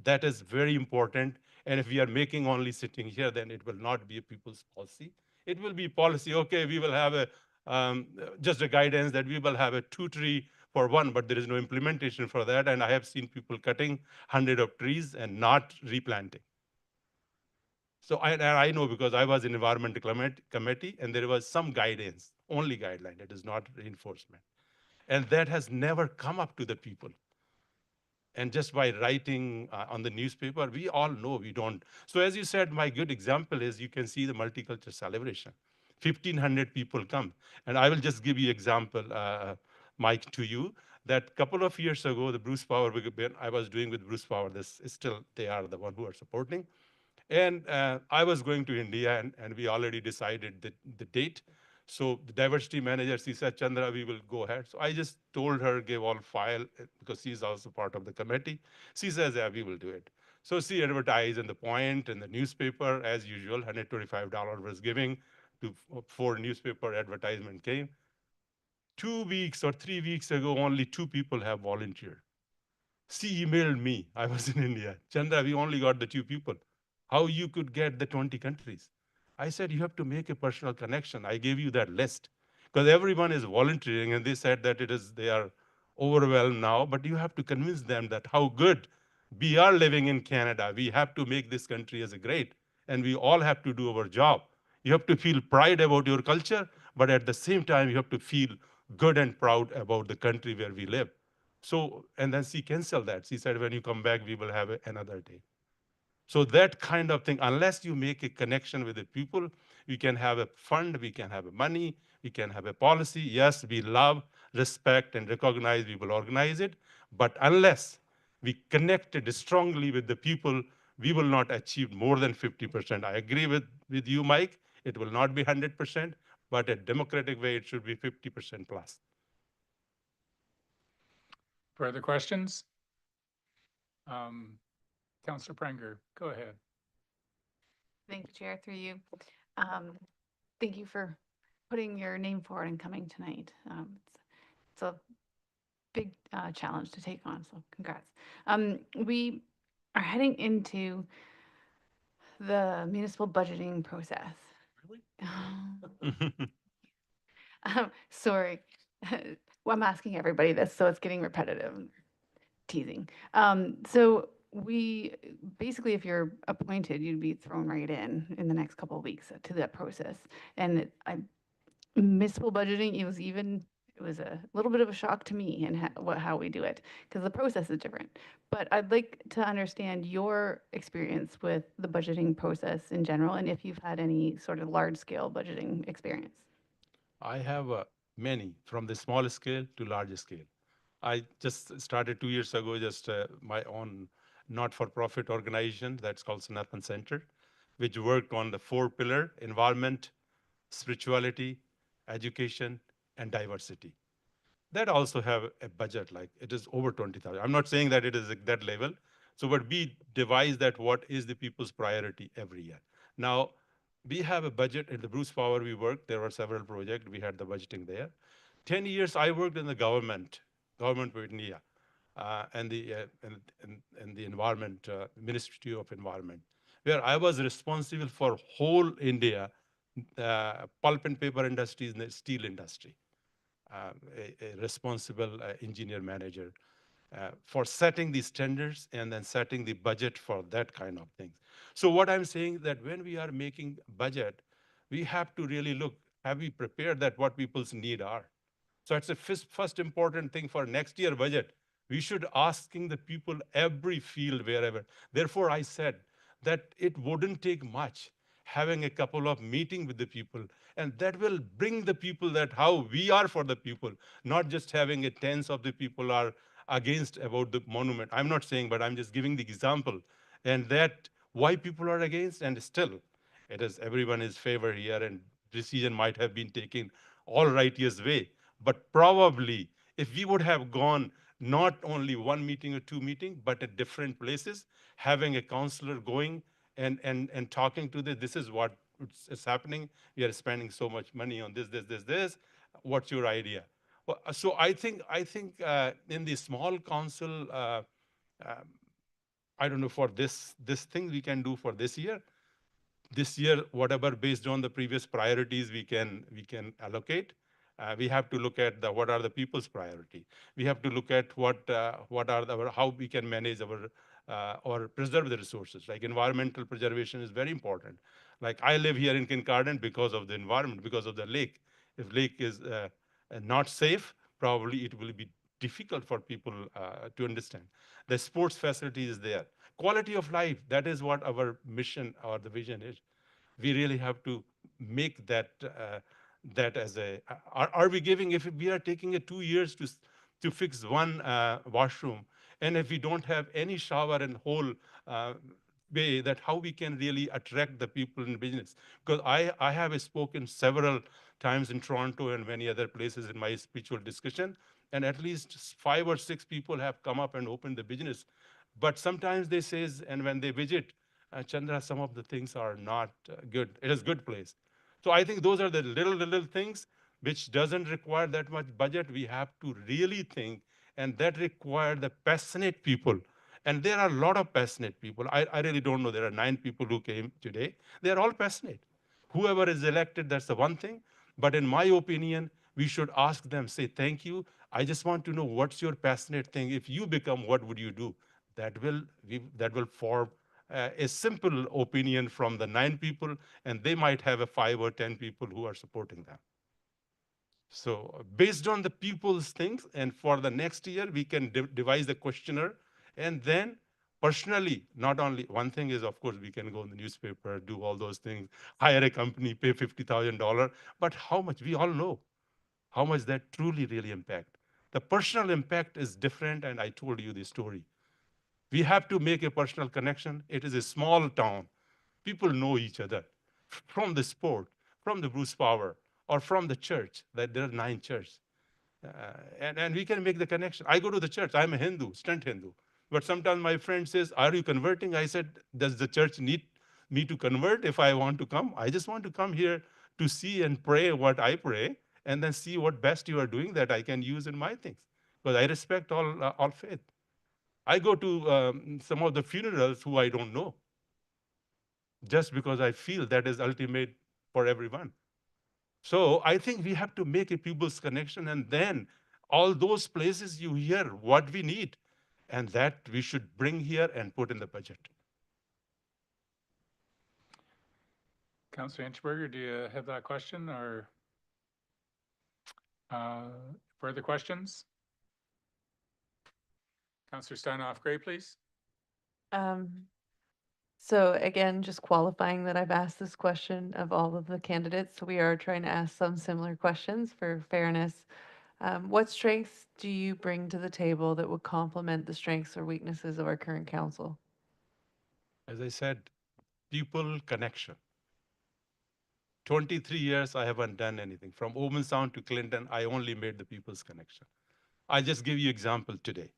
That is very important. And if we are making only sitting here, then it will not be a people's policy. It will be policy, okay, we will have just a guidance that we will have a 2 tree for one, but there is no implementation for that. And I have seen people cutting hundreds of trees and not replanting. So I know because I was in environmental committee, and there was some guidance, only guideline, it is not reinforcement. And that has never come up to the people. And just by writing on the newspaper, we all know we don't. So as you said, my good example is you can see the multicultural celebration. 1,500 people come. And I will just give you example, Mike, to you, that couple of years ago, the Bruce Power, I was doing with Bruce Power, this is still, they are the one who are supporting. And I was going to India, and we already decided the date. So the diversity manager, she said, Chandra, we will go ahead. So I just told her, give all file, because she's also part of the committee. She says, yeah, we will do it. So she advertised in the Point and the newspaper, as usual, $125 was giving to 4 newspaper advertisement came. 2 weeks or 3 weeks ago, only 2 people have volunteered. She emailed me, I was in India. Chandra, we only got the 2 people. How you could get the 20 countries? I said, you have to make a personal connection. I gave you that list because everyone is volunteering, and they said that they are overwhelmed now, but you have to convince them that how good we are living in Canada. We have to make this country as a great, and we all have to do our job. You have to feel pride about your culture, but at the same time, you have to feel good and proud about the country where we live. So, and then she canceled that. She said, when you come back, we will have another day. So that kind of thing, unless you make a connection with the people, we can have a fund, we can have a money, we can have a policy. Yes, we love, respect, and recognize, we will organize it. But unless we connected strongly with the people, we will not achieve more than 50%. I agree with you, Mike. It will not be 100%, but a democratic way, it should be 50% plus. Further questions? Councillor Prenger, go ahead. Thank you, Chair, through you. Thank you for putting your name forward and coming tonight. It's a big challenge to take on, so congrats. We are heading into the municipal budgeting process. Really? Sorry. Well, I'm asking everybody this, so it's getting repetitive. Teasing. So we basically, if you're appointed, you'd be thrown right in the next couple of weeks to that process. And municipal budgeting, it was even It was a little bit of a shock to me and how we do it, because the process is different. But I'd like to understand your experience with the budgeting process in general, and if you've had any sort of large-scale budgeting experience. I have many, from the small scale to large scale. I just started 2 years ago, just my own not-for-profit organization that's called Sanatan Center, which worked on the 4-pillar: environment, spirituality, education, and diversity. That also have a budget, like it is over 20,000. I'm not saying that it is at that level. So, but we devise that what is the people's priority every year. Now, we have a budget in the Bruce Power we worked. There were several projects. We had the budgeting there. 10 years I worked in the government Fournier, and the environment, Ministry of Environment, where I was responsible for whole India, pulp and paper industries and the steel industry. A responsible engineer manager for setting the standards and then setting the budget for that kind of things. So what I'm saying that when we are making budget, we have to really look, have we prepared that what people's need are? So it's the first important thing for next year budget. We should asking the people every field, wherever. Therefore, I said that it wouldn't take much having a couple of meeting with the people, and that will bring the people that how we are for the people, not just having a tens of the people are against about the monument. I'm not saying, but I'm just giving the example, and that why people are against, and still it is everyone is favor here, and decision might have been taken all righteous way. But probably if we would have gone not only one meeting or two meetings, but at different places, having a counselor going and talking to this is what is happening. We are spending so much money on this. What's your idea? Well, so I think in the small council, I don't know for this thing we can do for this year. This year, whatever based on the previous priorities we can allocate. We have to look at what are the people's priority. We have to look at how we can manage our or preserve the resources. Like environmental preservation is very important. Like I live here in Kincardine because of the environment, because of the lake. If lake is not safe, probably it will be difficult for people to understand. The sports facility is there. Quality of life, that is what our mission or the vision is. We really have to make that that as a, are we giving, if we are taking 2 years to fix one washroom, and if we don't have any shower and whole way, that how we can really attract the people in business? Because I have spoken several times in Toronto and many other places in my spiritual discussion, and at least 5 or 6 people have come up and opened the business. But sometimes they says, and when they visit, Chandra, some of the things are not good. It is good place. So I think those are the little things which doesn't require that much budget. We have to really think, and that require the passionate people. And there are a lot of passionate people. I really don't know. There are 9 people who came today. They're all passionate. Whoever is elected, that's the one thing. But in my opinion, we should ask them, say, thank you. I just want to know what's your passionate thing. If you become, what would you do? That will form a simple opinion from the 9 people, and they might have a 5 or 10 people who are supporting them. So based on the people's things, and for the next year, we can devise the questionnaire, and then personally, not only one thing is, of course, we can go in the newspaper, do all those things, hire a company, pay $50,000, but how much? We all know how much that truly really impact. The personal impact is different, and I told you the story. We have to make a personal connection. It is a small town. People know each other from the sport, from the Bruce Power, or from the church. That there are 9 churches. And we can make the connection. I go to the church. I'm a Hindu, stunt Hindu. But sometimes my friend says, are you converting? I said, does the church need me to convert if I want to come? I just want to come here to see and pray what I pray, and then see what best you are doing that I can use in my things. Because I respect all faith. I go to some of the funerals who I don't know, just because I feel that is ultimate for everyone. So I think we have to make a people's connection, and then all those places you hear what we need, and that we should bring here and put in the budget. Councillor Inchberger, do you have that question, or Further questions? Councillor Steinhoff Gray, please. So again, just qualifying that I've asked this question of all of the candidates. So we are trying to ask some similar questions for fairness. What strengths do you bring to the table that would complement the strengths or weaknesses of our current council? As I said, people connection. 23 years, I haven't done anything. From Owen Sound to Clinton, I only made the people's connection. I just give you example today.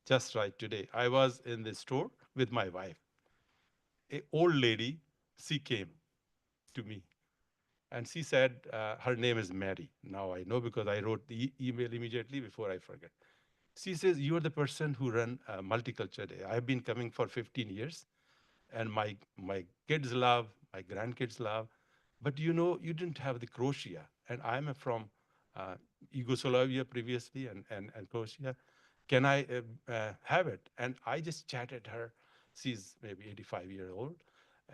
Just right today, I was in the store with my wife. An old lady, she came to me and she said, her name is Mary. Now I know because I wrote the email immediately before I forget. She says, you are the person who run Multicultural Day. I've been coming for 15 years and my kids love, my grandkids love, but you know, you didn't have the Croatia. And I'm from Yugoslavia previously and Croatia. Can I have it? And I just chatted her. She's maybe 85-year old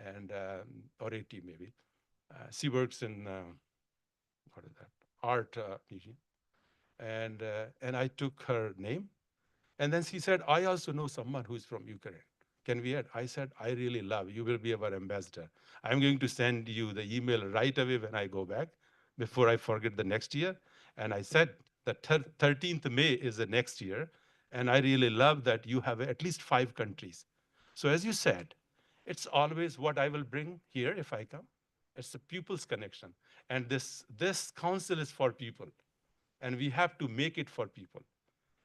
and or 80 maybe. She works in what is that? Art museum. And I took her name. And then she said, I also know someone who's from Ukraine. Can we add? I said, I really love you. Will be our ambassador. I'm going to send you the email right away when I go back before I forget the next year. And I said that 13th May is the next year. And I really love that you have at least 5 countries. So as you said, it's always what I will bring here if I come. It's the people's connection. And this council is for people. And we have to make it for people.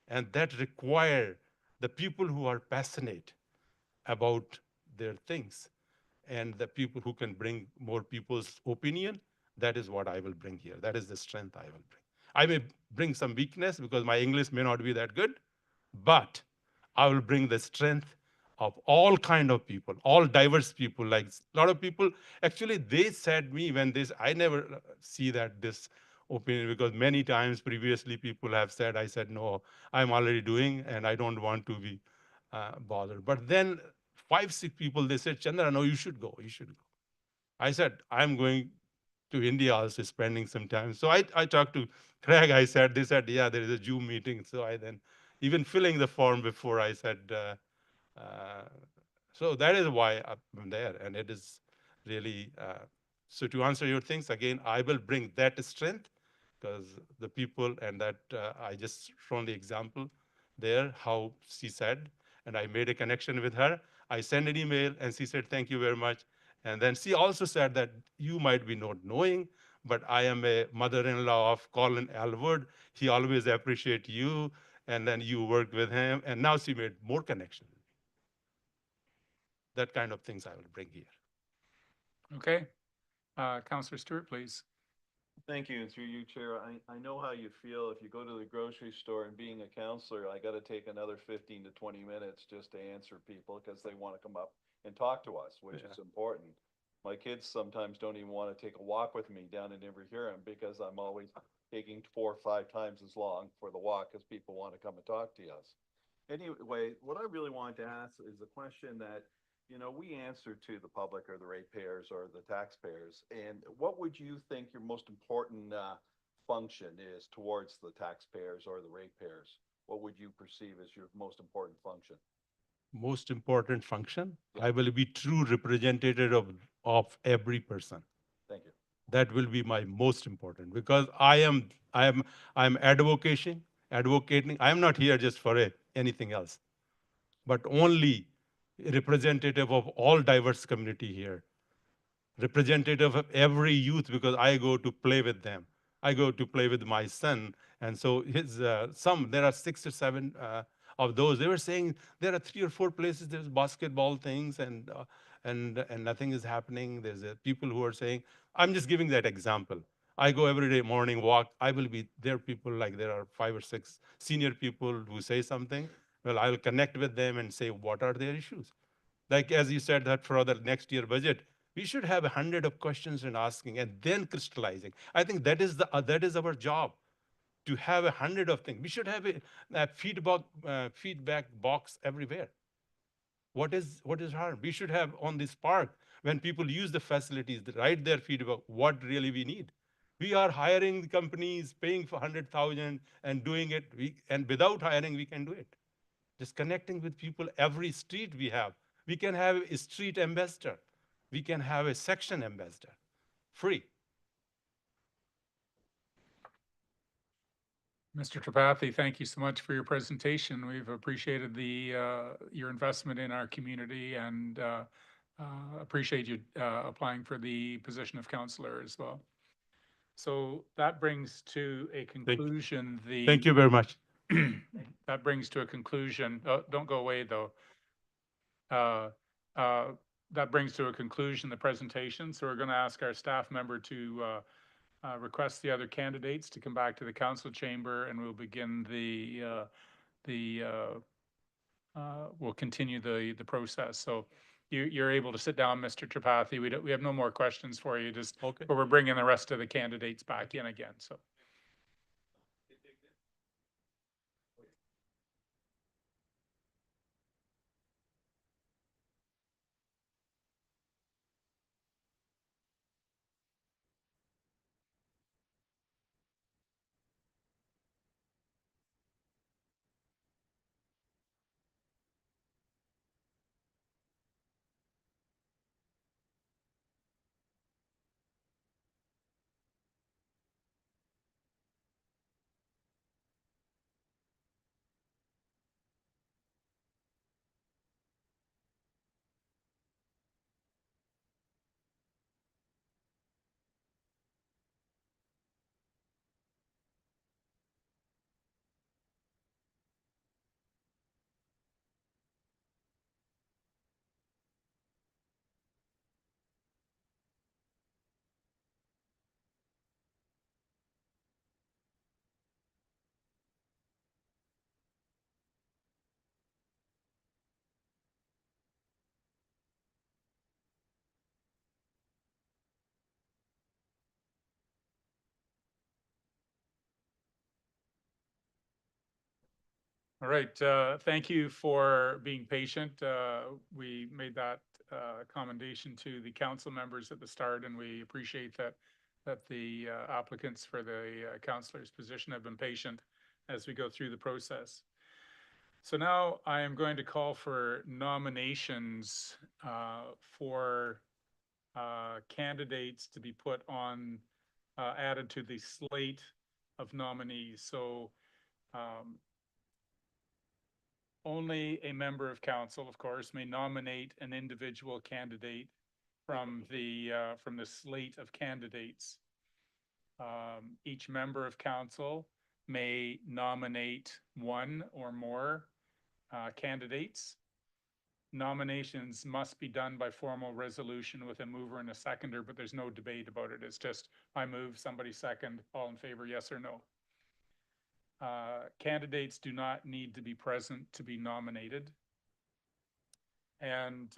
And that require the people who are passionate about their things and the people who can bring more people's opinion. That is what I will bring here. That is the strength I will bring. I may bring some weakness because my English may not be that good, but I will bring the strength of all kind of people, all diverse people. Like a lot of people, actually, they said me when this, I never see that this opinion because many times previously people have said, I said, no, I'm already doing and I don't want to be bothered. But then 5, 6 people, they said, Chandra, no, you should go, you should go. I said, I'm going to India also spending some time. So I talked to Craig, they said, yeah, there is a Zoom meeting. So I then, even filling the form before I said, so that is why I'm there. And it is really, so to answer your things, again, I will bring that strength because the people and that I just shown the example there, how she said, and I made a connection with her. I sent an email and she said, thank you very much. And then she also said that you might be not knowing, but I am a mother-in-law of Colin Alwood. He always appreciate you. And then you worked with him. And now she made more connection. That kind of things I will bring here. Okay. Councillor Stewart, please. Thank you. Through you, Chair, I know how you feel if you go to the grocery store and being a counselor, I got to take another 15 to 20 minutes just to answer people because they want to come up and talk to us, which is important. My kids sometimes don't even want to take a walk with me down in Inverhuron because I'm always taking 4 or 5 times as long for the walk because people want to come and talk to us. Anyway, what I really wanted to ask is a question that, you know, we answer to the public or the ratepayers or the taxpayers. And what would you think your most important function is towards the taxpayers or the ratepayers? What would you perceive as your most important function? Most important function, I will be true representative of every person. Thank you. That will be my most important because I'm advocating. I'm not here just for anything else, but only representative of all diverse community here, representative of every youth because I go to play with them. I go to play with my son. And so his there are 6 or 7 of those. They were saying there are 3 or 4 places there's basketball things and nothing is happening. There's people who are saying, I'm just giving that example. I go every day morning walk. I will be there. People like there are 5 or 6 senior people who say something. Well, I'll connect with them and say, what are their issues? Like, as you said, that for the next year budget, we should have 100 of questions and asking and then crystallizing. I think that is our job, to have 100 of things. We should have a feedback box everywhere. What is harm? We should have on this park, when people use the facilities, write their feedback, what really we need. We are hiring the companies, paying for 100,000 and doing it. And without hiring, we can do it. Just connecting with people, every street we have. We can have a street ambassador. We can have a section ambassador, free. Mr. Tripathi, thank you so much for your presentation. We've appreciated your investment in our community and appreciate you applying for the position of counselor as well. So that brings to a conclusion Thank you very much. that brings to a conclusion. Oh, don't go away though. That brings to a conclusion the presentation. So we're going to ask our staff member to request the other candidates to come back to the council chamber, and we'll begin we'll continue the process. So you're able to sit down, Mr. Tripathi. We have no more questions for you. Just Okay. but we're bringing the rest of the candidates back in again. So. All right, thank you for being patient. We made that commendation to the council members at the start, and we appreciate that the applicants for the councillor's position have been patient as we go through the process. So now I am going to call for nominations for candidates to be put on, added to the slate of nominees. So only a member of council, of course, may nominate an individual candidate from the slate of candidates. Each member of council may nominate one or more candidates. Nominations must be done by formal resolution with a mover and a seconder, but there's no debate about it. It's just I move, somebody second, all in favor, yes or no. Candidates do not need to be present to be nominated. And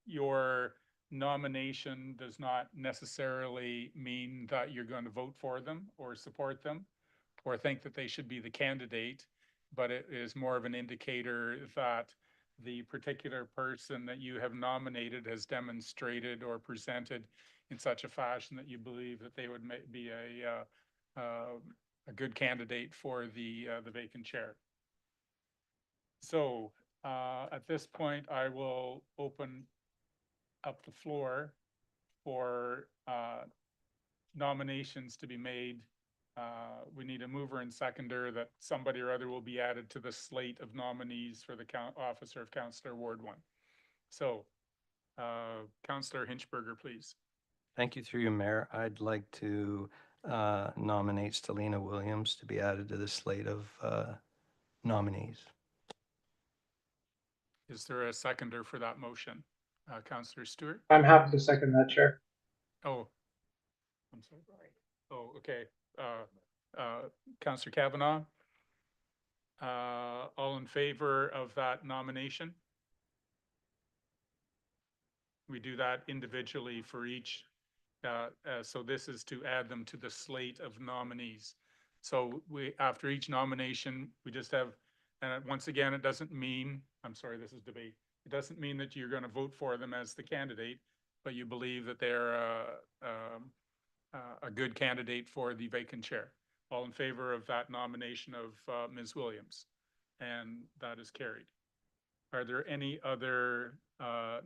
your nomination does not necessarily mean that you're going to vote for them or support them or think that they should be the candidate, but it is more of an indicator that the particular person that you have nominated has demonstrated or presented in such a fashion that you believe that they would be a good candidate for the vacant chair. So at this point, I will open up the floor for nominations to be made. We need a mover and seconder that somebody or other will be added to the slate of nominees for the officer of Councillor Ward 1. So Councillor Hinchberger, please. Thank you through you, Mayor. I'd like to nominate Stellina Williams to be added to the slate of nominees. Is there a seconder for that motion? Councillor Stewart? I'm happy to second that, Chair. Oh, I'm sorry. Oh, okay. Councillor Kavanaugh? All in favor of that nomination? We do that individually for each. So this is to add them to the slate of nominees. So after each nomination, we just have, and once again, it doesn't mean, I'm sorry, this is debate. It doesn't mean that you're going to vote for them as the candidate, but you believe that they're a good candidate for the vacant chair. All in favor of that nomination of Ms. Williams? And that is carried. Are there any other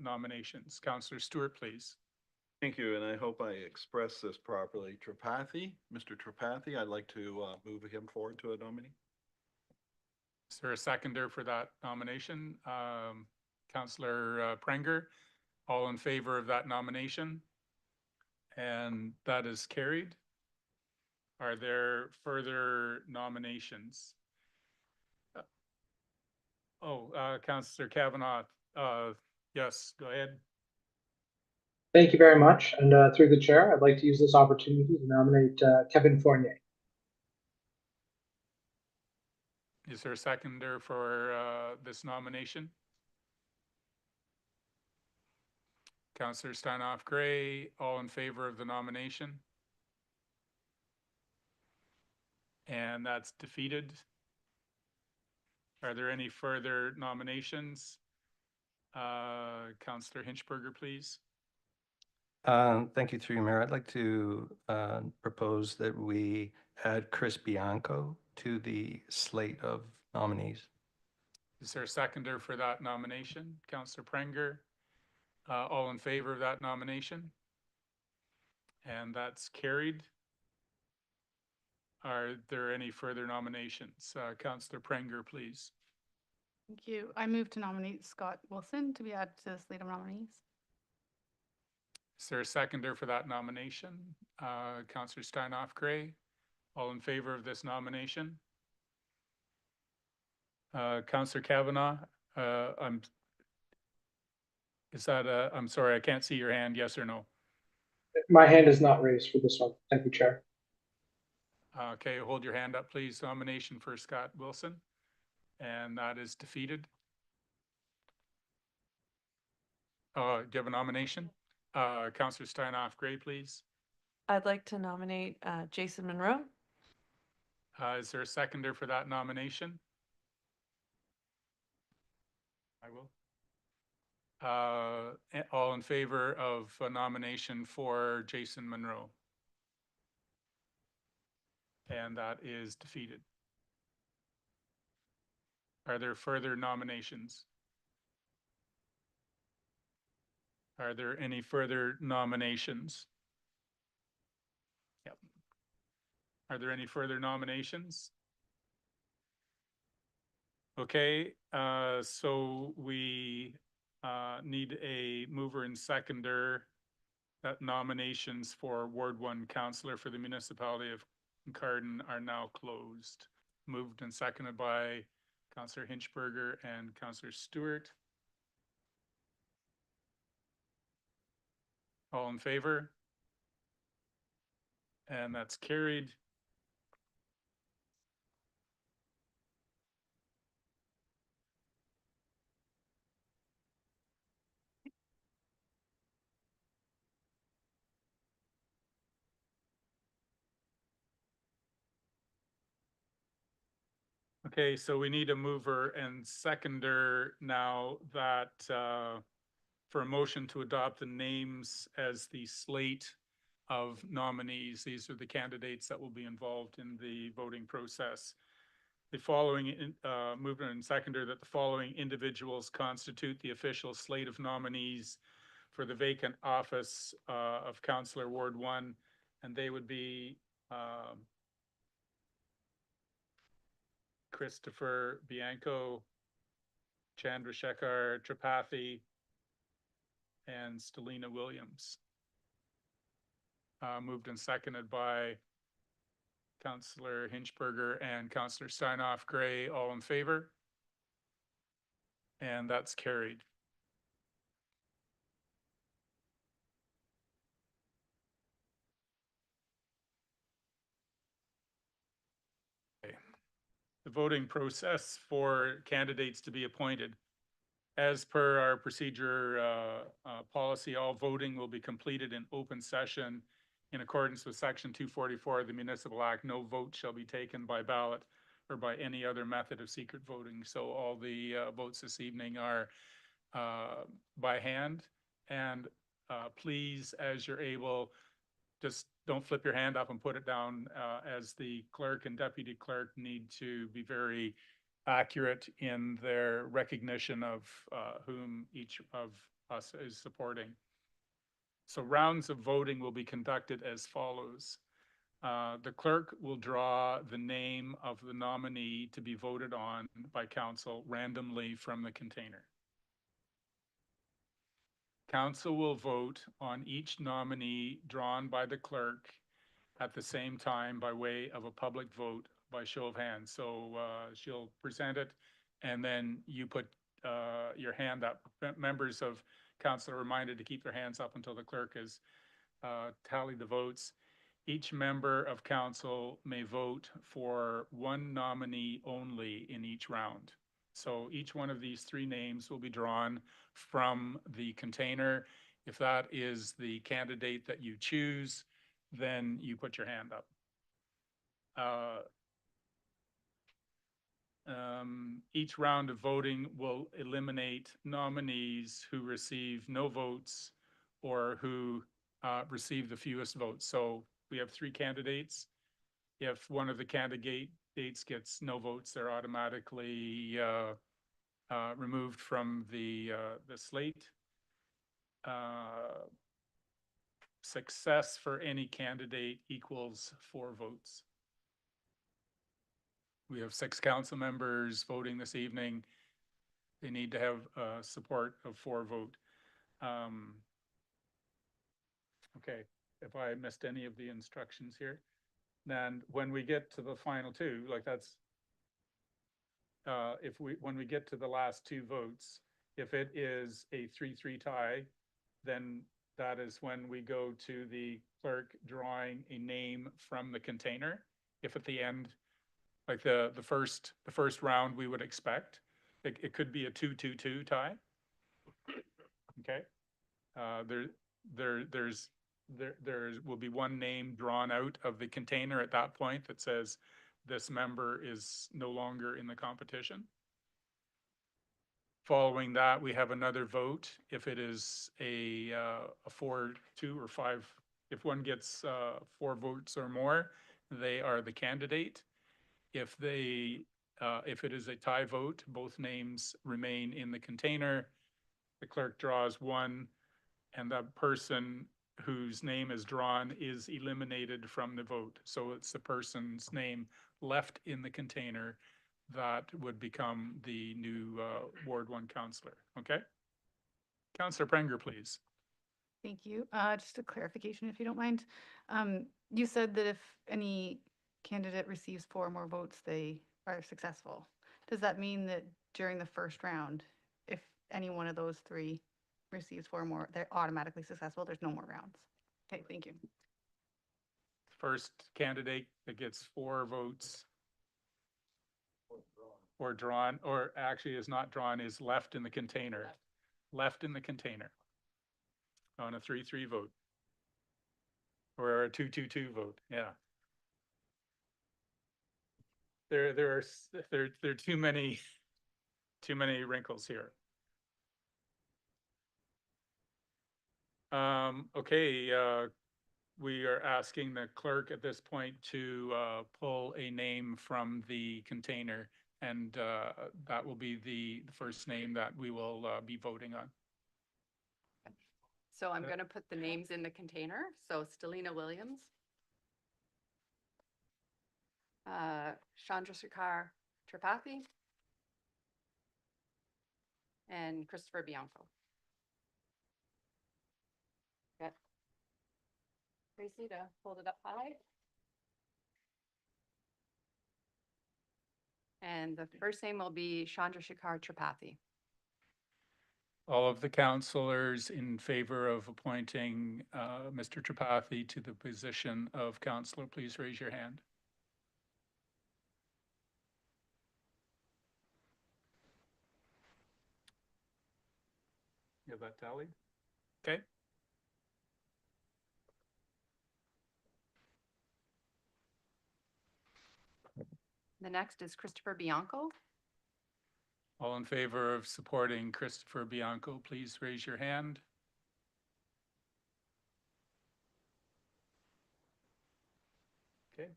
nominations? Councillor Stewart, please. Thank you, and I hope I express this properly. Tripathi, Mr. Tripathi, I'd like to move him forward to a nominee. Is there a seconder for that nomination? Councillor Prenger, all in favor of that nomination? And that is carried. Are there further nominations? Councillor Kavanaugh, yes, go ahead. Thank you very much. And through the chair, I'd like to use this opportunity to nominate Kevin Fournier. Is there a seconder for this nomination? Councillor Steinhoff Gray, all in favor of the nomination? And that's defeated. Are there any further nominations? Councillor Hinchberger, please. Thank you, through you, Mayor. I'd like to propose that we add Chris Bianco to the slate of nominees. Is there a seconder for that nomination? Councillor Prenger, all in favor of that nomination? And that's carried. Are there any further nominations? Councillor Prenger, please. Thank you. I move to nominate Scott Wilson to be added to the slate of nominees. Is there a seconder for that nomination? Councillor Steinhoff Gray, all in favor of this nomination? Councillor Kavanaugh, I'm sorry, I can't see your hand, yes or no? My hand is not raised for this one. Thank you, Chair. Okay, hold your hand up, please. Nomination for Scott Wilson, and that is defeated. Do you have a nomination? Councillor Steinhoff Gray, please. I'd like to nominate Jason Munro. Is there a seconder for that nomination? I will. All in favor of a nomination for Jason Munro? And that is defeated. Are there further nominations? Are there any further nominations? Yep. Are there any further nominations? Okay, so we need a mover and seconder. That nominations for Ward 1 Councillor for the municipality of Carden are now closed. Moved and seconded by Councillor Hinchberger and Councillor Stewart. All in favor? And that's carried. Okay, so we need a mover and seconder now that for a motion to adopt the names as the slate of nominees. These are the candidates that will be involved in the voting process. The following mover and seconder that the following individuals constitute the official slate of nominees for the vacant office of Councillor Ward 1, and they would be Christopher Bianco, Chandra Tripathi, and Stellina Williams. Moved and seconded by Councillor Hinchberger and Councillor Steinhoff Gray, all in favor? And that's carried. Okay. The voting process for candidates to be appointed. As per our procedure policy, all voting will be completed in open session in accordance with Section 244 of the Municipal Act. No vote shall be taken by ballot or by any other method of secret voting. So all the votes this evening are by hand. And please, as you're able, just don't flip your hand up and put it down, as the clerk and deputy clerk need to be very accurate in their recognition of whom each of us is supporting. So rounds of voting will be conducted as follows. The clerk will draw the name of the nominee to be voted on by council randomly from the container. Council will vote on each nominee drawn by the clerk at the same time by way of a public vote by show of hands. So she'll present it, and then you put your hand up. Members of council are reminded to keep their hands up until the clerk has tallied the votes. Each member of council may vote for one nominee only in each round. So each one of these three names will be drawn from the container. If that is the candidate that you choose, then you put your hand up. Each round of voting will eliminate nominees who receive no votes or who receive the fewest votes. So we have three candidates. If one of the candidates gets no votes, they're automatically removed from the slate. Success for any candidate equals 4 votes. We have 6 council members voting this evening. They need to have support of 4 vote. Okay, if I missed any of the instructions here, then when we get to the final 2, like that's, when we get to the last 2 votes, if it is a 3-3 tie, then that is when we go to the clerk drawing a name from the container. If at the end, like the first round, we would expect it could be a 2-2-2 tie. Okay, there will be one name drawn out of the container at that point that says this member is no longer in the competition. Following that, we have another vote. If it is a 4-2 or 5, if one gets 4 votes or more, they are the candidate. If it is a tie vote, both names remain in the container. The clerk draws one, and the person whose name is drawn is eliminated from the vote. So it's the person's name left in the container that would become the new Ward 1 councillor. Okay? Councillor Prenger, please. Thank you. Just a clarification, if you don't mind. You said that if any candidate receives 4 or more votes, they are successful. Does that mean that during the first round, if any one of those 3 receives 4 or more, they're automatically successful? There's no more rounds. Okay, thank you. First candidate that gets 4 votes or drawn, or actually is not drawn, is left in the container. Left in the container on a 3-3 vote or a 2-2-2 vote. Yeah. There are too many wrinkles here. Okay, we are asking the clerk at this point to pull a name from the container, and that will be the first name that we will be voting on. So I'm going to put the names in the container. So Stellina Williams, Chandra Tripathi, and Christopher Bianco. Get Tracy to hold it up high. And the first name will be Chandra Tripathi. All of the councillors in favor of appointing Mr. Tripathi to the position of councillor, please raise your hand. You have that tallied? Okay. The next is Christopher Bianco. All in favor of supporting Christopher Bianco, please raise your hand. Okay.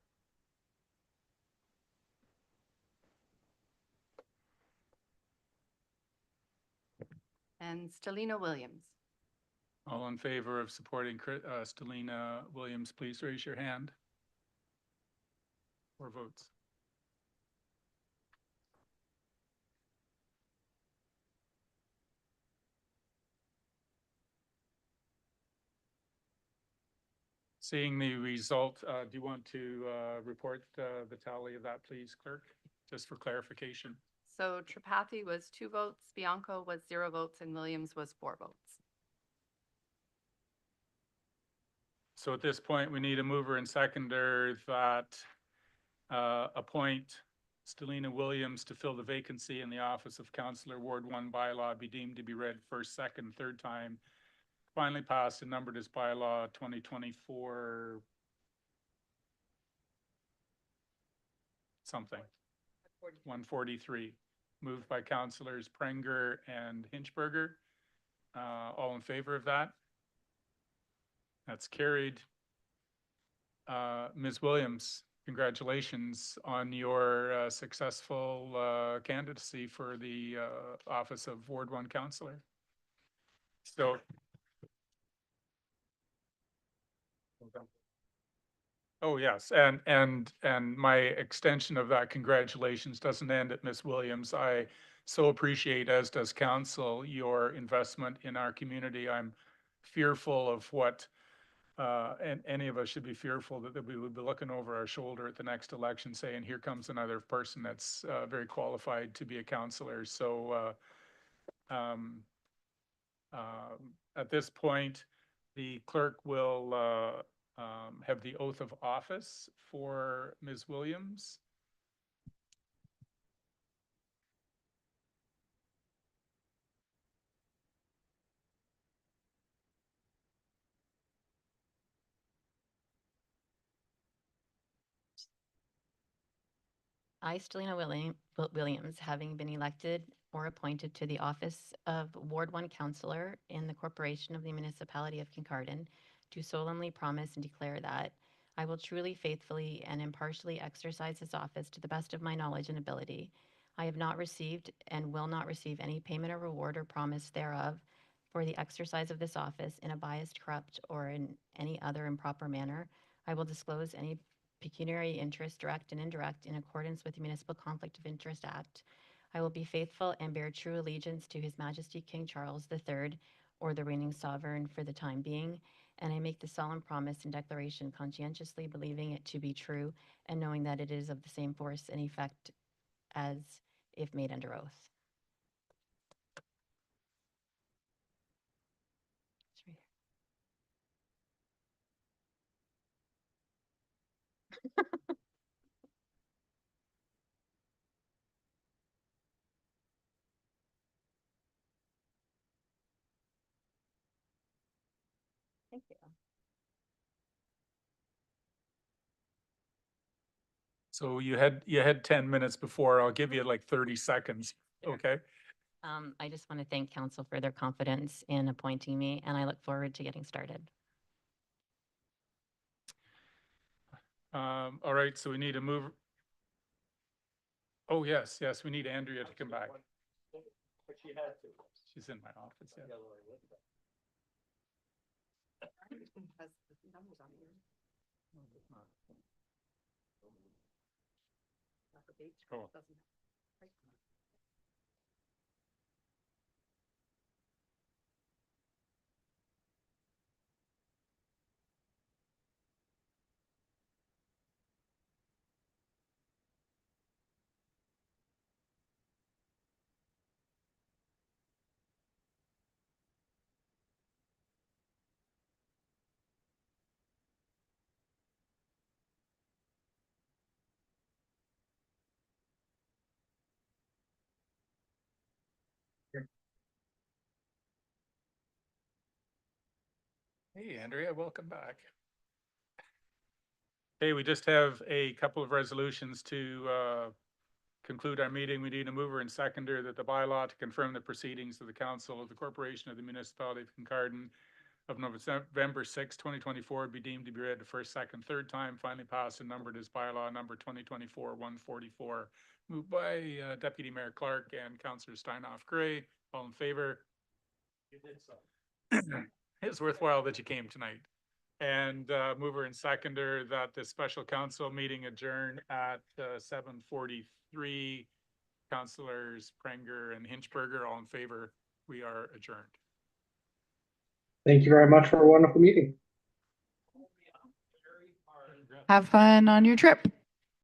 And Stellina Williams. All in favor of supporting Stellina Williams, please raise your hand. Or votes. Seeing the result, do you want to report the tally of that, please, clerk, just for clarification? So Tripathi was 2 votes, Bianco was 0 votes, and Williams was 4 votes. So at this point, we need a mover and seconder that appoint Stellina Williams to fill the vacancy in the office of Councillor Ward 1 bylaw be deemed to be read first, second, third time, finally passed and numbered as bylaw 2024 something. 143. Moved by Councillors Prenger and Hinchberger. All in favor of that? That's carried. Ms. Williams, congratulations on your successful candidacy for the office of Ward 1 Councillor. So, oh yes, and my extension of that congratulations doesn't end at Ms. Williams. I so appreciate, as does council, your investment in our community. I'm fearful of what and any of us should be fearful that we would be looking over our shoulder at the next election saying, here comes another person that's very qualified to be a councillor. So at this point, the clerk will have the oath of office for Ms. Williams. I, Stellina Williams, having been elected or appointed to the office of Ward 1 Councillor in the Corporation of the Municipality of Kincardine, do solemnly promise and declare that I will truly, faithfully, and impartially exercise this office to the best of my knowledge and ability. I have not received and will not receive any payment or reward or promise thereof for the exercise of this office in a biased, corrupt, or in any other improper manner. I will disclose any pecuniary interest, direct and indirect, in accordance with the Municipal Conflict of Interest Act. I will be faithful and bear true allegiance to His Majesty King Charles III, or the reigning sovereign for the time being, and I make the solemn promise and declaration conscientiously believing it to be true and knowing that it is of the same force and effect as if made under oath. It's right here. Thank you. So you had 10 minutes before. I'll give you like 30 seconds. Sure. Okay. I just want to thank council for their confidence in appointing me, and I look forward to getting started. All right. So we need to move. Oh, yes. We need Andrea to come back. But she had to. She's in my office. Yeah. Oh. Hey, Andrea, welcome back. Hey, we just have a couple of resolutions to conclude our meeting. We need a mover and seconder that the bylaw to confirm the proceedings of the council of the corporation of the municipality of Kincardine of November 6, 2024 be deemed to be read the first, second, third time, finally passed and numbered as bylaw number 2024-144. Moved by Deputy Mayor Clark and Councillor Steinhoff Gray. All in favor? You did so. It's worthwhile that you came tonight. And mover and seconder that the special council meeting adjourn at 7:43. Councillors Prenger and Hinchberger, all in favor? We are adjourned. Thank you very much for a wonderful meeting. Have fun on your trip.